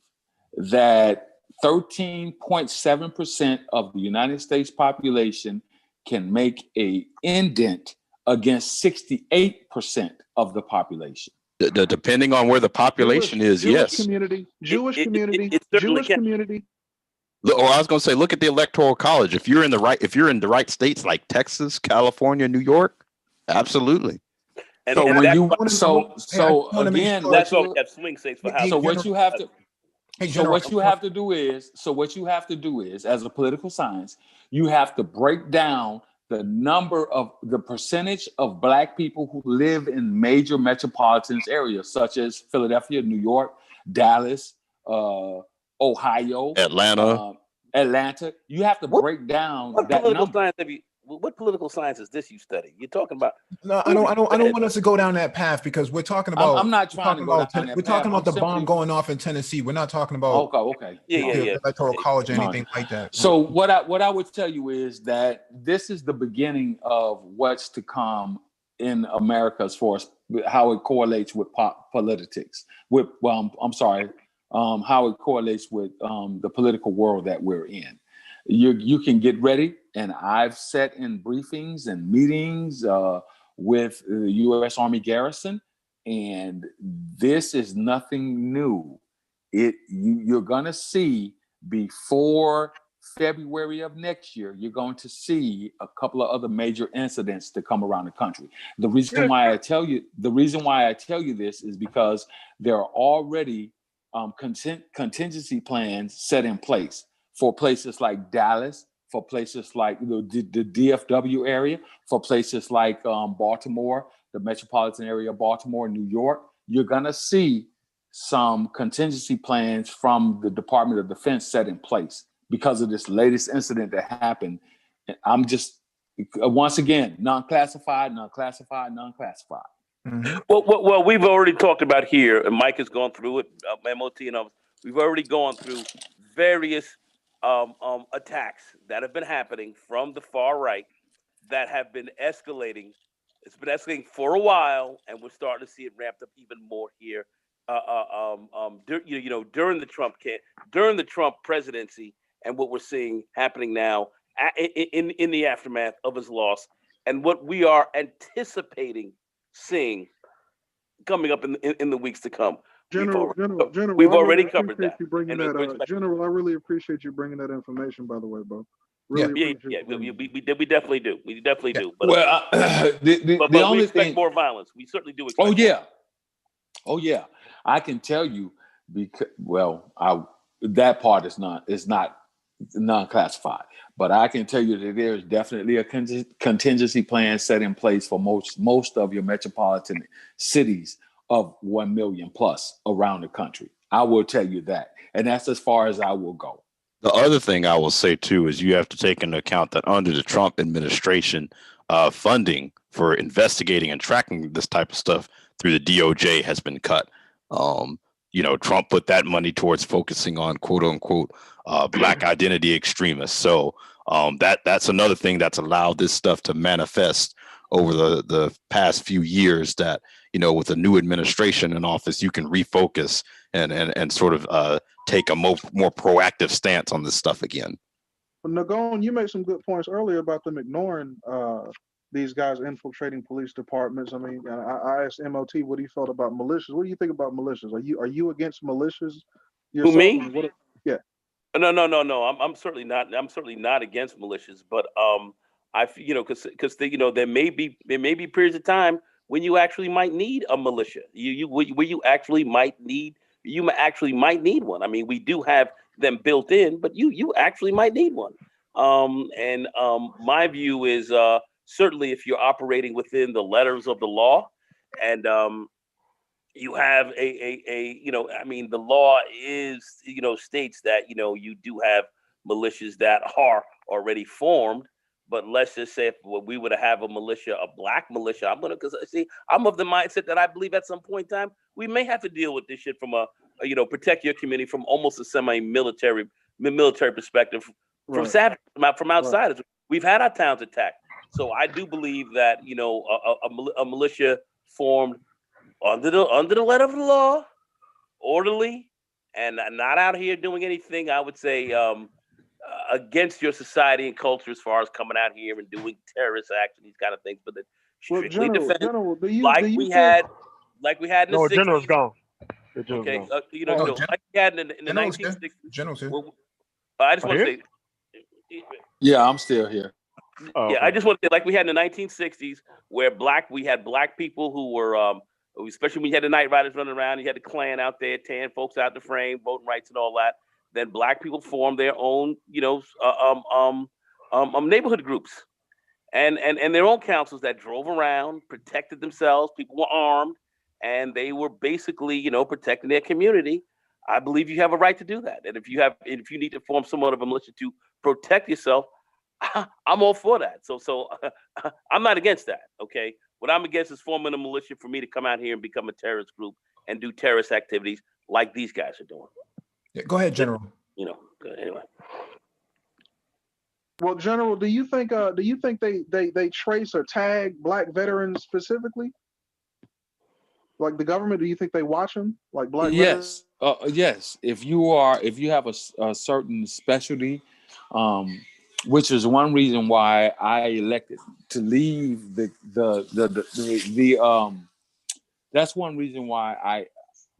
that 13.7% of the United States population can make an indent against 68% of the population? Depending on where the population is, yes. Jewish community. Or I was going to say, look at the Electoral College. If you're in the right states like Texas, California, New York, absolutely. That's all that swing states for housing. So what you have to do is, as a political science, you have to break down the percentage of Black people who live in major metropolitan areas such as Philadelphia, New York, Dallas, Ohio, Atlanta. You have to break down that number. What political science is this you study? You're talking about? No, I don't want us to go down that path, because we're talking about. I'm not trying to go down that path. We're talking about the bomb going off in Tennessee. We're not talking about. Okay. The Electoral College or anything like that. So what I would tell you is that this is the beginning of what's to come in America as far as how it correlates with politics. How it correlates with the political world that we're in. You can get ready, and I've sat in briefings and meetings with the U.S. Army garrison, and this is nothing new. You're going to see before February of next year, you're going to see a couple of other major incidents to come around the country. The reason why I tell you this is because there are already contingency plans set in place for places like Dallas, for places like the DFW area, for places like Baltimore, the metropolitan area of Baltimore, New York. You're going to see some contingency plans from the Department of Defense set in place because of this latest incident that happened. I'm just, once again, non-classified. Mm-hmm. Well, we've already talked about here, and Mike has gone through it, MOT and others. We've already gone through various attacks that have been happening from the far right that have been escalating. It's been escalating for a while, and we're starting to see it ramped up even more here. During the Trump presidency, and what we're seeing happening now in the aftermath of his loss, and what we are anticipating seeing coming up in the weeks to come. General, we've I already really covered appreciate that. you bringing And that. General, I really appreciate you bringing that information. By the way, bro. Really appreciate we definitely do. We definitely do. But, Well, the we only expect thing, more violence. We certainly do expect. Oh yeah, I can tell you because that part is not non-classified, but I can tell you that there is definitely a contingency plan set in place for most of your metropolitan cities of 1 million plus around the country. I will tell you that, and that's as far as I will go. The other thing I will say too is you have to take into account that under the Trump administration, funding for investigating and tracking this type of stuff through the DOJ has been cut. Trump put that money towards focusing on quote unquote Black identity extremists. So that's another thing that's allowed this stuff to manifest over the past few years, that, with a new administration in office, you can refocus and sort of take a more proactive stance on this stuff again. But Nagon, you made some good points earlier about them ignoring these guys infiltrating police departments. I mean, I asked MOT what he felt about militias. What do you think about militias? Are you against militias yourself? Who, me? Yeah. No. I'm certainly not. I'm certainly not against militias, but because there may be periods of time when you actually might need a militia. Where you actually might need one. I mean, we do have them built in, but you actually might need one. My view is certainly if you're operating within the letters of the law, and you have the law is states that you do have militias that are already formed. But let's just say if we were to have a militia, a Black militia, I'm of the mindset that I believe at some point in time we may have to deal with this shit from a protect your community from almost a semi-military perspective, from outsiders. Right. We've had our towns attacked, so I do believe that a militia formed under the letter of the law, orderly, and not out here doing anything, I would say, against your society and culture as far as coming out here and doing terrorist action, these kind of things, but then strictly General, like we had in the 60s. General's gone. Okay, gone. like we had in the 1960s. General's here. I just want to say. Yeah, I'm still here. Yeah, I just want to say, like we had in the 1960s, where we had Black people who were, especially when you had the Night Riders running around, you had the Klan out there tearing folks out the frame, voting rights and all that. Then Black people formed their own, neighborhood groups, and their own councils that drove around, protected themselves. People were armed, and they were basically, protecting their community. I believe you have a right to do that, and if you need to form somewhat of a militia to protect yourself, I'm all for that. So I'm not against that. Okay, what I'm against is forming a militia for me to come out here and become a terrorist group and do terrorist activities like these guys are doing. Yeah, go ahead, General. Anyway. Well, General, do you think they trace or tag Black veterans specifically? Like the government, do you think they watch them like Black veterans? Yes. If you have a certain specialty, which is one reason why I elected to leave that's one reason why I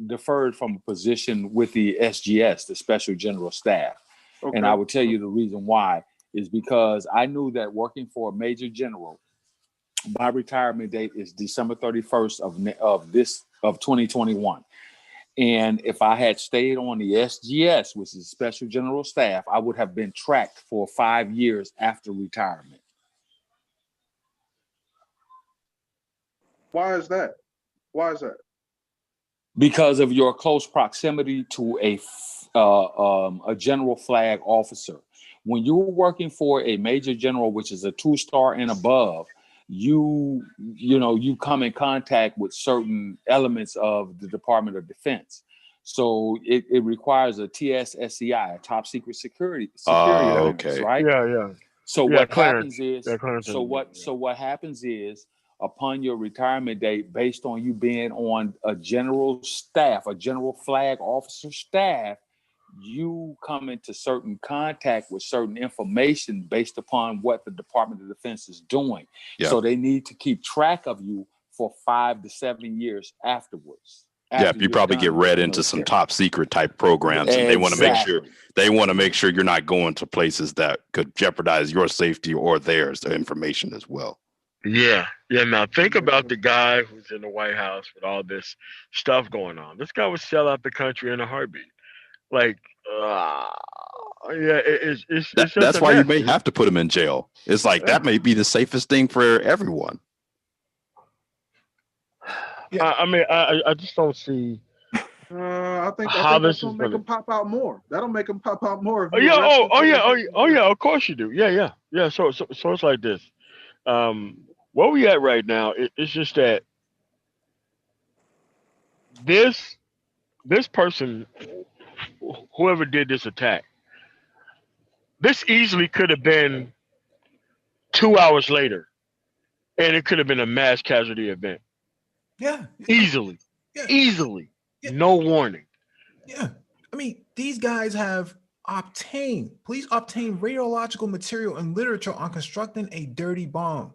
deferred from a position with the SGS, the Special General Staff. Okay. And I will tell you the reason why is because I knew that working for a Major General, my retirement date is December 31st of 2021. And if I had stayed on the SGS, which is Special General Staff, I would have been tracked for 5 years after retirement. Why is that? Because of your close proximity to a general flag officer. When you're working for a Major General, which is a 2-star and above, you come in contact with certain elements of the Department of Defense. So it requires a TSSCI, a top secret security clearance, right? Yeah. So what happens is upon your retirement date, based on you being on a general staff, a general flag officer staff, you come into certain contact with certain information based upon what the Department of Defense is doing. Yeah. So they need to keep track of you for 5 to 7 years afterwards. Yeah, after you you're probably done get with read the into some military. top secret type programs, and they want to make sure you're not going to places that could jeopardize your safety or theirs, the information as well. Yeah. Now think about the guy who's in the White House with all this stuff going on. This guy would sell out the country in a heartbeat. Like, it's just That's a why you mess. may have to put them in jail. It's like that may be the safest thing for everyone. I just don't see. I think how that's this gonna is make gonna. them pop out more. That'll make them pop out more. If Oh you yeah. arrest Oh them yeah. for Oh yeah. Of course you do. Yeah. So it's like this. Where we at right now? It's just that this person, whoever did this attack, this easily could have been 2 hours later, and it could have been a mass casualty event. Yeah. Easily. Yeah. Easily. No warning. Yeah. I mean, these guys have police obtained radiological material and literature on constructing a dirty bomb.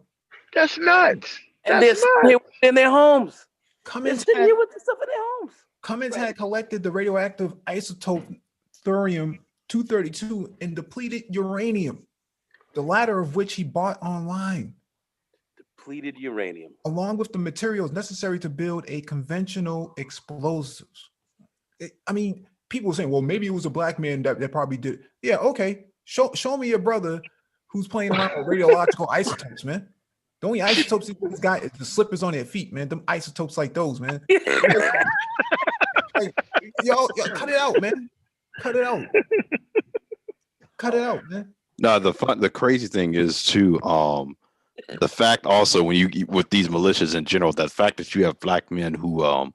That's nuts. And they're sitting here in their homes. Cummins They're sitting here with the stuff in their homes. Cummins had collected the radioactive isotope thorium-232 and depleted uranium, the latter of which he bought online, Depleted uranium. along with the materials necessary to build a conventional explosives. I mean, people saying, well, maybe it was a black man that probably did. Yeah, okay. Show me your brother who's playing around with radiological isotopes, man. The only isotopes this guy is the slippers on their feet, man. Them isotopes like those, man. Like, y'all cut it out, man. Cut it out. Cut it out, man. No, the crazy thing is too, the fact also when you with these militias in general, that fact that you have black men who are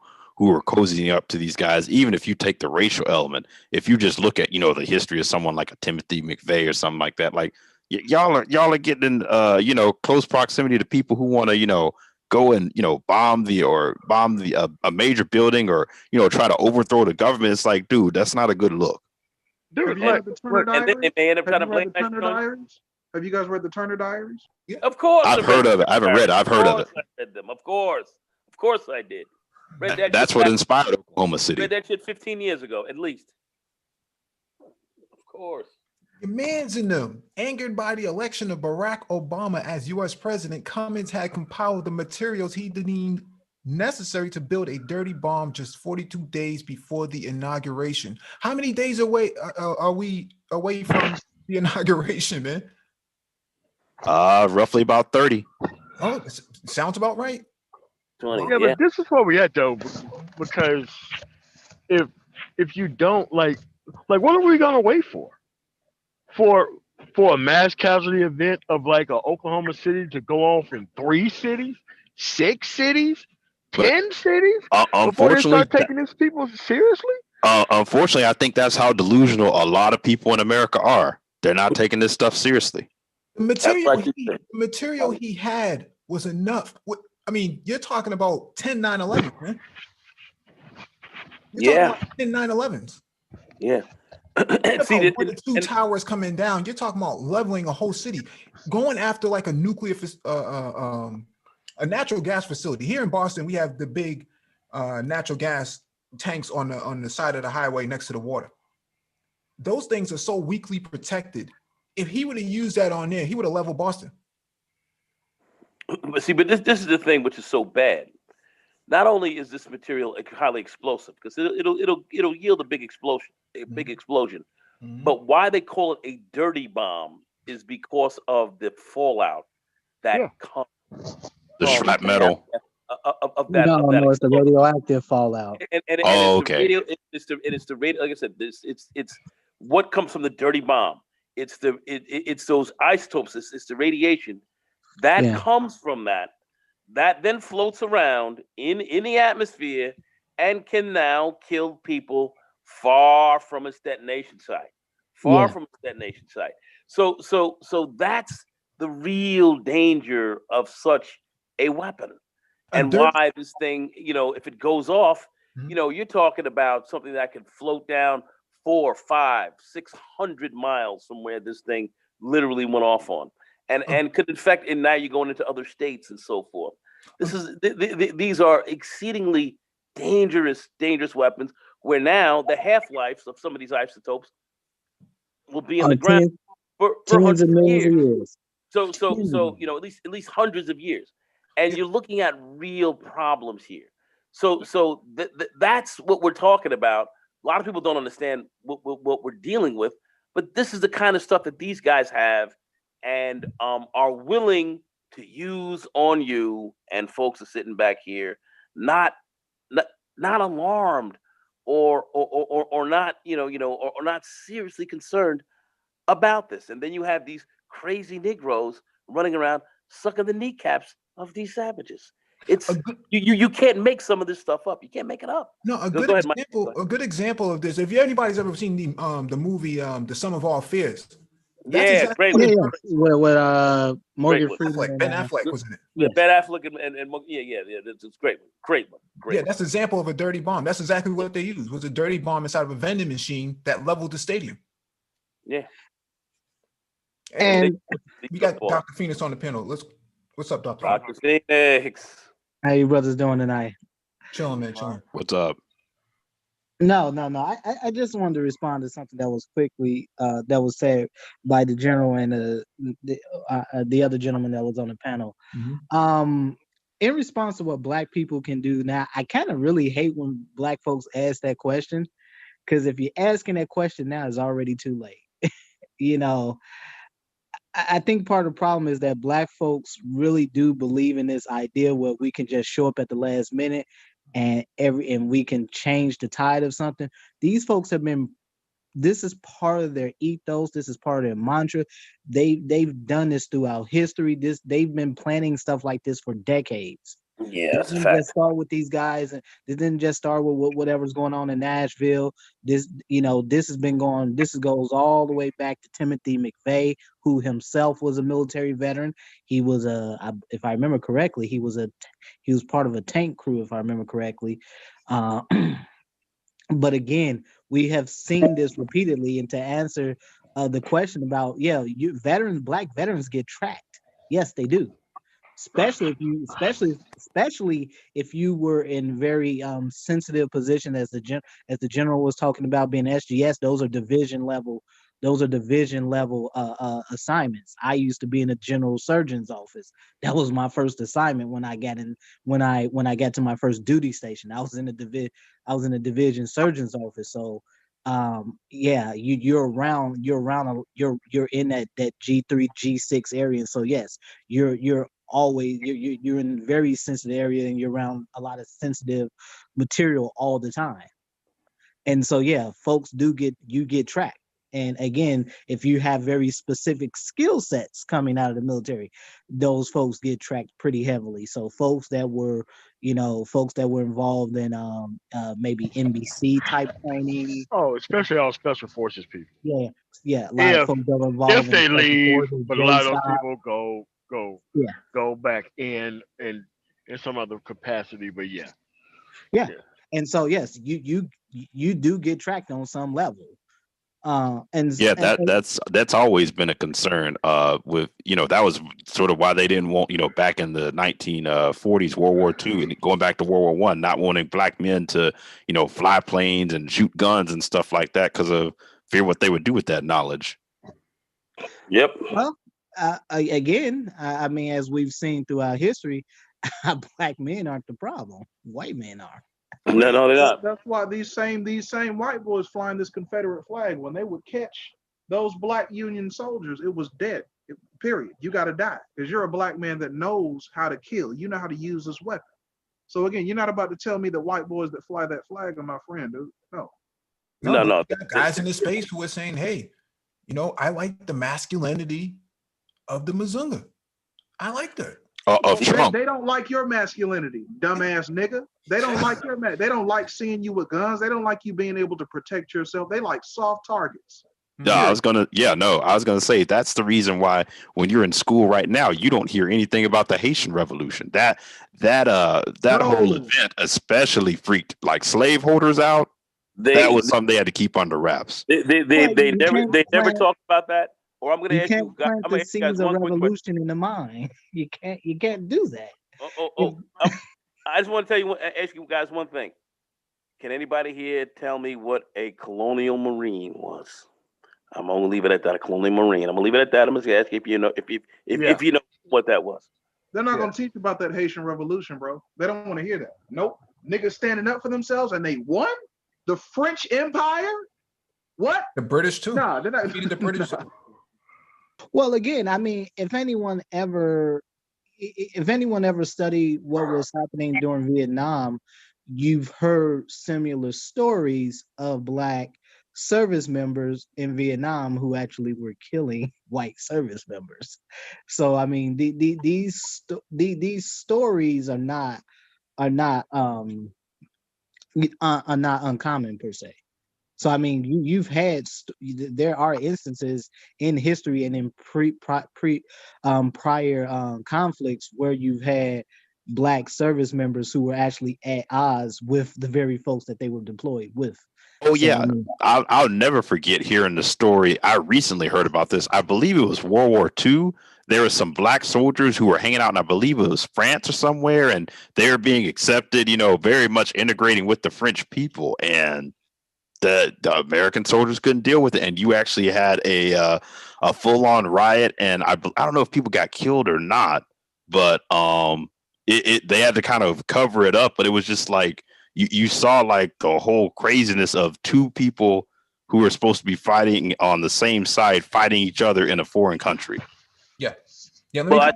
cozying up to these guys, even if you take the racial element, if you just look at the history of someone like a Timothy McVeigh or something like that, like y'all are getting in close proximity to people who want to go and bomb a major building or try to overthrow the government. It's like, dude, that's not a good look. Dude, have you read the Turner And then they may end up trying to blame that Turner Diaries? Have you guys read the Turner Diaries? Yeah. Of course. I've heard of it. I haven't read it. I've heard of it. I read them. Of course I did. Read that That's shit what back- inspired Oklahoma City. Read that shit 15 years ago, at least. Of course. Your man's in them. Angered by the election of Barack Obama as U.S. president, Cummins had compiled the materials he deemed necessary to build a dirty bomb just 42 days before the inauguration. How many days away are we away from the inauguration, man? Roughly about 30. Oh, sounds about right. 20, Yeah, but this is where we at though, because if you don't like what are we gonna wait for a mass casualty event of like a Oklahoma City to go off in 3 cities, 6 cities, 10 cities before they start taking these people seriously? Unfortunately, I think that's how delusional a lot of people in America are. They're not taking this stuff seriously. The material he had was enough. I mean, you're talking about 10 9/11, man. You're talking about 10 9/11s. Yeah. See, the 2 towers coming down. You're talking about leveling a whole city, going after like a nuclear, a natural gas facility. Here in Boston, we have the big natural gas tanks on the side of the highway next to the water. Those things are so weakly protected. If he would have used that on there, he would have leveled Boston. But see, this is the thing which is so bad. Not only is this material highly explosive, because it'll yield a big explosion, but why they call it a dirty bomb is because of the fallout that comes. The shrapnel. No, it's the radioactive fallout. Okay. It's the radio. Like I said, it's what comes from the dirty bomb. It's those isotopes. It's the radiation that comes from that then floats around in the atmosphere and can now kill people far from its detonation site. So that's the real danger of such a weapon. And why this thing, if it goes off, you're talking about something that can float down 4, 5, 600 miles from where this thing literally went off on, and could infect. And now you're going into other states and so forth. These are exceedingly dangerous weapons. Where now the half-lives of some of these isotopes will be in the ground for tens of hundreds of millions of years. years. So at least hundreds of years, and you're looking at real problems here. So that's what we're talking about. A lot of people don't understand what we're dealing with, but this is the kind of stuff that these guys have and are willing to use on you. And folks are sitting back here, not alarmed or not, or not seriously concerned about this. And then you have these crazy Negroes running around sucking the kneecaps of these savages. It's you can't make some of this stuff up. You can't make it up. No, a Go good ahead, Mike. example. A good example of this. If anybody's ever seen the movie The Sum of All Fears, that's exactly great. With Morgan Freeman. Ben Affleck was in it. Yeah, Ben Affleck and it's great one. Great one. Great. Yeah, that's an example of a dirty bomb. That's exactly what they used. Was a dirty bomb inside of a vending machine that leveled the stadium. Yeah. And we got Dr. Phoenix on the panel. What's up, Dr. Dr. Phoenix? How you brothers doing tonight? Chilling, man. Chilling. What's up? No. I just wanted to respond to something that was quickly that was said by the general and the other gentleman that was on the panel. Mm-hmm. In response to what Black people can do now, I kind of really hate when Black folks ask that question, because if you're asking that question now, it's already too late. I think part of the problem is that Black folks really do believe in this idea where we can just show up at the last minute and we can change the tide of something. These folks this is part of their ethos. This is part of their mantra. They've done this throughout history. They've been planning stuff like this for decades. Yeah, that's a didn't fact. just start with these guys, and this didn't just start with whatever's going on in Nashville. This has been going. This goes all the way back to Timothy McVeigh, who himself was a military veteran. He was if I remember correctly, he was part of a tank crew, if I remember correctly. But again, we have seen this repeatedly. And to answer the question about Black veterans get tracked. Yes, they do. Especially if you were in very sensitive position, as the general was talking about, being SGS. Those are division level assignments. I used to be in a general surgeon's office. That was my first assignment when I got to my first duty station. I was in a division surgeon's office. So you're in that G3 G6 area. And so yes, you're in very sensitive area, and you're around a lot of sensitive material all the time. And so folks get tracked. And again, if you have very specific skill sets coming out of the military, those folks get tracked pretty heavily. So folks that were involved in maybe NBC type training. Oh, especially all special forces people. Yeah. A lot of folks that were involved if they leave, forces, but a lot of those people go back in some other capacity. But yeah. And so yes, you do get tracked on some level. That's always been a concern with that was sort of why they didn't want back in the 1940s, World War II, and going back to World War I, not wanting Black men to fly planes and shoot guns and stuff like that because of fear what they would do with that knowledge. Yep. Well, again, I mean, as we've seen throughout history, Black men aren't the problem. White men are. No, they're not. That's why these same white boys flying this Confederate flag, when they would catch those Black Union soldiers, it was dead. Period. You got to die because you're a Black man that knows how to kill. You know how to use this weapon. So again, you're not about to tell me that white boys that fly that flag are my friend, dude. No. No. Guys in this space who are saying, hey, I like the masculinity of the Mzunga. I like that. Of Trump. They don't like your masculinity, dumbass nigga. They don't like they don't like seeing you with guns. They don't like you being able to protect yourself. They like soft targets. I was gonna say that's the reason why when you're in school right now, you don't hear anything about the Haitian Revolution. That whole event especially freaked like slaveholders out. that was something they had to keep under wraps. They never talked about that. Or I'm going to ask you. Plant I'm the going to ask you guys seeds of one quick question. revolution in the mind. You can't do that. I just want to tell you, ask you guys one thing. Can anybody here tell me what a colonial marine was? I'm gonna leave it at that. A colonial marine. I'm gonna leave it at that. I'm gonna ask if you know if you know what that was. They're not gonna teach about that Haitian Revolution, bro. They don't want to hear that. Nope. Niggas standing up for themselves and they won the French Empire. What? The British too. Nah, they're not defeated the British. Well, again, I mean, if anyone ever studied what was happening during Vietnam, you've heard similar stories of Black service members in Vietnam who actually were killing white service members. So, I mean, these stories are not uncommon per se. So, I mean, you've had there are instances in history and in prior conflicts where you've had Black service members who were actually at odds with the very folks that they were deployed with. Oh yeah, I'll never forget hearing the story. I recently heard about this. I believe it was World War II. There were some Black soldiers who were hanging out, and I believe it was France or somewhere, and they were being accepted, very much integrating with the French people, and the American soldiers couldn't deal with it, and you actually had a full-on riot, and I don't know if people got killed or not, but they had to kind of cover it up, but it was just like you saw like the whole craziness of two people who were supposed to be fighting on the same side, fighting each other in a foreign country. Yeah. Well,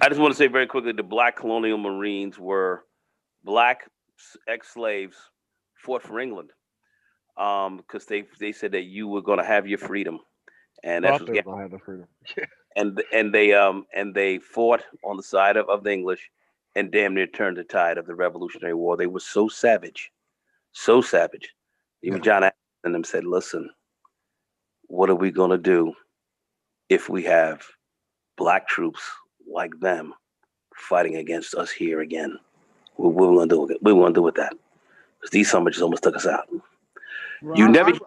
I just want to say very quickly, the Black colonial Marines were Black ex-slaves fought for England. Because they said that you were going to have your freedom, and that's going to have the freedom. and they fought on the side of the English, and damn near turned the tide of the Revolutionary War. They were so savage. Even John Adams and them said, "Listen, what are we going to do if we have Black troops like them fighting against us here again? What we're going to do with it? What we're going to do with that? Because these summers almost took us out." You never hear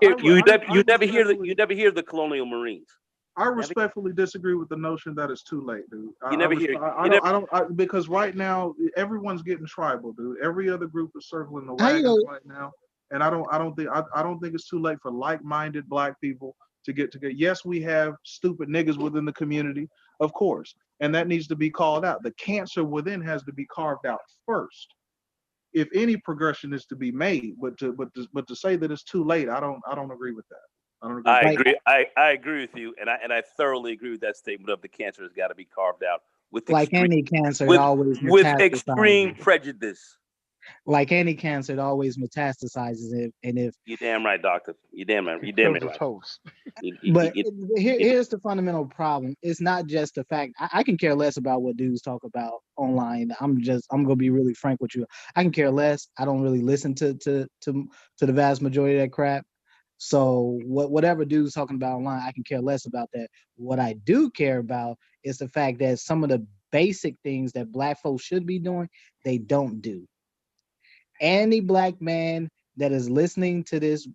the colonial Marines. I respectfully disagree with the notion that it's too late, dude. Because right now everyone's getting tribal, dude. Every other group is circling the wagons right now, and I don't think it's too late for like-minded Black people to get together. Yes, we have stupid niggas within the community, of course, and that needs to be called out. The cancer within has to be carved out first, if any progression is to be made. But to say that it's too late, I don't agree with that. I agree with you, and I thoroughly agree with that statement of the cancer has got to be carved out with any cancer, with extreme prejudice. Like any cancer, it always metastasizes. And if you're damn right, doctor, you're damn right. But here's the fundamental problem. It's not just the fact. I can care less about what dudes talk about online. I'm gonna be really frank with you. I can care less. I don't really listen to the vast majority of that crap. So whatever dude's talking about online, I can care less about that. What I do care about is the fact that some of the basic things that Black folks should be doing, they don't do. Any Black man that is listening to this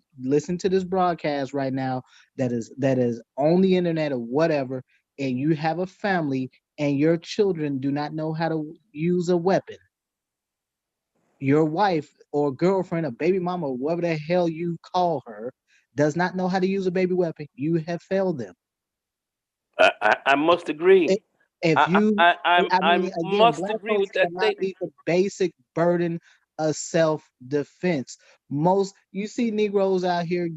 broadcast right now, that is on the internet or whatever, and you have a family and your children do not know how to use a weapon, your wife or girlfriend or baby mama or whatever the hell you call her does not know how to use a baby weapon, you have failed them. I must agree. I must agree with that statement. The basic burden of self-defense. You see Negroes out here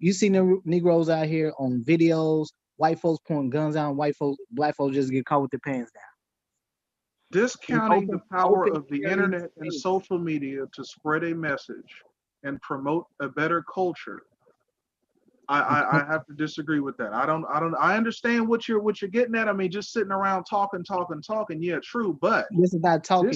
Negroes out here on videos, white folks pulling guns out, Black folks just get caught with their pants down. Discounting the power of the internet and social media to spread a message and promote a better culture, I have to disagree with that. I understand what you're getting at. I mean, just sitting around talking. Yeah, true. But this is not talking.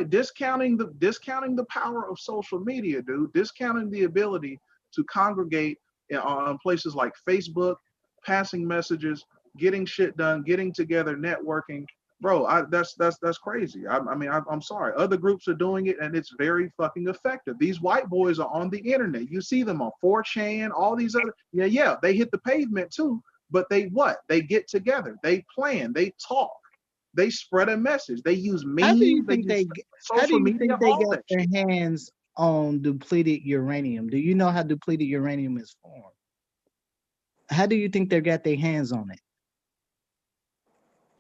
Discounting the power of social media, dude. Discounting the ability to congregate on places like Facebook, passing messages, getting shit done, getting together, networking. bro, that's crazy. I mean, I'm sorry. Other groups are doing it, and it's very fucking effective. These white boys are on the internet. You see them on 4chan, all these other. Yeah, they hit the pavement too. But they what? They get together. They plan. They talk. They spread a message. They use memes. How do you think social media, they all got that their shit. hands on depleted uranium? Do you know how depleted uranium is formed? How do you think they got their hands on it?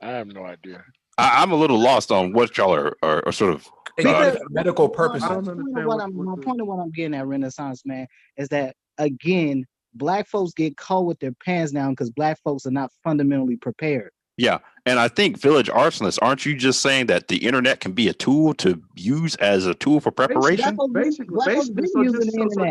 I have no idea. I'm a little lost on what y'all are sort of medical purposes. I don't understand My point of what I'm getting at, Renaissance man, is that again, black folks get caught with their pants down because black folks are not fundamentally prepared. Yeah, and I think Village Arsonists, aren't you just saying that the internet can be a tool to use as a tool for preparation? Basically, so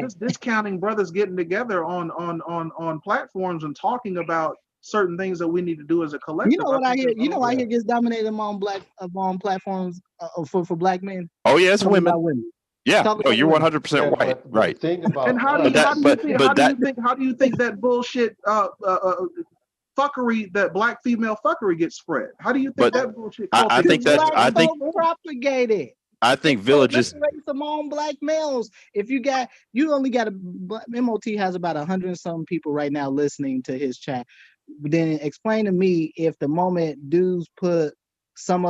just discounting brothers getting together on platforms and talking about certain things that we need to do as a collective. You know what I hear? You know, I hear gets dominated among platforms for black men. Oh yeah, it's women. Yeah, Talk no, about you're women. 100% right. And how do you think that bullshit fuckery, that black female fuckery gets spread? How do you think that bullshit? I think propagate it. I think villages among black males. If you only got MOT has about 100 and some people right now listening to his chat. Then explain to me if the moment dudes put some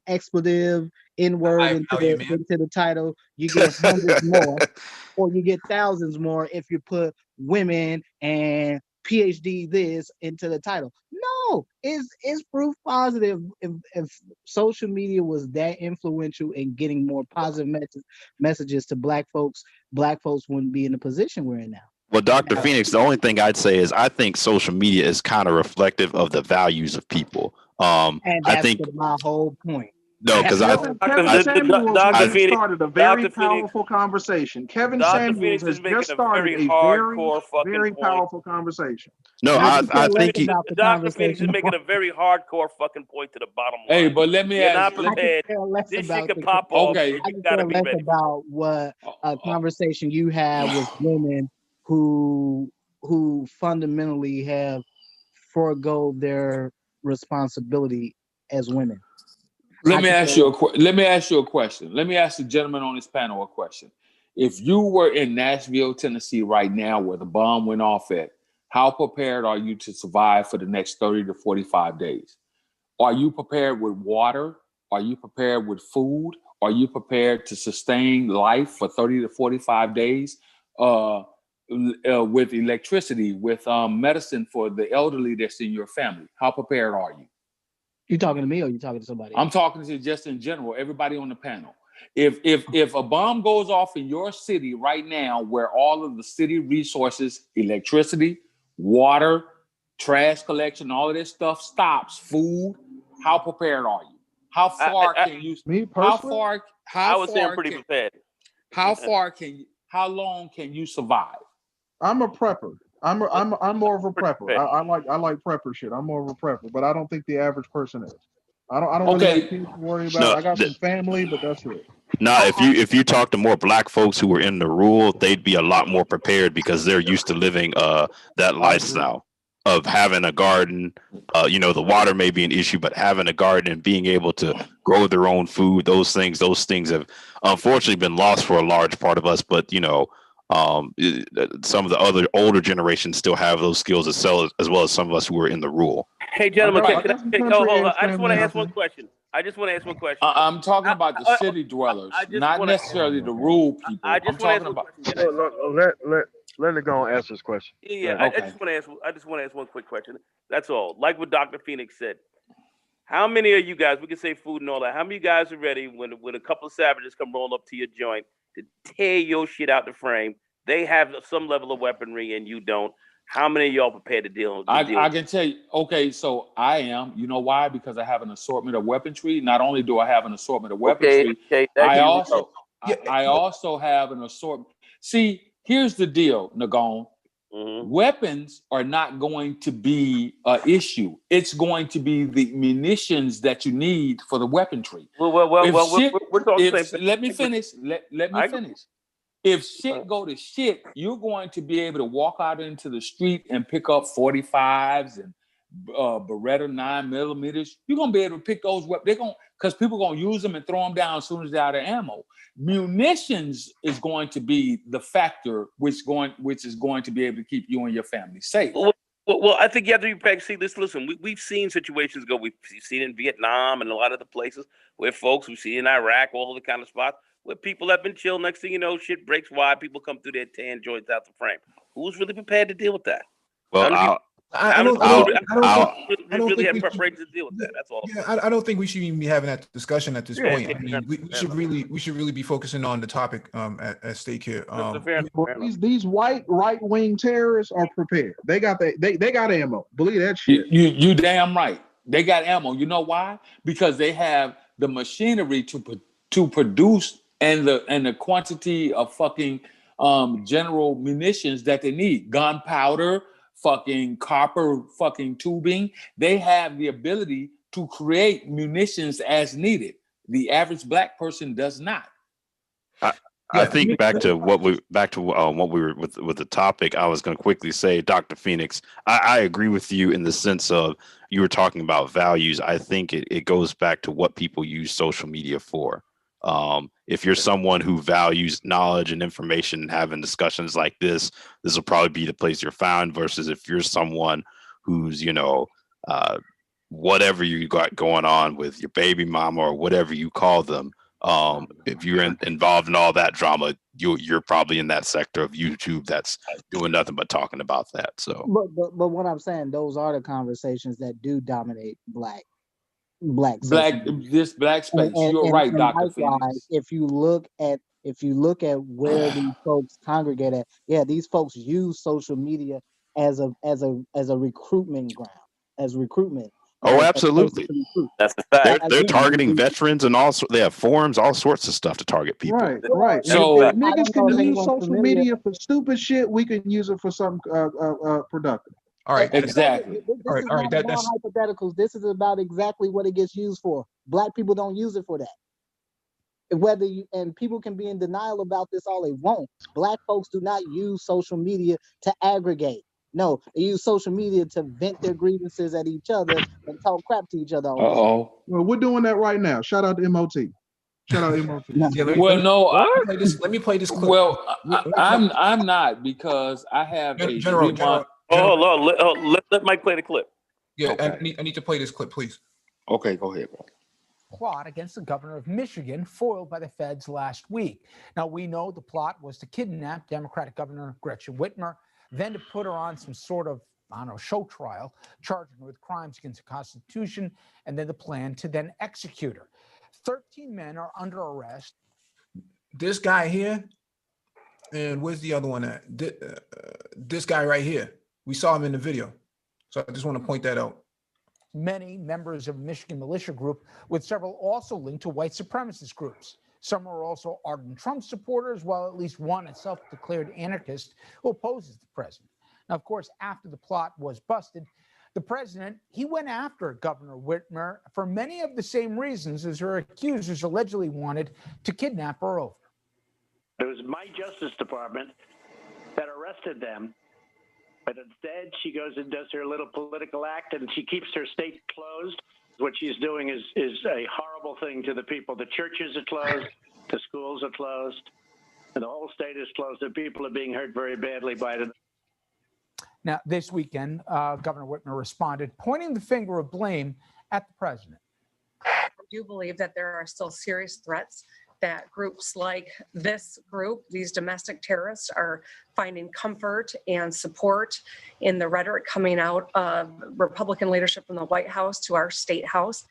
expletive N-word into the title, you get hundreds more, or you get thousands more if you put women and PhD this into the title. No, it's proof positive. If social media was that influential in getting more positive messages to black folks wouldn't be in the position we're in now. Well, Dr. Phoenix, the only thing I'd say is I think social media is kind of reflective of the values of people. And that's I think my whole point. No, because Kevin Samuels has just started a very powerful conversation. Kevin Samuels has just started a very powerful conversation. No, I think Dr. Phoenix is making a very hardcore fucking point to the bottom line. Hey, but let me You're ask. not prepared. This shit can pop off. Okay. And you gotta be ready. About what a conversation you have with women who fundamentally have forego their responsibility as women. Let me ask you a question. Let me ask the gentleman on this panel a question. If you were in Nashville, Tennessee right now where the bomb went off at, how prepared are you to survive for the next 30 to 45 days? Are you prepared with water? Are you prepared with food? Are you prepared to sustain life for 30 to 45 days with electricity, with medicine for the elderly that's in your family? How prepared are you? You talking to me or you talking to somebody else? I'm talking to just in general, everybody on the panel. If a bomb goes off in your city right now where all of the city resources, electricity, water, trash collection, all of this stuff stops, food, how prepared are you? How far can you? Me personally, I would say I'm pretty prepared. How long can you survive? I'm a prepper. I'm more of a prepper. I like prepper shit. I'm more of a prepper, but I don't think the average person is. I don't really have kids to worry about. No, I got some family, but that's it. Now, if you talk to more black folks who were in the rural, they'd be a lot more prepared because they're used to living that lifestyle of having a garden. The water may be an issue, but having a garden and being able to grow their own food, those things have unfortunately been lost for a large part of us. But some of the other older generations still have those skills as well as some of us who are in the rural. Hey, gentlemen, hold on. I just want to ask one question. I'm talking about the city dwellers, not necessarily the rural people. I'm talking about. Let it go and answer this question. Yeah. I just want to ask one quick question. That's all. Like what Dr. Phoenix said. How many of you guys, we can say food and all that, how many of you guys are ready when a couple of savages come roll up to your joint to tear your shit out the frame? They have some level of weaponry and you don't. How many of y'all prepared to deal with I can tell you, okay, so I am. You know why? Because I have an assortment of weaponry. Not only do I have an assortment of weaponry, I also have an assortment. See, here's the deal, Nagone. Mm-hmm. Weapons are not going to be an issue. It's going to be the munitions that you need for the weaponry. We're talking let me finish. Let me finish. If shit go to shit, you're going to be able to walk out into the street and pick up 45s and Beretta 9mm, you're gonna be able to pick those weapons. They're gonna, because people are gonna use them and throw them down as soon as they're out of ammo. Munitions is going to be the factor which is going to be able to keep you and your family safe. Well, I think you have to be see this. Listen, we've seen situations go. We've seen in Vietnam and a lot of the places where folks, we've seen in Iraq, all the kind of spots where people have been chilled. Next thing you know, shit breaks wide. People come through their tan joints out the frame. Who's really prepared to deal with that? Well, I don't really think have prepared to deal with that. That's all. Yeah, I don't think we should even be having that discussion at this Yeah, point. yeah, I mean, we should really be focusing on the topic at stake here. These white right-wing terrorists are prepared. They got ammo. Believe that shit. You damn right. They got ammo. You know why? Because they have the machinery to produce and the quantity of fucking general munitions that they need. Gunpowder, fucking copper, fucking tubing. They have the ability to create munitions as needed. The average black person does not. I think back to what we were with the topic. I was going to quickly say, Dr. Phoenix, I agree with you in the sense of you were talking about values. I think it goes back to what people use social media for. If you're someone who values knowledge and information and having discussions like this will probably be the place you're found, versus if you're someone who's, whatever you got going on with your baby mama or whatever you call them. If you're involved in all that drama, you're probably in that sector of YouTube that's doing nothing but talking about that. So, but what I'm saying, those are the conversations that do dominate black space. You're right, Dr. Phoenix. If you look at where these folks congregate at, yeah, these folks use social media as a recruitment ground, as recruitment. Oh, absolutely. That's the fact. They're targeting veterans and also they have forums, all sorts of stuff to target people. Right. So if niggas can use social media for stupid shit, we can use it for something productive. All right, exactly. This is not about hypotheticals. This is about exactly what it gets used for. Black people don't use it for that. And people can be in denial about this all they want. Black folks do not use social media to aggregate. No, they use social media to vent their grievances at each other and talk crap to each other. Well, we're doing that right now. Shout out to MOT. Shout out to MOT. Yeah, let me play this clip. Well, I'm not, because I have General. Let Mike play the clip. Yeah, okay. I need to play this clip, please. Okay, go ahead, bro. Plot against the governor of Michigan foiled by the feds last week. Now, we know the plot was to kidnap Democratic Governor Gretchen Whitmer, then to put her on some sort of, show trial, charging her with crimes against the Constitution, and then the plan to then execute her. 13 men are under arrest. This guy here, and where's the other one at? This guy right here. We saw him in the video. So I just want to point that out. Many members of Michigan militia group, with several also linked to white supremacist groups. Some are also ardent Trump supporters, while at least one a self-declared anarchist who opposes the president. Now, of course, after the plot was busted, the president, he went after Governor Whitmer for many of the same reasons as her accusers allegedly wanted to kidnap her over. It was my Justice Department that arrested them, but instead she goes and does her little political act and she keeps her state closed. What she's doing is a horrible thing to the people. The churches are closed, the schools are closed, and the whole state is closed, and people are being hurt very badly by it. Now, this weekend, Governor Whitmer responded, pointing the finger of blame at the president. I do believe that there are still serious threats, that groups like this group, these domestic terrorists, are finding comfort and support in the rhetoric coming out of Republican leadership from the White House to our state house.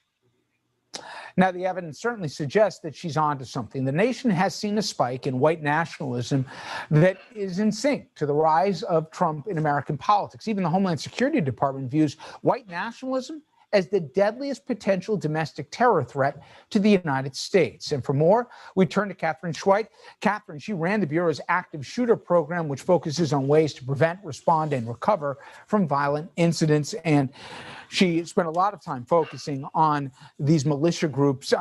Now, the evidence certainly suggests that she's onto something. The nation has seen a spike in white nationalism that is in sync to the rise of Trump in American politics. Even the Homeland Security Department views white nationalism as the deadliest potential domestic terror threat to the United States. And for more, we turn to Catherine Schweit. Catherine, she ran the Bureau's active shooter program, which focuses on ways to prevent, respond, and recover from violent incidents. And she spent a lot of time focusing on these militia groups.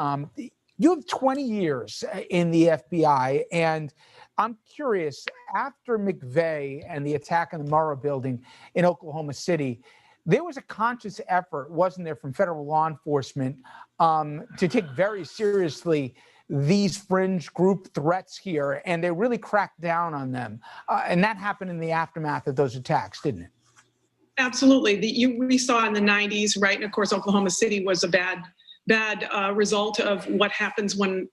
You have 20 years in the FBI, and I'm curious, after McVeigh and the attack on the Murrah building in Oklahoma City, there was a conscious effort, wasn't there, from federal law enforcement to take very seriously these fringe group threats here, and they really cracked down on them. And that happened in the aftermath of those attacks, didn't it? Absolutely. We saw in the 90s, right? And of course, Oklahoma City was a bad result of what happens when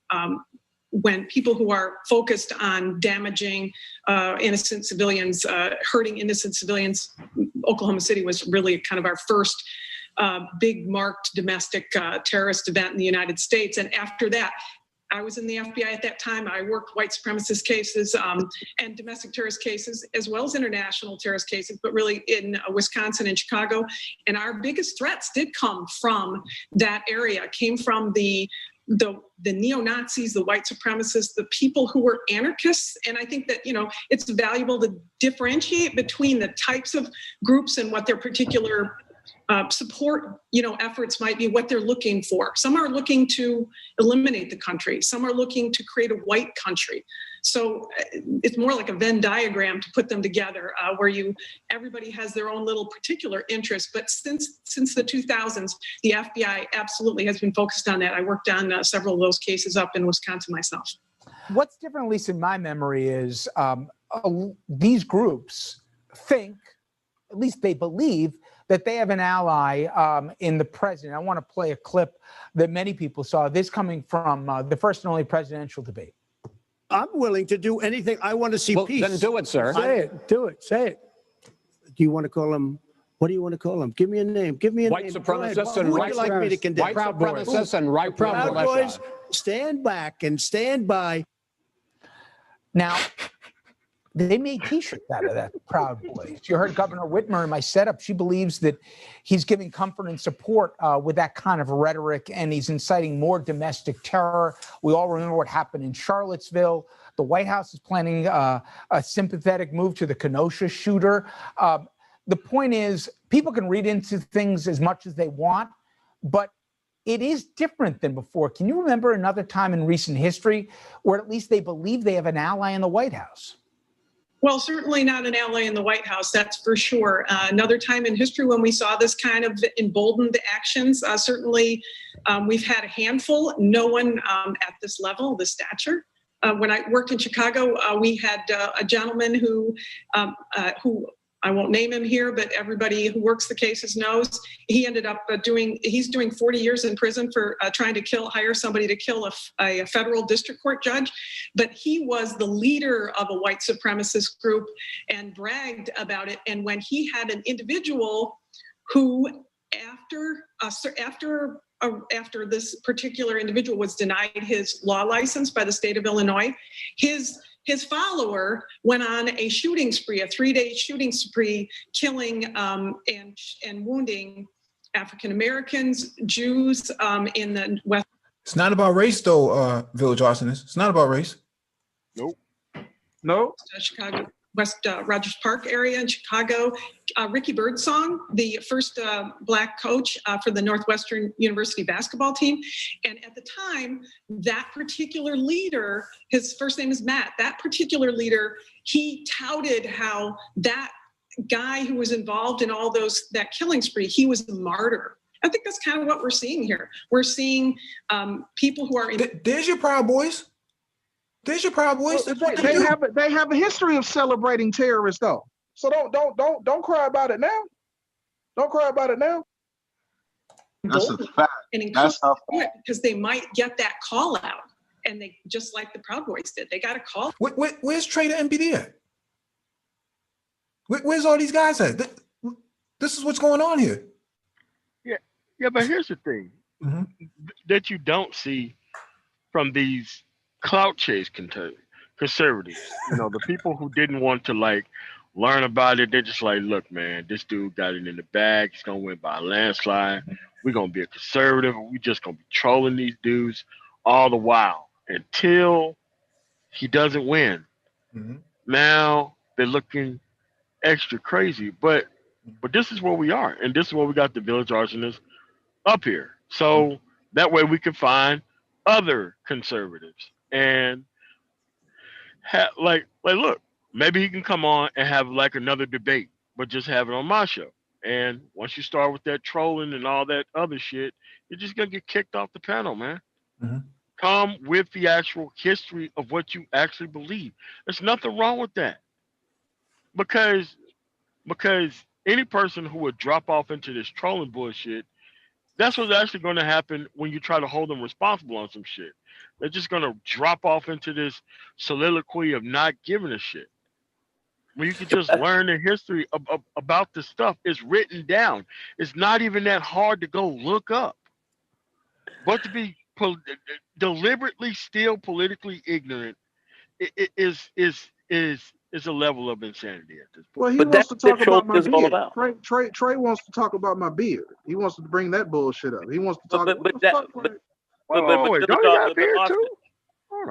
people who are focused on damaging innocent civilians, hurting innocent civilians. Oklahoma City was really kind of our first big marked domestic terrorist event in the United States. And after that, I was in the FBI at that time. I worked white supremacist cases and domestic terrorist cases, as well as international terrorist cases, but really in Wisconsin and Chicago. And our biggest threats did come from that area, came from the neo-Nazis, the white supremacists, the people who were anarchists. And I think that, it's valuable to differentiate between the types of groups and what their particular support, efforts might be, what they're looking for. Some are looking to eliminate the country. Some are looking to create a white country. So it's more like a Venn diagram to put them together, where everybody has their own little particular interest. But since the 2000s, the FBI absolutely has been focused on that. I worked on several of those cases up in Wisconsin myself. What's different, at least in my memory, is these groups think, at least they believe, that they have an ally in the president. I want to play a clip that many people saw, this coming from the first and only presidential debate. I'm willing to do anything. I want to see peace. Then do it, sir. Say it. Do it. Say it. Do you want to call him? What do you want to call him? Give me a name. Give me a white name. Supremacists and white like me to condemn? White supremacists and right Proud Boys, stand back and stand by. Now, they made T-shirts out of that, Proud Boys. You heard Governor Whitmer in my setup. She believes that he's giving comfort and support with that kind of rhetoric, and he's inciting more domestic terror. We all remember what happened in Charlottesville. The White House is planning a sympathetic move to the Kenosha shooter. The point is, people can read into things as much as they want, but it is different than before. Can you remember another time in recent history where at least they believe they have an ally in the White House? Well, certainly not an ally in the White House, that's for sure. Another time in history when we saw this kind of emboldened actions, certainly we've had a handful, no one at this level, the stature. When I worked in Chicago, we had a gentleman who I won't name him here, but everybody who works the cases knows. He ended up he's doing 40 years in prison for trying to hire somebody to kill a federal district court judge. But he was the leader of a white supremacist group and bragged about it. And when he had an individual who, after this particular individual was denied his law license by the state of Illinois, his follower went on a shooting spree, a 3-day shooting spree, killing and wounding African Americans, Jews in the West. It's not about race, though, Village Arsonist. It's not about race. Nope. No. Chicago, West Rogers Park area in Chicago. Ricky Birdsong, the first Black coach for the Northwestern University basketball team. And at the time, that particular leader, his first name is Matt, that particular leader, he touted how that guy who was involved in all that killing spree, he was a martyr. I think that's kind of what we're seeing here. We're seeing people who are in. There's your Proud Boys. There's your Proud Boys. They have a history of celebrating terrorists, though. So don't cry about it now. Don't cry about it now. That's a fact. That's a fact. Because they might get that call out, and they just like the Proud Boys did. They got a call. Where's Trader MPD at? Where's all these guys at? This is what's going on here. Yeah, but here's the thing that you don't see from these clout chase conservatives. The people who didn't want to learn about it, they're just like, look, man, this dude got it in the bag. He's gonna win by a landslide. We're gonna be a conservative, and we're just gonna be trolling these dudes all the while until he doesn't win. Now they're looking extra crazy, but this is where we are, and this is where we got the Village Arsonists up here. So that way we can find other conservatives and look, maybe he can come on and have another debate, but just have it on my show. And once you start with that trolling and all that other shit, you're just gonna get kicked off the panel, man. Come with the actual history of what you actually believe. There's nothing wrong with that. Because any person who would drop off into this trolling bullshit, that's what's actually going to happen when you try to hold them responsible on some shit. They're just going to drop off into this soliloquy of not giving a shit. When you can just learn the history about the stuff. It's written down. It's not even that hard to go look up. But to be deliberately still politically ignorant is a level of insanity at this point. Well, he wants to talk about my beard. Trey wants to talk about my beard. He wants to bring that bullshit up. He wants to talk.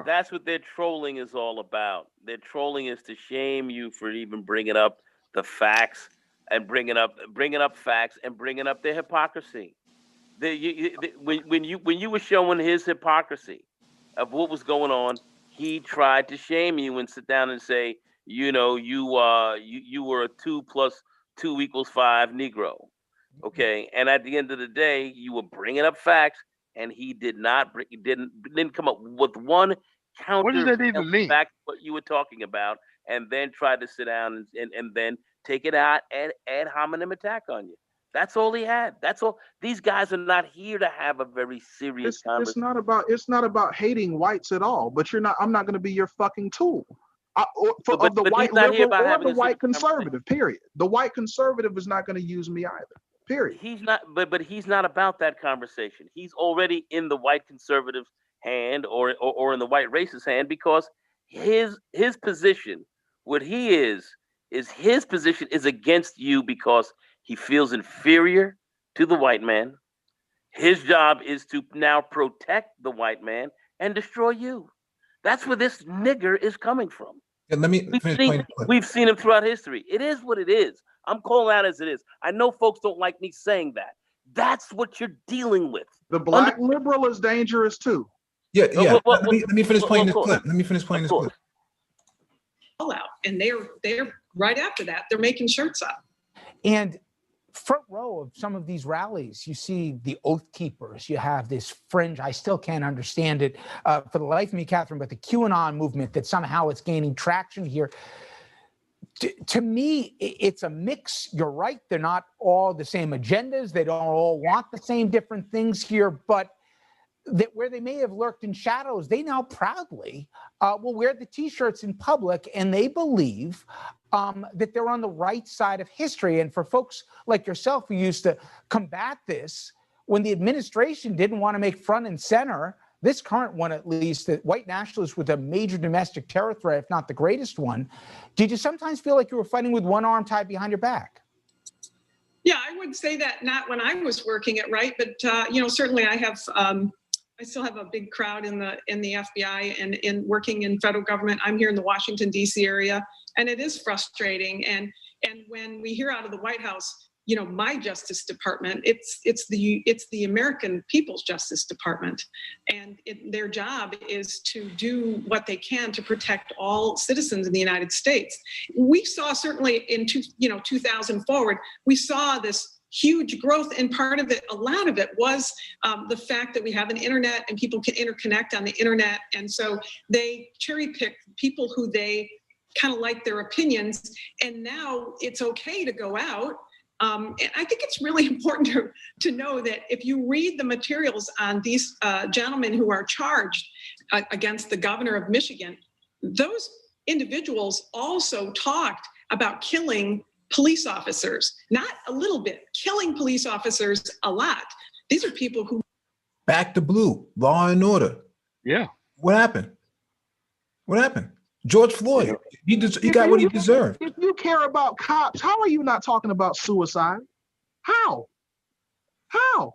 That's what their trolling is all about. Their trolling is to shame you for even bringing up the facts and bringing up facts and bringing up their hypocrisy. When you were showing his hypocrisy of what was going on, he tried to shame you and sit down and say, you were a 2 + 2 = 5 Negro, okay? And at the end of the day, you were bringing up facts, and he didn't come up with one counter. What does that even mean? Back what you were talking about, and then try to sit down and then take it out and ad hominem attack on you. That's all he had. That's all. These guys are not here to have a very serious conversation. It's not about hating whites at all. But I'm not going to be your fucking tool. Of the white liberal or the white conservative. Period. The white conservative is not going to use me either. Period. He's not. But he's not about that conversation. He's already in the white conservative hand or in the white racist hand, because his position, what he is his position is against you because he feels inferior to the white man. His job is to now protect the white man and destroy you. That's where this nigger is coming from. Yeah, let me We've seen him throughout history. It is what it is. I'm calling out as it is. I know folks don't like me saying that. That's what you're dealing with. The black liberal is dangerous too. Yeah. Let me finish playing this clip. Let me finish playing this clip. All out, and they're right after that. They're making shirts up. And front row of some of these rallies, you see the Oath Keepers. You have this fringe. I still can't understand it for the life of me, Catherine, but the QAnon movement that somehow it's gaining traction here. To me, it's a mix. You're right. They're not all the same agendas. They don't all want the same different things here, but that where they may have lurked in shadows, they now proudly will wear the T-shirts in public, and they believe that they're on the right side of history. And for folks like yourself who used to combat this, when the administration didn't want to make front and center, this current one at least, that white nationalists with a major domestic terror threat, if not the greatest one, did you sometimes feel like you were fighting with one arm tied behind your back? Yeah, I would say that not when I was working at Right, but certainly I have. I still have a big crowd in the FBI and in working in federal government. I'm here in the Washington, D.C. area, and it is frustrating. And when we hear out of the White House, my Justice Department, it's the American People's Justice Department, and their job is to do what they can to protect all citizens in the United States. We saw certainly in 2000 forward, we saw this huge growth, and part of it, a lot of it was the fact that we have an internet and people can interconnect on the internet. And so they cherry pick people who they kind of like their opinions. And now it's okay to go out. And I think it's really important to know that if you read the materials on these gentlemen who are charged against the governor of Michigan, those individuals also talked about killing police officers, not a little bit, killing police officers a lot. These are people who... Back to blue, law and order. Yeah. What happened? George Floyd, he got what he deserved. If you care about cops, how are you not talking about suicide? How?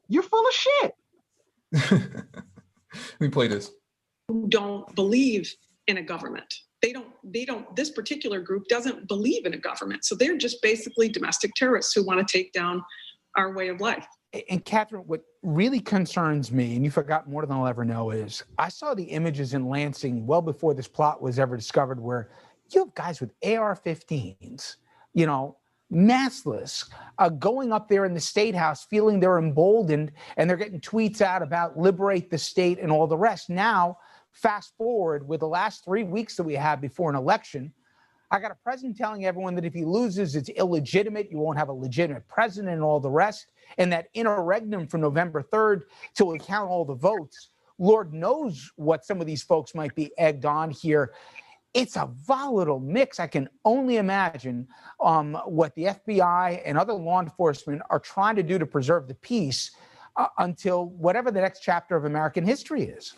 You're full of shit. Let me play this. Who don't believe in a government. They don't, this particular group doesn't believe in a government. So they're just basically domestic terrorists who want to take down our way of life. And Catherine, what really concerns me, and you forgot more than I'll ever know, is I saw the images in Lansing well before this plot was ever discovered, where you have guys with AR-15s, massless, going up there in the state house, feeling they're emboldened, and they're getting tweets out about liberate the state and all the rest. Now, fast forward with the last 3 weeks that we have before an election, I got a president telling everyone that if he loses, it's illegitimate. You won't have a legitimate president and all the rest. And that interregnum from November 3rd till we count all the votes. Lord knows what some of these folks might be egged on here. It's a volatile mix. I can only imagine what the FBI and other law enforcement are trying to do to preserve the peace until whatever the next chapter of American history is.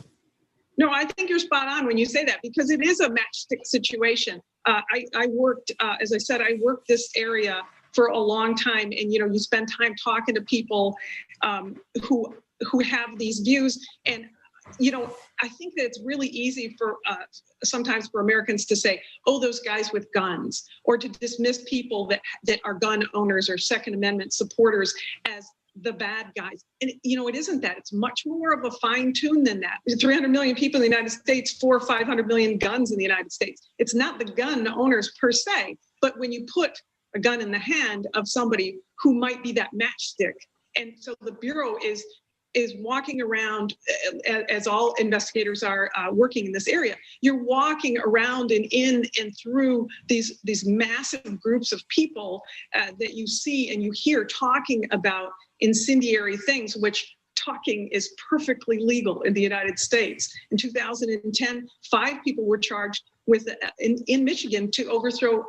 No, I think you're spot on when you say that, because it is a matchstick situation. I worked, as I said, I worked this area for a long time, and you spend time talking to people who have these views, and I think that it's really easy for sometimes for Americans to say, "Oh, those guys with guns," or to dismiss people that are gun owners or Second Amendment supporters as the bad guys. And it isn't that. It's much more of a fine tune than that. There's 300 million people in the United States, 400 or 500 million guns in the United States. It's not the gun owners per se, but when you put a gun in the hand of somebody who might be that matchstick. And so the Bureau is walking around, as all investigators are working in this area. You're walking around and in and through these massive groups of people that you see and you hear talking about incendiary things, which talking is perfectly legal in the United States. In 2010, 5 people were charged with in Michigan to overthrow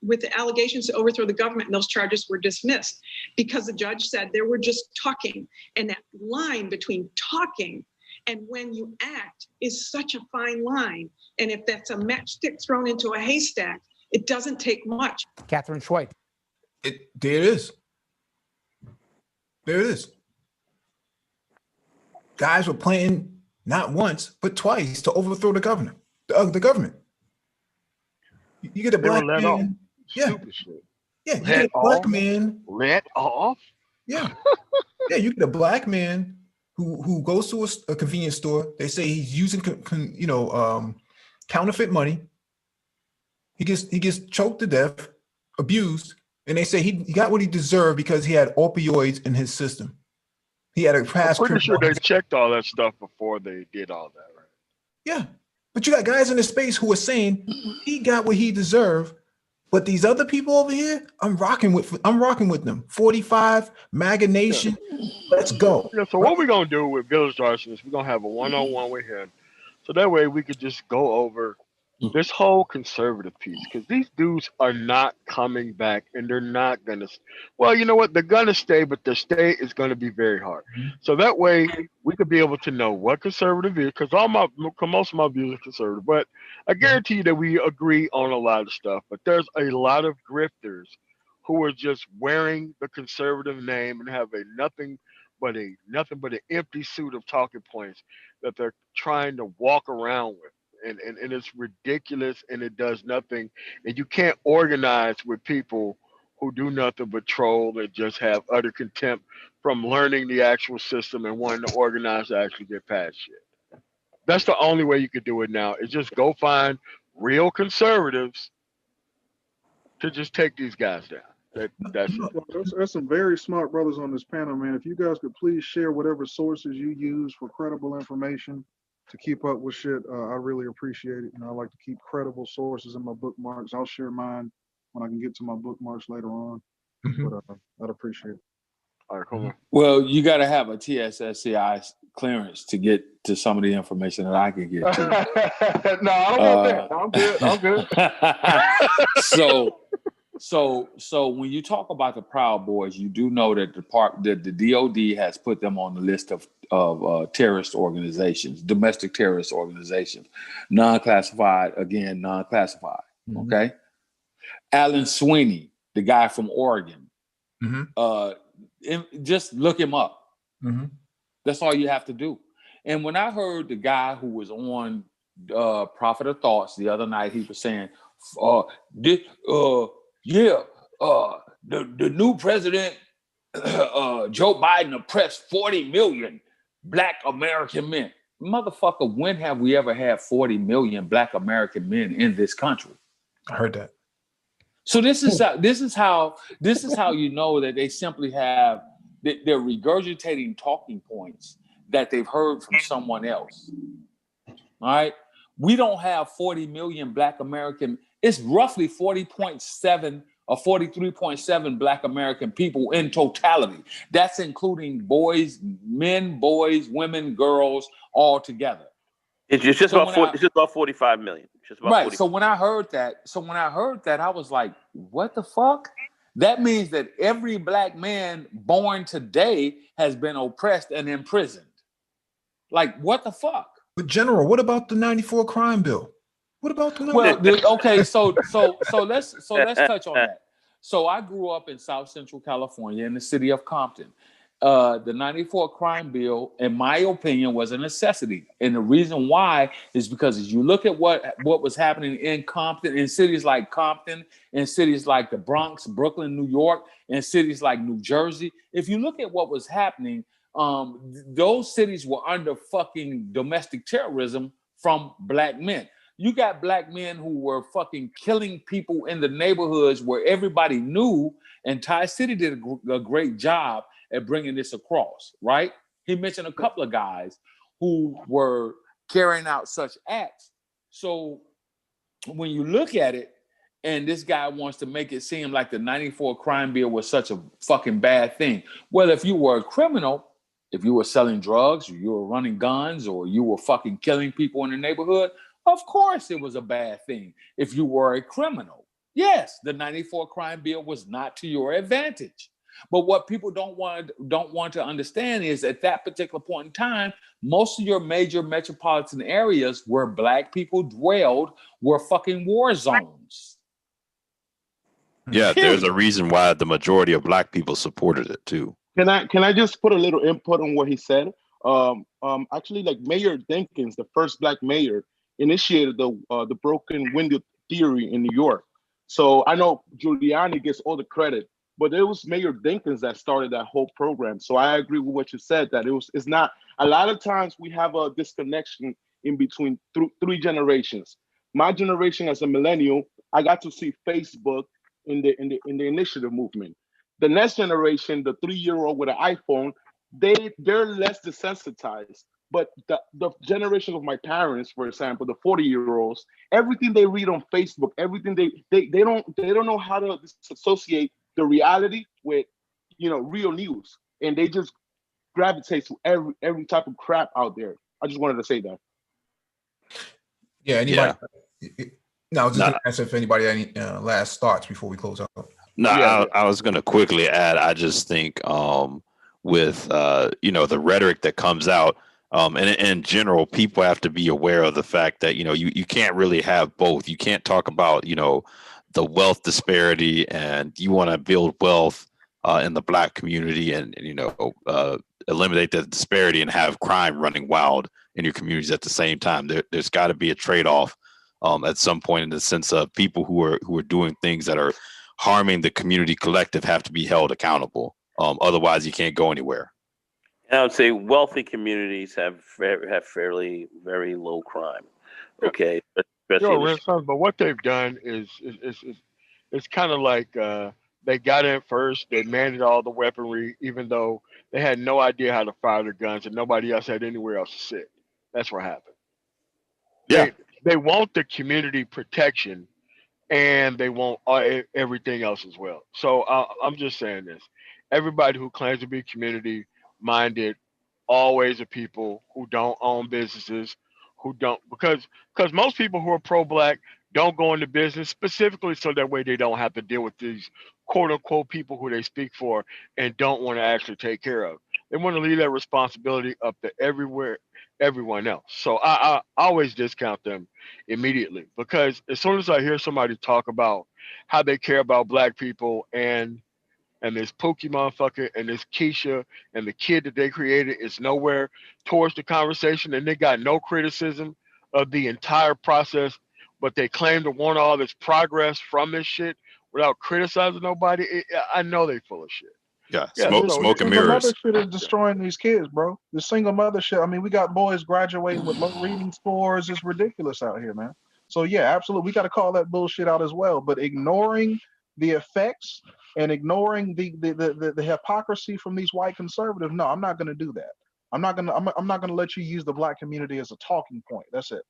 with the allegations to overthrow the government, and those charges were dismissed because the judge said they were just talking, and that line between talking and when you act is such a fine line. And if that's a matchstick thrown into a haystack, it doesn't take much. Catherine Schweit. There it is. There it is. Guys were planning not once, but twice to overthrow the governor, the government. You get a black man. Stupid shit. Yeah, you get a black man. Let off? Yeah. Yeah, you get a black man who goes to a convenience store. They say he's using counterfeit money. He gets choked to death, abused, and they say he got what he deserved because he had opioids in his system. He had a past. I'm pretty sure they checked all that stuff before they did all that, right? Yeah, but you got guys in the space who are saying he got what he deserved, but these other people over here, I'm rocking with them. 45 MAGA Nation, let's go. Yeah. So what we're gonna do with Village Larson is we're gonna have a one-on-one with him, so that way we could just go over this whole conservative piece, because these dudes are not coming back, and they're not gonna. Well, you know what? They're gonna stay, but their stay is gonna be very hard. So that way we could be able to know what conservative is, because most of my views are conservative. But I guarantee you that we agree on a lot of stuff. But there's a lot of grifters who are just wearing the conservative name and have nothing but an empty suit of talking points that they're trying to walk around with. And it's ridiculous, and it does nothing. And you can't organize with people who do nothing but troll and just have utter contempt from learning the actual system and wanting to organize to actually get past shit. That's the only way you could do it now, is just go find real conservatives to just take these guys down. There's some very smart brothers on this panel, man. If you guys could please share whatever sources you use for credible information to keep up with shit, I really appreciate it. I like to keep credible sources in my bookmarks. I'll share mine when I can get to my bookmarks later on. But I'd appreciate it. All right, cool. Well, you got to have a TSSCI clearance to get to some of the information that I can get to. No, I don't want that. I'm good. So when you talk about the Proud Boys, you do know that the DOD has put them on the list of terrorist organizations, domestic terrorist organizations, non-classified. Okay. Alan Sweeney, the guy from Oregon, just look him up. That's all you have to do. And when I heard the guy who was on Prophet of Thoughts the other night, he was saying, the new president, Joe Biden, oppressed 40 million Black American men. Motherfucker, when have we ever had 40 million Black American men in this country? I heard that. So this is how you know that they simply have they're regurgitating talking points that they've heard from someone else. All right. We don't have 40 million Black American. It's roughly 40.7 or 43.7 Black American people in totality. That's including men, boys, women, girls, all together. It's just about 45 million. Just about Right. 45. So when I heard that, I was like, what the fuck? That means that every Black man born today has been oppressed and imprisoned. Like, what the fuck? But General, what about the 94 crime bill? What about the okay, so let's touch on that. So I grew up in South Central California in the city of Compton. The 94 crime bill, in my opinion, was a necessity. And the reason why is because as you look at what was happening in Compton, in cities like Compton, in cities like the Bronx, Brooklyn, New York, and cities like New Jersey, if you look at what was happening, those cities were under fucking domestic terrorism from Black men. You got Black men who were fucking killing people in the neighborhoods where everybody knew, and Ty City did a great job at bringing this across, right? He mentioned a couple of guys who were carrying out such acts. So when you look at it, and this guy wants to make it seem like the 94 crime bill was such a fucking bad thing. Well, if you were a criminal, if you were selling drugs, or you were running guns, or you were fucking killing people in the neighborhood, of course it was a bad thing. If you were a criminal, yes, the 94 crime bill was not to your advantage. But what people don't want to understand is at that particular point in time, most of your major metropolitan areas where Black people dwelled were fucking war zones. Yeah, there's a reason why the majority of Black people supported it too. Can I just put a little input on what he said? Actually, like Mayor Dinkins, the first Black mayor, initiated the broken window theory in New York. So I know Giuliani gets all the credit, but it was Mayor Dinkins that started that whole program. So I agree with what you said, that it's not, a lot of times we have a disconnection in between three generations. My generation as a millennial, I got to see Facebook in the initiative movement. The next generation, the 3-year-old with an iPhone, they're less desensitized. But the generation of my parents, for example, the 40-year-olds, everything they read on Facebook, everything they don't know how to disassociate the reality with, real news, and they just gravitate to every type of crap out there. I just wanted to say that. Yeah. Anybody? Yeah. No, I was just going to ask if anybody had any last thoughts before we close out. No, I was going to quickly add. I just think with the rhetoric that comes out. And in general, people have to be aware of the fact that, you can't really have both. You can't talk about, the wealth disparity and you want to build wealth in the Black community and eliminate the disparity and have crime running wild in your communities at the same time. There's got to be a trade-off at some point in the sense of people who are doing things that are harming the community collective have to be held accountable. Otherwise, you can't go anywhere. And I would say wealthy communities have fairly very low crime. Okay, But what they've done is it's kind of like they got in first. They managed all the weaponry, even though they had no idea how to fire their guns, and nobody else had anywhere else to sit. That's what happened. Yeah, they want the community protection, and they want everything else as well. So I'm just saying this: everybody who claims to be community minded always are people who don't own businesses, who don't, because most people who are pro-Black don't go into business specifically so that way they don't have to deal with these quote unquote people who they speak for and don't want to actually take care of. They want to leave that responsibility up to everyone else. So I always discount them immediately, because as soon as I hear somebody talk about how they care about Black people and this Pookie motherfucker and this Keisha and the kid that they created is nowhere towards the conversation, and they got no criticism of the entire process, but they claim to want all this progress from this shit without criticizing nobody. I know they full of shit. Yeah, smoke and mirrors. Mother shit is destroying these kids, bro. The single mother shit. I mean, we got boys graduating with low reading scores. It's ridiculous out here, man. So yeah, absolutely, we got to call that bullshit out as well. But ignoring the effects and ignoring the hypocrisy from these white conservatives, no, I'm not going to do that. I'm not going to let you use the black community as a talking point. That's it.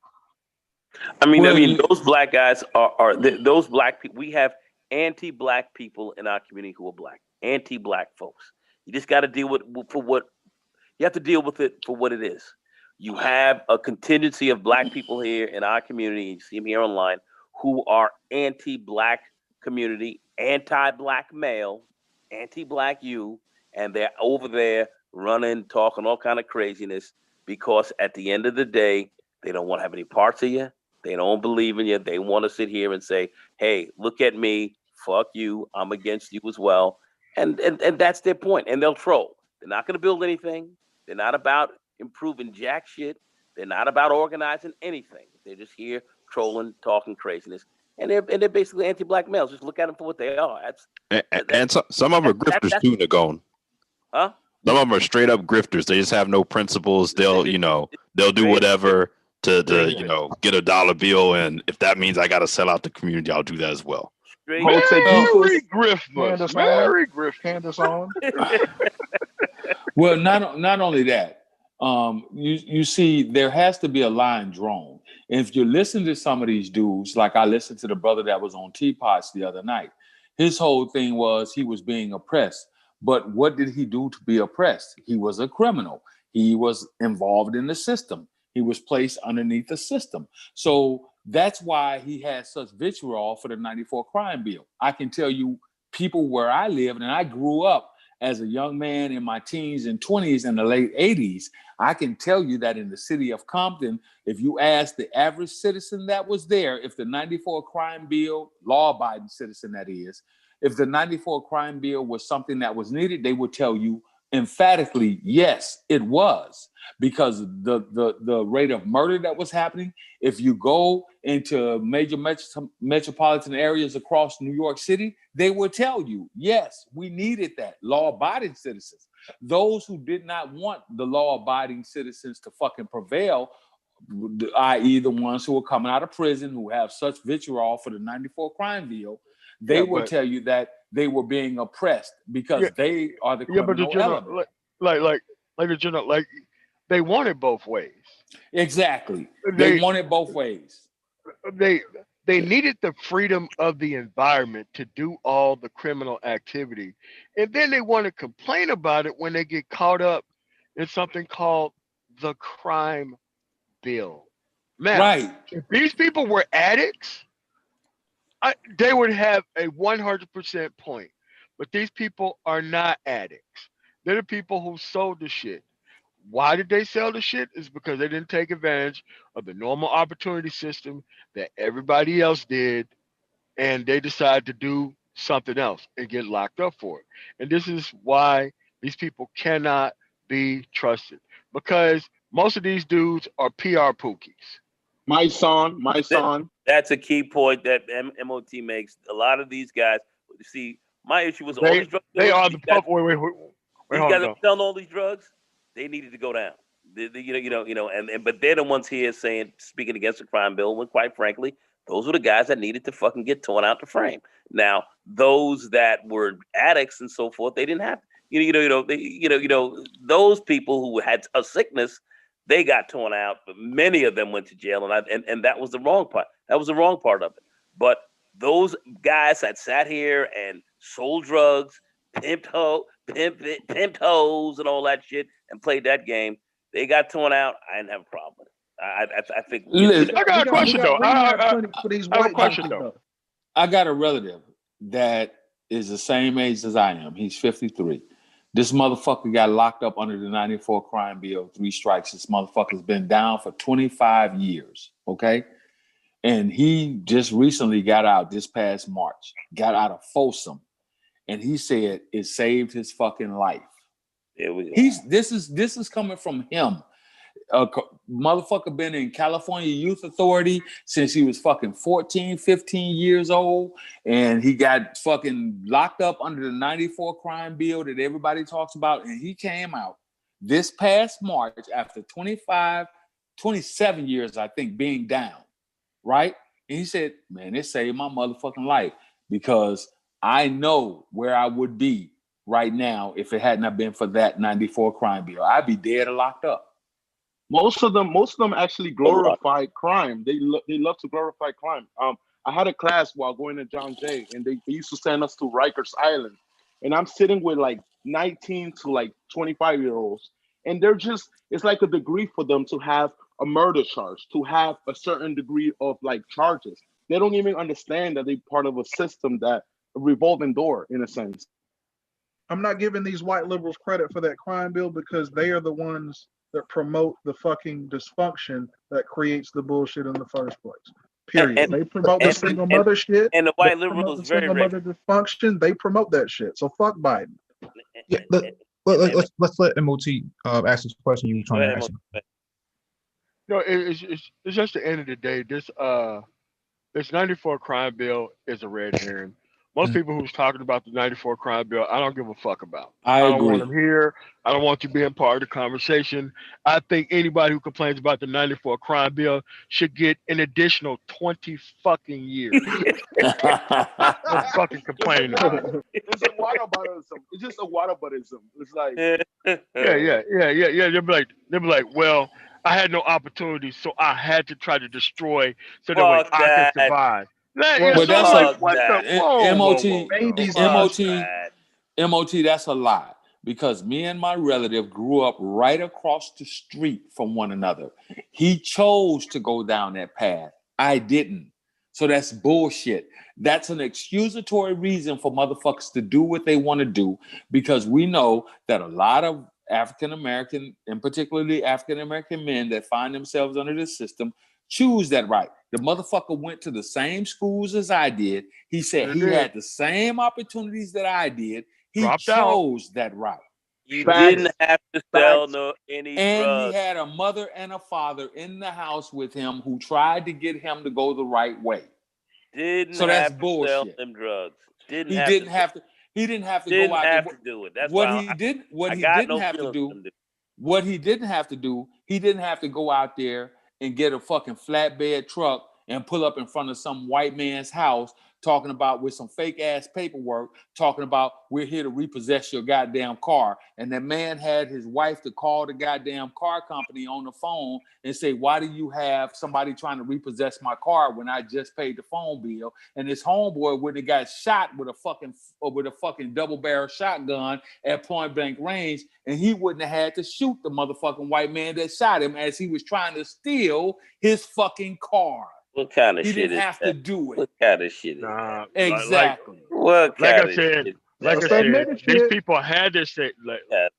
I mean, those black guys those black people. We have anti-black people in our community who are black, anti-black folks. You just got to deal with you have to deal with it for what it is. You have a contingency of black people here in our community. You see them here online who are anti-black community, anti-black male, anti-black you, and they're over there running, talking all kind of craziness because at the end of the day, they don't want to have any parts of you. They don't believe in you. They want to sit here and say, hey, look at me. Fuck you. I'm against you as well. And that's their point. And they'll troll. They're not going to build anything. They're not about improving jack shit. They're not about organizing anything. They're just here trolling, talking craziness. And they're basically anti-black males. Just look at them for what they are. And some of them are grifters too, Nagone. Huh? Some of them are straight up grifters. They just have no principles. They'll do whatever to get a dollar bill, and if that means I got to sell out the community, I'll do that as well. Merry Griftmas. Merry Griftmas. Candace on. Well, not only that, you see, there has to be a line drawn. And if you listen to some of these dudes, like I listened to the brother that was on Teapots the other night, his whole thing was he was being oppressed. But what did he do to be oppressed? He was a criminal. He was involved in the system. He was placed underneath the system. So that's why he had such vitriol for the 94 crime bill. I can tell you people where I lived, and I grew up as a young man in my teens and 20s in the late 80s. I can tell you that in the city of Compton, if you ask the average citizen that was there, if the 94 crime bill, law-abiding citizen that is, if the 94 crime bill was something that was needed, they would tell you emphatically, yes, it was, because the rate of murder that was happening. If you go into major metropolitan areas across New York City, they will tell you, yes, we needed that. Law-abiding citizens, those who did not want the law-abiding citizens to fucking prevail, i.e. the ones who are coming out of prison, who have such vitriol for the 94 crime bill, they will tell you that they were being oppressed because they are the criminal element. Like they want it both ways. Exactly. They want it both ways. They needed the freedom of the environment to do all the criminal activity. And then they want to complain about it when they get caught up in something called the crime bill. Now, if these people were addicts, they would have a 100% point. But these people are not addicts. They're the people who sold the shit. Why did they sell the shit? It's because they didn't take advantage of the normal opportunity system that everybody else did, and they decided to do something else and get locked up for it. And this is why these people cannot be trusted, because most of these dudes are PR pookies. My son. That's a key point that MOT makes. A lot of these guys, see, my issue was all these drugs. They are the pup. Wait, these guys are selling all these drugs. They needed to go down. But they're the ones here speaking against the crime bill. When quite frankly, those were the guys that needed to fucking get torn out the frame. Now, those that were addicts and so forth, they didn't have. Those people who had a sickness, they got torn out, but many of them went to jail, and that was the wrong part. That was the wrong part of it. But those guys that sat here and sold drugs, pimped hoes, and all that shit, and played that game, they got torn out. I didn't have a problem with it. I think. I got a question though. I have a question though. I got a relative that is the same age as I am. He's 53. This motherfucker got locked up under the 94 crime bill, 3 strikes. This motherfucker's been down for 25 years, okay? And he just recently got out this past March, got out of Folsom. And he said it saved his fucking life. This is coming from him. Motherfucker been in California Youth Authority since he was fucking 14, 15 years old. And he got fucking locked up under the 94 crime bill that everybody talks about. And he came out this past March after 27 years, I think, being down, right? And he said, man, it saved my motherfucking life because I know where I would be right now if it had not been for that 94 crime bill. I'd be dead or locked up. Most of them actually glorify crime. They love to glorify crime. I had a class while going to John Jay, and they used to send us to Rikers Island, and I'm sitting with like 19 to like 25-year-olds, and it's like a degree for them to have a murder charge, to have a certain degree of like charges. They don't even understand that they're part of a system that a revolving door in a sense. I'm not giving these white liberals credit for that crime bill because they are the ones that promote the fucking dysfunction that creates the bullshit in the first place. Period. They promote the single mother shit. And the white liberals very single mother dysfunction. They promote that shit. So fuck Biden. Yeah, let's let MOT ask this question you were trying to ask him. No, it's just the end of the day. This 94 crime bill is a red herring. Most people who's talking about the 94 crime bill, I don't give a fuck about. I don't agree. want them here. I don't want you being part of the conversation. I think anybody who complains about the 94 crime bill should get an additional 20 fucking years. Don't fucking complain about it. It's a whataboutism. It's just a whataboutism. It's like, yeah. They'll be like, well, I had no opportunity, so I had to try to destroy so that way I could survive. Well, that's like MOT. That's a lie because me and my relative grew up right across the street from one another. He chose to go down that path. I didn't. So that's bullshit. That's an excusatory reason for motherfuckers to do what they want to do because we know that a lot of African American, and particularly African American men that find themselves under this system, choose that right. The motherfucker went to the same schools as I did. He said he had the same opportunities that I did. He chose that right. You didn't have to sell any and drugs. He had a mother and a father in the house with him who tried to get him to go the right way. So that's bullshit. Sell them drugs. He didn't have to go out there. To do it. That's what he didn't have to do. He didn't have to go out there and get a fucking flatbed truck and pull up in front of some white man's house talking about with some fake ass paperwork, talking about we're here to repossess your goddamn car. And that man had his wife to call the goddamn car company on the phone and say, why do you have somebody trying to repossess my car when I just paid the phone bill? And his homeboy would have got shot with a fucking double barrel shotgun at point blank range, and he wouldn't have had to shoot the motherfucking white man that shot him as he was trying to steal his fucking car. What kind of shit is that? He didn't have to do it. What kind of shit is that? Exactly. What kind of shit? Like I said, these people had their say.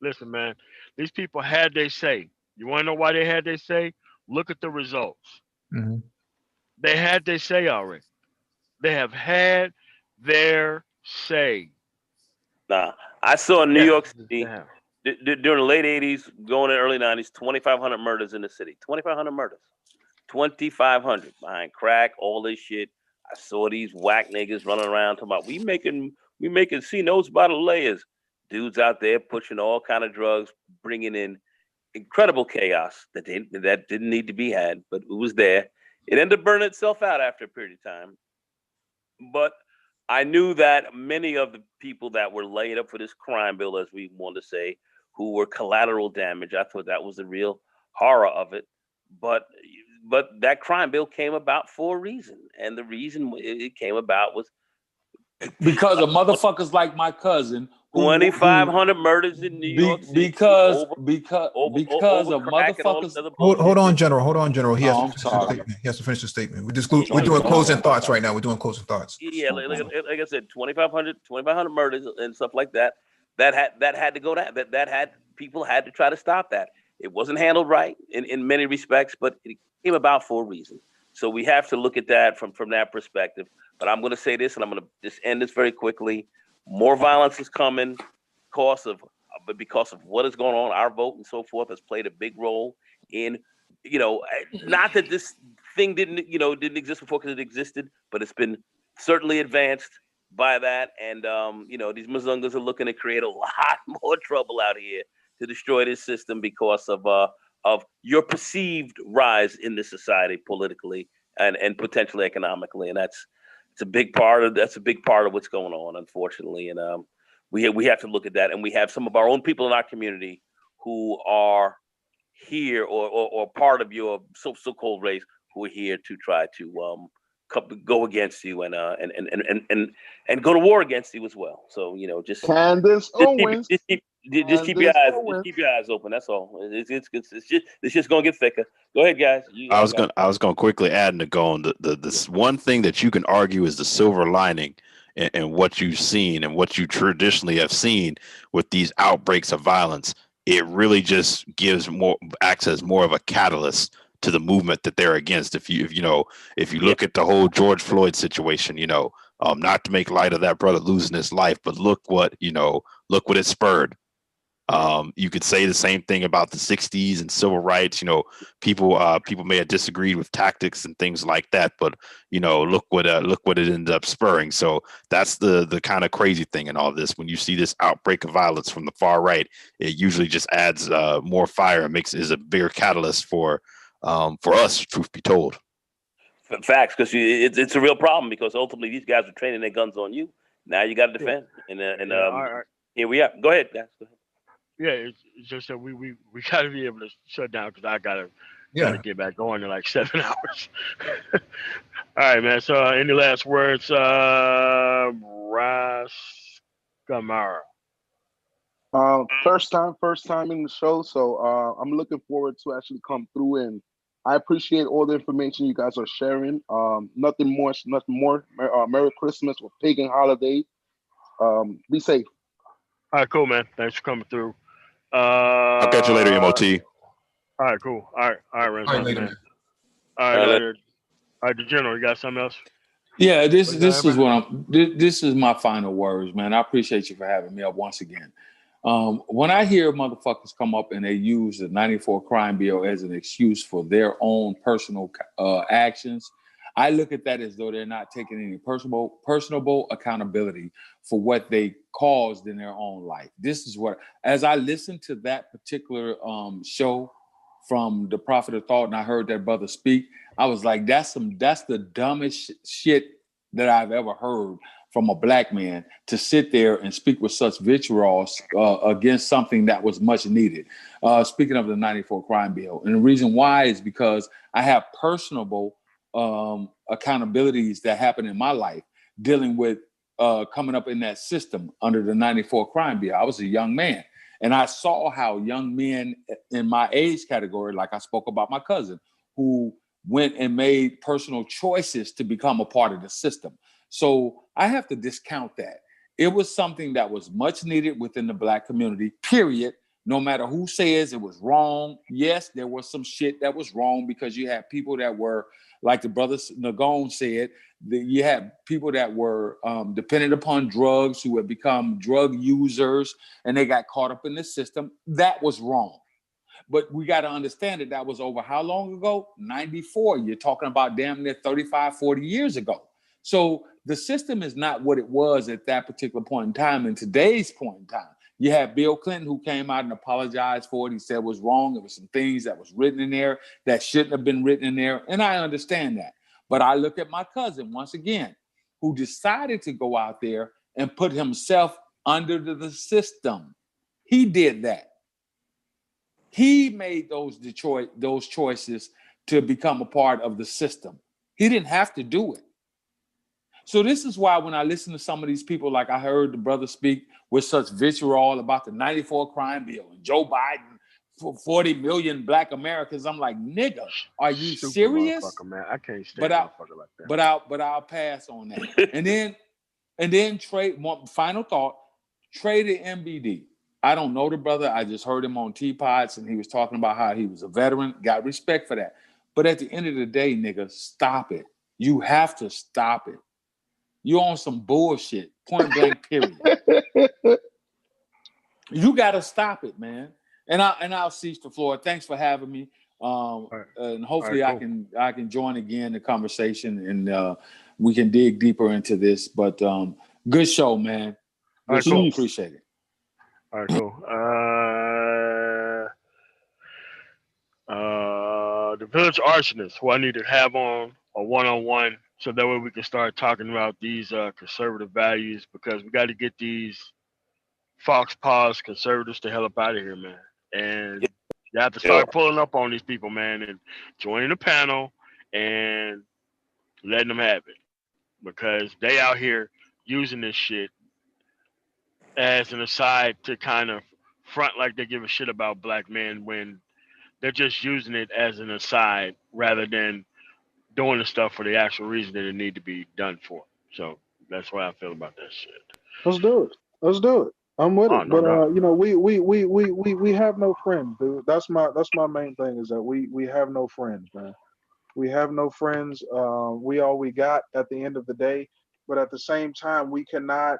Listen, man, these people had their say. You want to know why they had their say? Look at the results. Mm-hmm. They had their say already. They have had their say. Nah, I saw in New York City during the late 80s, going in the early 90s, 2,500 murders in the city. 2,500 murders. 2,500 behind crack, all this shit. I saw these whack niggas running around talking about we making C-notes by the layers. Dudes out there pushing all kind of drugs, bringing in incredible chaos that didn't need to be had, but it was there. It ended up burning itself out after a period of time. But I knew that many of the people that were laid up for this crime bill, as we want to say, who were collateral damage, I thought that was the real horror of it. But that crime bill came about for a reason. And the reason it came about was because of motherfuckers like my cousin. 2,500 murders in New York City. Because of motherfuckers. Hold on, General. He has to finish the statement. We're doing closing thoughts right now. We're doing closing thoughts. Yeah, like I said, 2,500 murders and stuff like that. That had to go down. People had to try to stop that. It wasn't handled right in many respects, but it came about for a reason. So we have to look at that from that perspective. But I'm going to say this, and I'm going to just end this very quickly. More violence is coming because of what is going on. Our vote and so forth has played a big role in, not that this thing didn't exist before because it existed, but it's been certainly advanced by that. And, these Muzungas are looking to create a lot more trouble out here to destroy this system because of your perceived rise in this society politically and potentially economically. And it's It's a big part of what's going on, unfortunately, and we have to look at that, and we have some of our own people in our community who are here or part of your so-called race who are here to try to go against you and go to war against you as well. So just Candace Owens. Just keep your eyes open. That's all. It's just gonna get thicker. Go ahead, guys. I was gonna quickly add to go on this one thing that you can argue is the silver lining and what you've seen and what you traditionally have seen with these outbreaks of violence. It really just acts as more of a catalyst to the movement that they're against. If you look at the whole George Floyd situation, not to make light of that brother losing his life, but look what it spurred. You could say the same thing about the 60s and civil rights. People may have disagreed with tactics and things like that, but look what it ended up spurring. So that's the kind of crazy thing in all this. When you see this outbreak of violence from the far right, it usually just adds more fire and is a bigger catalyst for us, truth be told. Facts, because it's a real problem, because ultimately these guys are training their guns on you. Now you got to defend, here we are. Go ahead, guys. Go ahead. Yeah, it's just that we got to be able to shut down, because I gotta get back going in like 7 hours. All right, man. So any last words, Ras Gamara? First time in the show, so I'm looking forward to actually come through, and I appreciate all the information you guys are sharing. Nothing more. Merry Christmas or pagan holiday. Be safe. All right, cool, man. Thanks for coming through. I'll catch you later, MOT. All right, cool. All right, Renzo, later, man. All right, the general, you got something else? Yeah, this is my final words, man. I appreciate you for having me up once again. When I hear motherfuckers come up and they use the 94 crime bill as an excuse for their own personal actions, I look at that as though they're not taking any personable accountability for what they caused in their own life. This is what, as I listened to that particular show from the Prophet of Thought, and I heard that brother speak, I was like, that's the dumbest shit that I've ever heard from a black man, to sit there and speak with such vitriol against something that was much needed. Speaking of the 94 crime bill, and the reason why is because I have personable accountabilities that happen in my life dealing with coming up in that system under the 94 crime bill. I was a young man, and I saw how young men in my age category, like I spoke about my cousin, who went and made personal choices to become a part of the system. So I have to discount that. It was something that was much needed within the black community, period. No matter who says it was wrong. Yes, there was some shit that was wrong, because you had people that were, like the brother Nagone said, you had people that were dependent upon drugs, who had become drug users, and they got caught up in the system. That was wrong. But we got to understand that was over how long ago? 94. You're talking about damn near 35, 40 years ago. So the system is not what it was at that particular point in time. In today's point in time, you have Bill Clinton, who came out and apologized for it. He said it was wrong. There was some things that was written in there that shouldn't have been written in there. And I understand that. But I look at my cousin, once again, who decided to go out there and put himself under the system. He did that. He made those choices to become a part of the system. He didn't have to do it. So this is why when I listen to some of these people, like I heard the brother speak with such vitriol about the 94 crime bill and Joe Biden for 40 million black Americans, I'm like, nigga, are you serious? Man. I can't stand motherfucker like that. But I'll pass on that. and then trade, one final thought, traded MBD. I don't know the brother. I just heard him on T-Pods, and he was talking about how he was a veteran. Got respect for that. But at the end of the day, nigga, stop it. You have to stop it. You're on some bullshit, point blank, period. You got to stop it, man. And I'll cease the floor. Thanks for having me. And hopefully I can join again the conversation, and we can dig deeper into this. But good show, man. Good show. Appreciate it. All right, cool. The village arsonist, who I need to have on a one-on-one so that way we can start talking about these conservative values, because we got to get these fox paws conservatives to hell up out of here, man. And you have to start pulling up on these people, man, and joining the panel and letting them have it, because they out here using this shit as an aside to kind of front like they give a shit about black men, when they're just using it as an aside rather than doing the stuff for the actual reason that it need to be done for. So that's why I feel about that shit. Let's do it. Let's do it. I'm with Oh, it. no But doubt. you know, we have no friends, dude. That's my main thing, is that we have no friends, man. We have no friends. We all we got at the end of the day. But at the same time, we cannot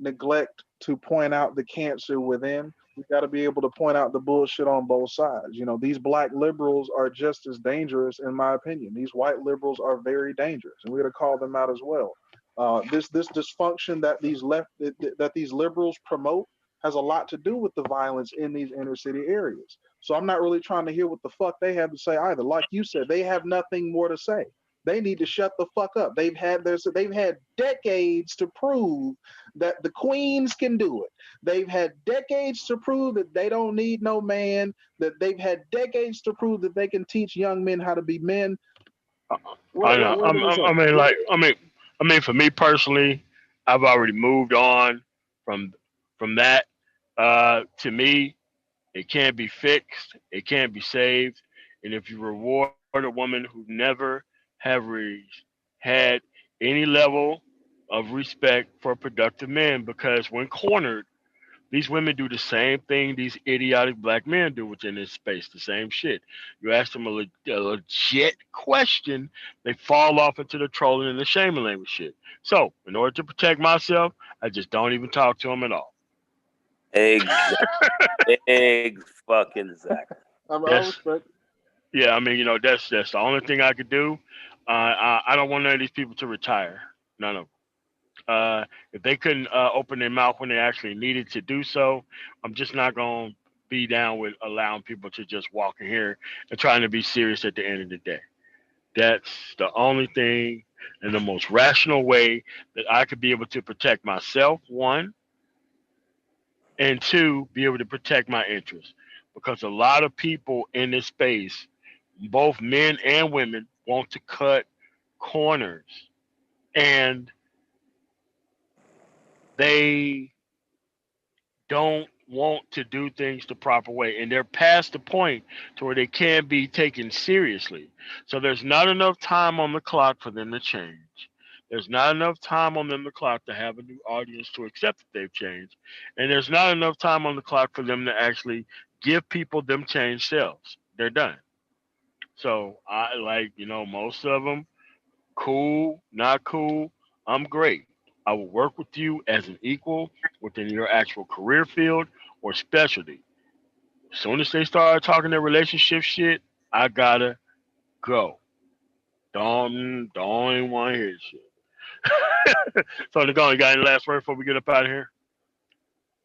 neglect to point out the cancer within. We got to be able to point out the bullshit on both sides. You know, these black liberals are just as dangerous, in my opinion. These white liberals are very dangerous, and we're going to call them out as well. This dysfunction that these liberals promote has a lot to do with the violence in these inner city areas. So I'm not really trying to hear what the fuck they have to say either. Like you said, they have nothing more to say. They need to shut the fuck up. They've had decades to prove that the queens can do it. They've had decades to prove that they don't need no man. That they've had decades to prove that they can teach young men how to be men. I know. I mean, for me personally, I've already moved on from that. To me, it can't be fixed. It can't be saved. And if you reward a woman who never had any level of respect for productive men, because when cornered, these women do the same thing these idiotic black men do within this space, the same shit. You ask them a legit question, they fall off into the trolling and the shaming language shit. So, in order to protect myself, I just don't even talk to them at all. Exactly. Fucking exactly. I respect. Yeah, I mean, you know, that's the only thing I could do. I don't want none of these people to retire. None of them. If they couldn't open their mouth when they actually needed to do so, I'm just not going to be down with allowing people to just walk in here and trying to be serious at the end of the day. That's the only thing and the most rational way that I could be able to protect myself, one, and two, be able to protect my interests. Because a lot of people in this space, both men and women, want to cut corners. And they don't want to do things the proper way, and they're past the point to where they can be taken seriously. So there's not enough time on the clock for them to change. There's not enough time on them the clock to have a new audience to accept that they've changed, and there's not enough time on the clock for them to actually give people them changed selves. They're done. So I most of them, cool, not cool, I'm great. I will work with you as an equal within your actual career field or specialty. As soon as they start talking their relationship shit, I gotta go. Don't even want to hear this shit. So, Nicole, you got any last word before we get up out of here?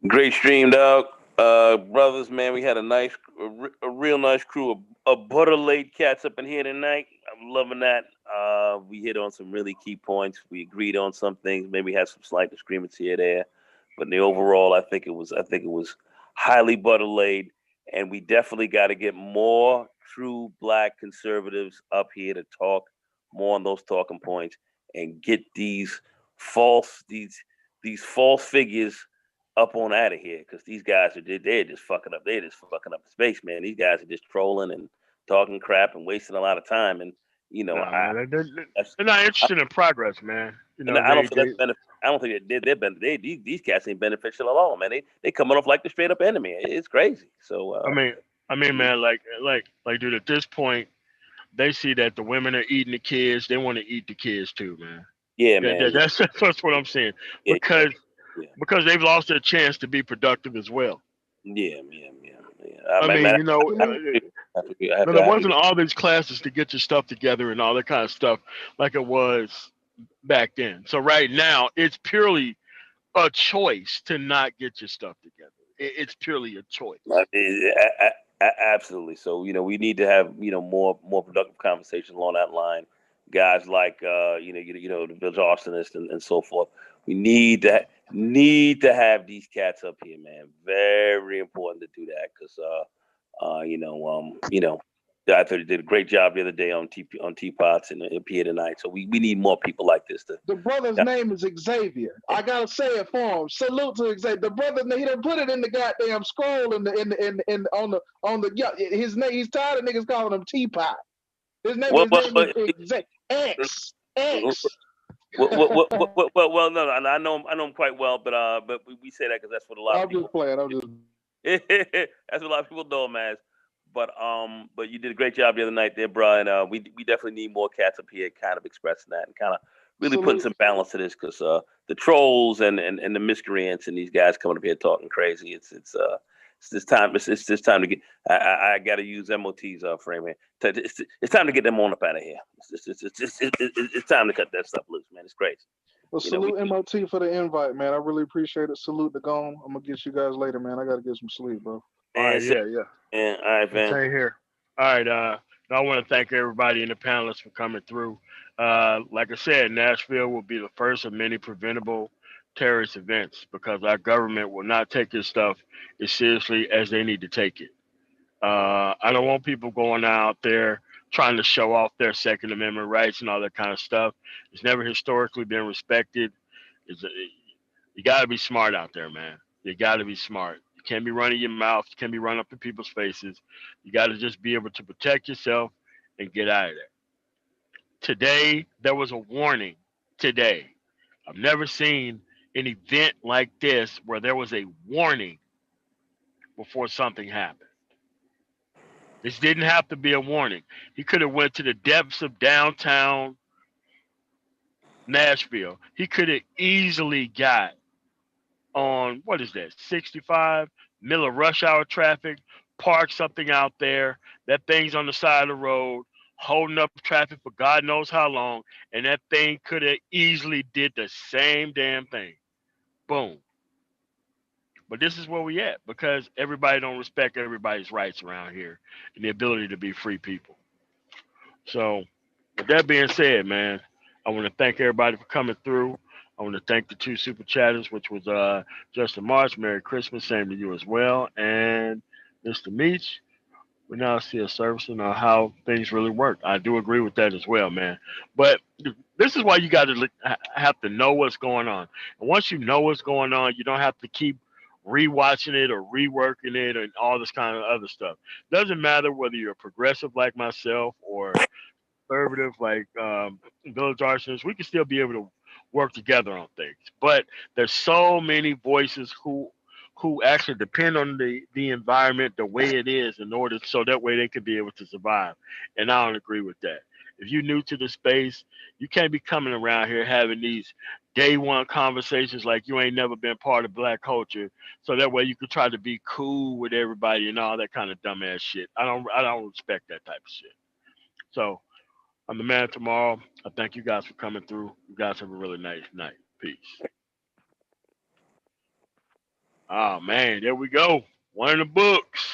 Great stream, dog. Brothers, man, we had a real nice crew of butter laid cats up in here tonight. I'm loving that. We hit on some really key points. We agreed on some things. Maybe had some slight disagreements here or there, but in the overall, I think it was highly butter laid, and we definitely got to get more true black conservatives up here to talk more on those talking points and get these false figures up on out of here, because they're just fucking up. They're just fucking up the space, man. These guys are just trolling and talking crap and wasting a lot of time. And they're not interested in progress, man. You know, I don't think these cats ain't beneficial at all, man. They coming off like the straight up enemy. It's crazy. So I mean, man, dude, at this point, they see that the women are eating the kids. They want to eat the kids too, man. Yeah, man. That's what I'm saying. Because they've lost their chance to be productive as well. Yeah. I mean, there wasn't all these classes to get your stuff together and all that kind of stuff like it was back then. So right now, it's purely a choice to not get your stuff together. It's purely a choice. Absolutely. So we need to have more productive conversation along that line. guys like the Village Arsonist and so forth. We need to have these cats up here, man. Very important to do that because I thought he did a great job the other day on Teapots and up here tonight. So we need more people like this. The brother's name is Xavier. I gotta say it for him. Salute to Xavier. The brother, he done put it in the goddamn scroll on the his name. He's tired of niggas calling him Teapot. His name is Xavier. X. Well, no, I know him quite well, but we say that because that's what a lot of people. I'm just playing. That's what a lot of people know him as. But you did a great job the other night there, bro. And we definitely need more cats up here, kind of expressing that and kind of really putting some balance to this because the trolls and the miscreants and these guys coming up here talking crazy. It's time to get. I got to use MOT's frame here. It's time to get them on up out of here. It's time to cut that stuff loose, man. It's crazy. Well, salute MOT for the invite, man. I really appreciate it. Salute the Gone. I'm gonna get you guys later, man. I gotta get some sleep, bro. All right, yeah. Yeah, all right, man. Same here. All right, I want to thank everybody in the panelists for coming through. Like I said, Nashville will be the first of many preventable terrorist events because our government will not take this stuff as seriously as they need to take it. I don't want people going out there trying to show off their Second Amendment rights and all that kind of stuff. It's never historically been respected. You got to be smart out there, man. You got to be smart. You can't be running your mouth. You can't be running up in people's faces. You got to just be able to protect yourself and get out of there. Today, there was a warning. Today, I've never seen an event like this where there was a warning before something happened. This didn't have to be a warning. He could have went to the depths of downtown Nashville. He could have easily got on, what is that, 65, middle of rush hour traffic, park something out there. That thing's on the side of the road, holding up traffic for God knows how long, and that thing could have easily did the same damn thing. Boom. But this is where we at because everybody don't respect everybody's rights around here and the ability to be free people. So with that being said, man, I want to thank everybody for coming through. I want to thank the 2 super chatters, which was Justin March. Merry Christmas. Same to you as well. And Mr. Meach, we now see a service on how things really work. I do agree with that as well, man. But this is why you got to have to know what's going on. And once you know what's going on, you don't have to keep rewatching it or reworking it and all this kind of other stuff. Doesn't matter whether you're a progressive like myself or conservative like Village Arsonists. We can still be able to work together on things. But there's so many voices who actually depend on the environment the way it is in order so that way they can be able to survive. And I don't agree with that. If you're new to the space, you can't be coming around here having these day one conversations like you ain't never been part of Black culture. So that way you can try to be cool with everybody and all that kind of dumbass shit. I don't respect that type of shit. So I'm the man tomorrow. I thank you guys for coming through. You guys have a really nice night. Peace. Oh man, there we go. One in the books.